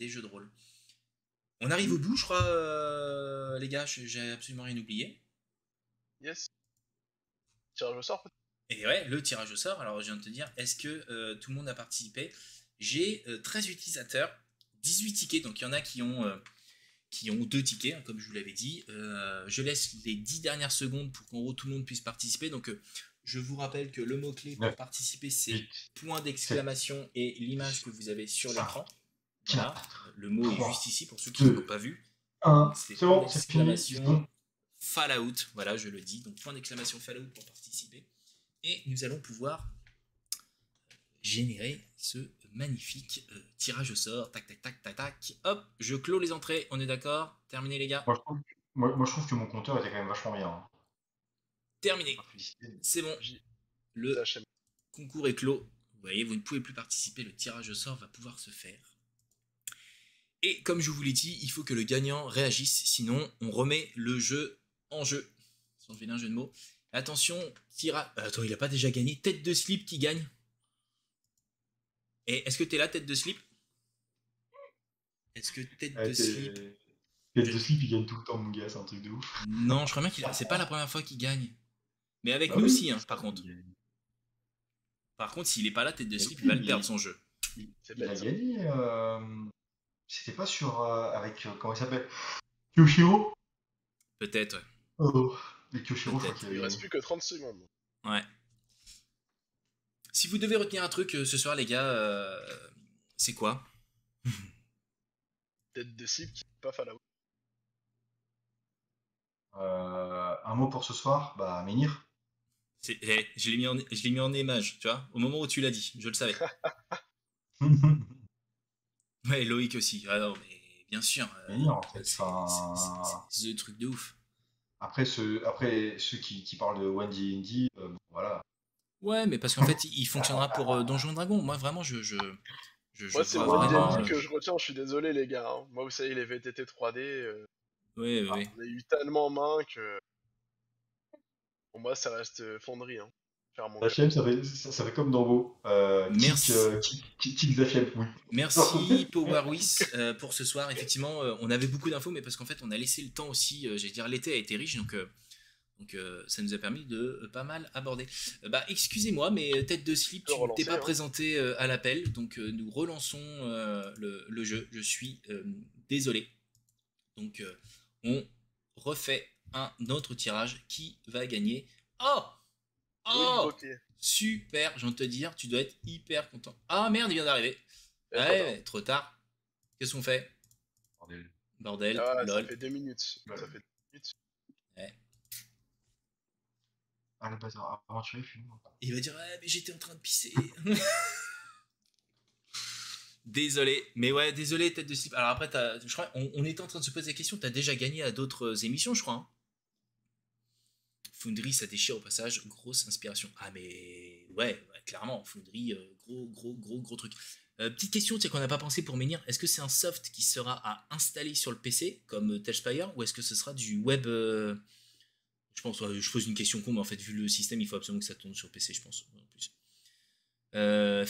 S1: jeux de rôle. On arrive au bout, je crois, les gars, j'ai absolument rien oublié.
S2: Yes. Tirage au sort peut-être?
S1: Et ouais, le tirage au sort. Alors, je viens de te dire, est-ce que tout le monde a participé? J'ai 13 utilisateurs, 18 tickets, donc il y en a qui ont 2 tickets, hein, comme je vous l'avais dit. Je laisse les 10 dernières secondes pour qu'en gros tout le monde puisse participer. Donc, je vous rappelle que le mot-clé pour participer, c'est point d'exclamation et l'image que vous avez sur l'écran. Voilà, le mot est juste ici pour ceux qui ne l'ont pas vu.
S3: C'est bon, c'est fini.
S1: Fallout, voilà, je le dis. Donc, point d'exclamation Fallout pour participer. Et nous allons pouvoir générer ce magnifique tirage au sort. Tac, tac, tac, tac, tac. Hop, je clôt les entrées, on est d'accord? Terminé, les gars?
S3: Moi, je trouve que mon compteur était quand même vachement bien.
S1: Terminé. C'est bon. Le concours est clos. Vous voyez, vous ne pouvez plus participer, le tirage au sort va pouvoir se faire. Et comme je vous l'ai dit, il faut que le gagnant réagisse, sinon on remet le jeu en jeu. Si on fait un jeu de mots. Attention, attends, il a pas déjà gagné. Tête de slip qui gagne. Et est-ce que t'es là, tête de slip? Est-ce que tête de slip...
S3: Tête de slip, il gagne tout le temps, mon gars, c'est un truc de ouf.
S1: Non, je crois bien c'est pas la première fois qu'il gagne. Mais avec
S3: Bah
S1: nous
S3: oui,
S1: aussi, hein, par contre. Par contre, s'il est pas là, tête de slip, il va le perdre son jeu.
S2: C'est
S3: Il a
S2: bête.
S3: gagné. C'était pas sur. Avec. Comment il s'appelle Kyoshiro.
S1: Peut-être, ouais.
S3: Oh. Et Kyoshiro, je crois
S1: Peut-être.
S3: qu'il
S2: Il
S3: avait
S2: reste
S3: gagné.
S2: plus que 30 secondes.
S1: Ouais. Si vous devez retenir un truc ce soir, les gars, c'est quoi?
S2: Tête de slip qui est pas Fallout.
S3: Un mot pour ce soir, bah, Menhir.
S1: Je l'ai mis en image, tu vois, au moment où tu l'as dit, je le savais. Ouais, Loïc aussi. Ah non, mais bien sûr.
S3: Menhir, en fait.
S1: C'est le truc de ouf.
S3: Après, ceux qui parlent de One D&D, bon, voilà.
S1: Ouais, mais parce qu'en fait, il fonctionnera pour Donjons et Dragons. Moi, vraiment, je
S2: Moi, c'est le
S1: vois
S2: One
S1: vraiment.
S2: D&D que je retiens, je suis désolé, les gars. Hein. Moi, vous savez, les VTT 3D,
S1: Ouais.
S2: on a eu tellement en main que. Pour moi, ça reste fonderie. Hein. Clairement.
S3: Zachem, ça fait comme dans Beau.
S1: Merci.
S3: Kick Zachem, oui.
S1: Merci Powerwis pour ce soir. Effectivement, on avait beaucoup d'infos, mais parce qu'en fait, on a laissé le temps aussi. J'allais dire, l'été a été riche, donc ça nous a permis de pas mal aborder. Bah, excusez-moi, mais tête de slip, tu t'es pas présenté à l'appel, donc nous relançons le jeu. Je suis désolé. Donc, on refait un autre tirage qui va gagner. Oh, super, j'ai envie de te dire, tu dois être hyper content. Ah merde, il vient d'arriver. Ouais, trop tard. Qu'est-ce qu'on fait? Bordel.
S2: Ah,
S1: lol.
S2: ça fait 2 minutes.
S3: Ouais.
S2: Ça fait 2 minutes.
S1: Ouais.
S3: Ah, le bazar, aventurier, film.
S1: Il va dire, ouais, mais j'étais en train de pisser. Désolé, mais ouais, désolé, tête de slip. Alors après, je crois, on était en train de se poser la question, t'as déjà gagné à d'autres émissions, je crois. Hein. Foundry, ça déchire au passage, grosse inspiration. Ah mais ouais, clairement, Foundry, gros truc. Petite question, tu sais qu'on n'a pas pensé pour Menhir, est-ce que c'est un soft qui sera à installer sur le PC, comme Telspire, ou est-ce que ce sera du web je pense, je pose une question con, mais en fait, vu le système, il faut absolument que ça tourne sur PC, je pense. En plus.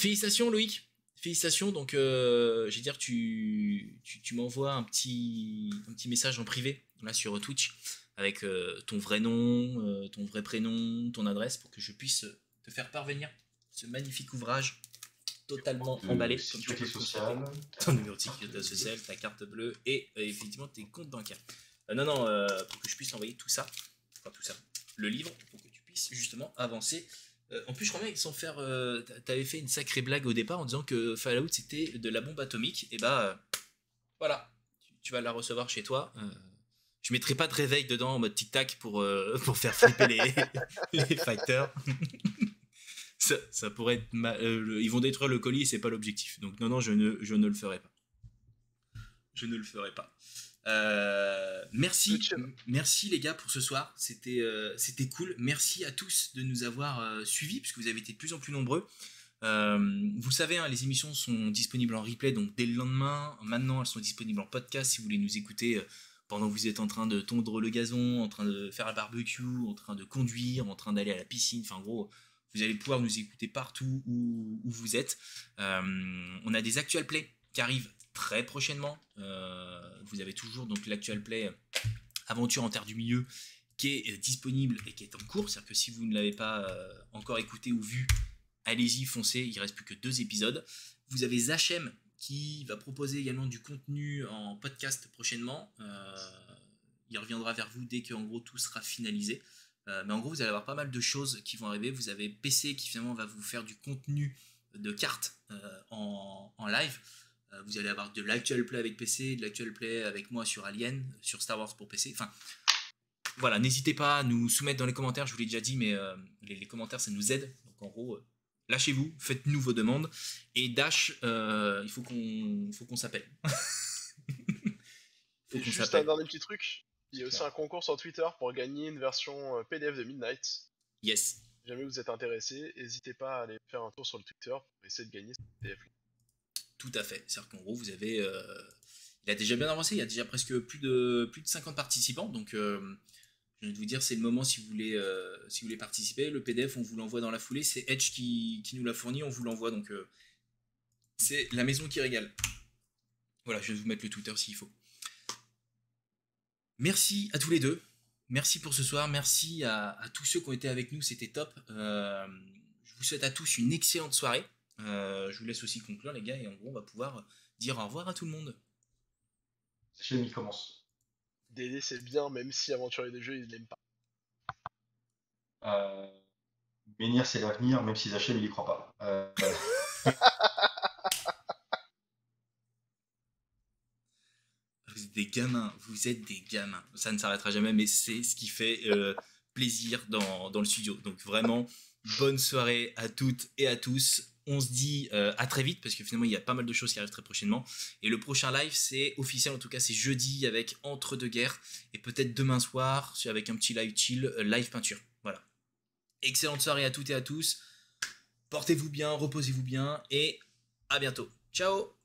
S1: Félicitations, Loïc. Félicitations. Donc, je vais dire, tu m'envoies un petit message en privé, là, sur Twitch, avec ton vrai nom, ton vrai prénom, ton adresse, pour que je puisse te faire parvenir ce magnifique ouvrage totalement emballé.
S3: Sécurité sociale.
S1: Ton numéro de sécurité sociale, ta carte bleue et effectivement tes comptes bancaires. Non, pour que je puisse envoyer tout ça. Tout ça, le livre, pour que tu puisses justement avancer. En plus, je crois bien qu'ils sont faire. T'avais fait une sacrée blague au départ en disant que Fallout c'était de la bombe atomique. Et bah, voilà, tu vas la recevoir chez toi. Je mettrai pas de réveil dedans en mode tic-tac pour faire flipper les fighters. ça pourrait être. Ils vont détruire le colis et c'est pas l'objectif. Donc, non, je ne le ferai pas. Je ne le ferai pas. Merci les gars pour ce soir, c'était cool. Merci à tous de nous avoir suivis puisque vous avez été de plus en plus nombreux. Vous savez, hein, les émissions sont disponibles en replay donc dès le lendemain. Maintenant, elles sont disponibles en podcast si vous voulez nous écouter pendant que vous êtes en train de tondre le gazon, en train de faire un barbecue, en train de conduire, en train d'aller à la piscine. Enfin, en gros, vous allez pouvoir nous écouter partout où vous êtes. On a des actual plays qui arrivent très prochainement. Vous avez toujours donc l'actual play Aventure en Terre du Milieu qui est disponible et qui est en cours. C'est-à-dire que si vous ne l'avez pas encore écouté ou vu, allez-y, foncez. Il ne reste plus que 2 épisodes. Vous avez Zachem qui va proposer également du contenu en podcast prochainement. Il reviendra vers vous dès que en gros tout sera finalisé. Mais en gros, vous allez avoir pas mal de choses qui vont arriver. Vous avez PC qui finalement va vous faire du contenu de cartes en live. Vous allez avoir de l'actual play avec PC, de l'actual play avec moi sur Alien, sur Star Wars pour PC. Enfin, voilà, n'hésitez pas à nous soumettre dans les commentaires. Je vous l'ai déjà dit, mais les commentaires, ça nous aide. Donc en gros, lâchez-vous, faites-nous vos demandes. Et Dash, il faut qu'on s'appelle.
S2: Juste un dernier petit truc. Il y a aussi un concours sur Twitter pour gagner une version PDF de Midnight.
S1: Yes.
S2: Si jamais vous êtes intéressé, n'hésitez pas à aller faire un tour sur le Twitter pour essayer de gagner ce PDF.
S1: Tout à fait. C'est-à-dire qu'en gros, vous avez... il a déjà bien avancé, il y a déjà presque plus de 50 participants, donc je viens de vous dire, c'est le moment si vous voulez participer. Le PDF, on vous l'envoie dans la foulée, c'est Edge qui nous l'a fourni, on vous l'envoie, donc c'est la maison qui régale. Voilà, je vais vous mettre le Twitter s'il faut. Merci à tous les deux. Merci pour ce soir. Merci à tous ceux qui ont été avec nous. C'était top. Je vous souhaite à tous une excellente soirée. Je vous laisse aussi conclure, les gars. Et en gros, on va pouvoir dire au revoir à tout le monde.
S3: Sachez, il commence.
S2: DD, c'est bien, même si Aventurier des Jeux, ils l'aiment pas.
S3: Menhir, c'est l'avenir, même si Zachem, il y croit pas.
S1: Vous êtes des gamins, vous êtes des gamins. Ça ne s'arrêtera jamais, mais c'est ce qui fait plaisir dans le studio. Donc vraiment, bonne soirée à toutes et à tous. On se dit à très vite, parce que finalement, il y a pas mal de choses qui arrivent très prochainement. Et le prochain live, c'est officiel, en tout cas, c'est jeudi avec Entre deux guerres. Et peut-être demain soir, avec un petit live chill, live peinture. Voilà. Excellente soirée à toutes et à tous. Portez-vous bien, reposez-vous bien, et à bientôt. Ciao!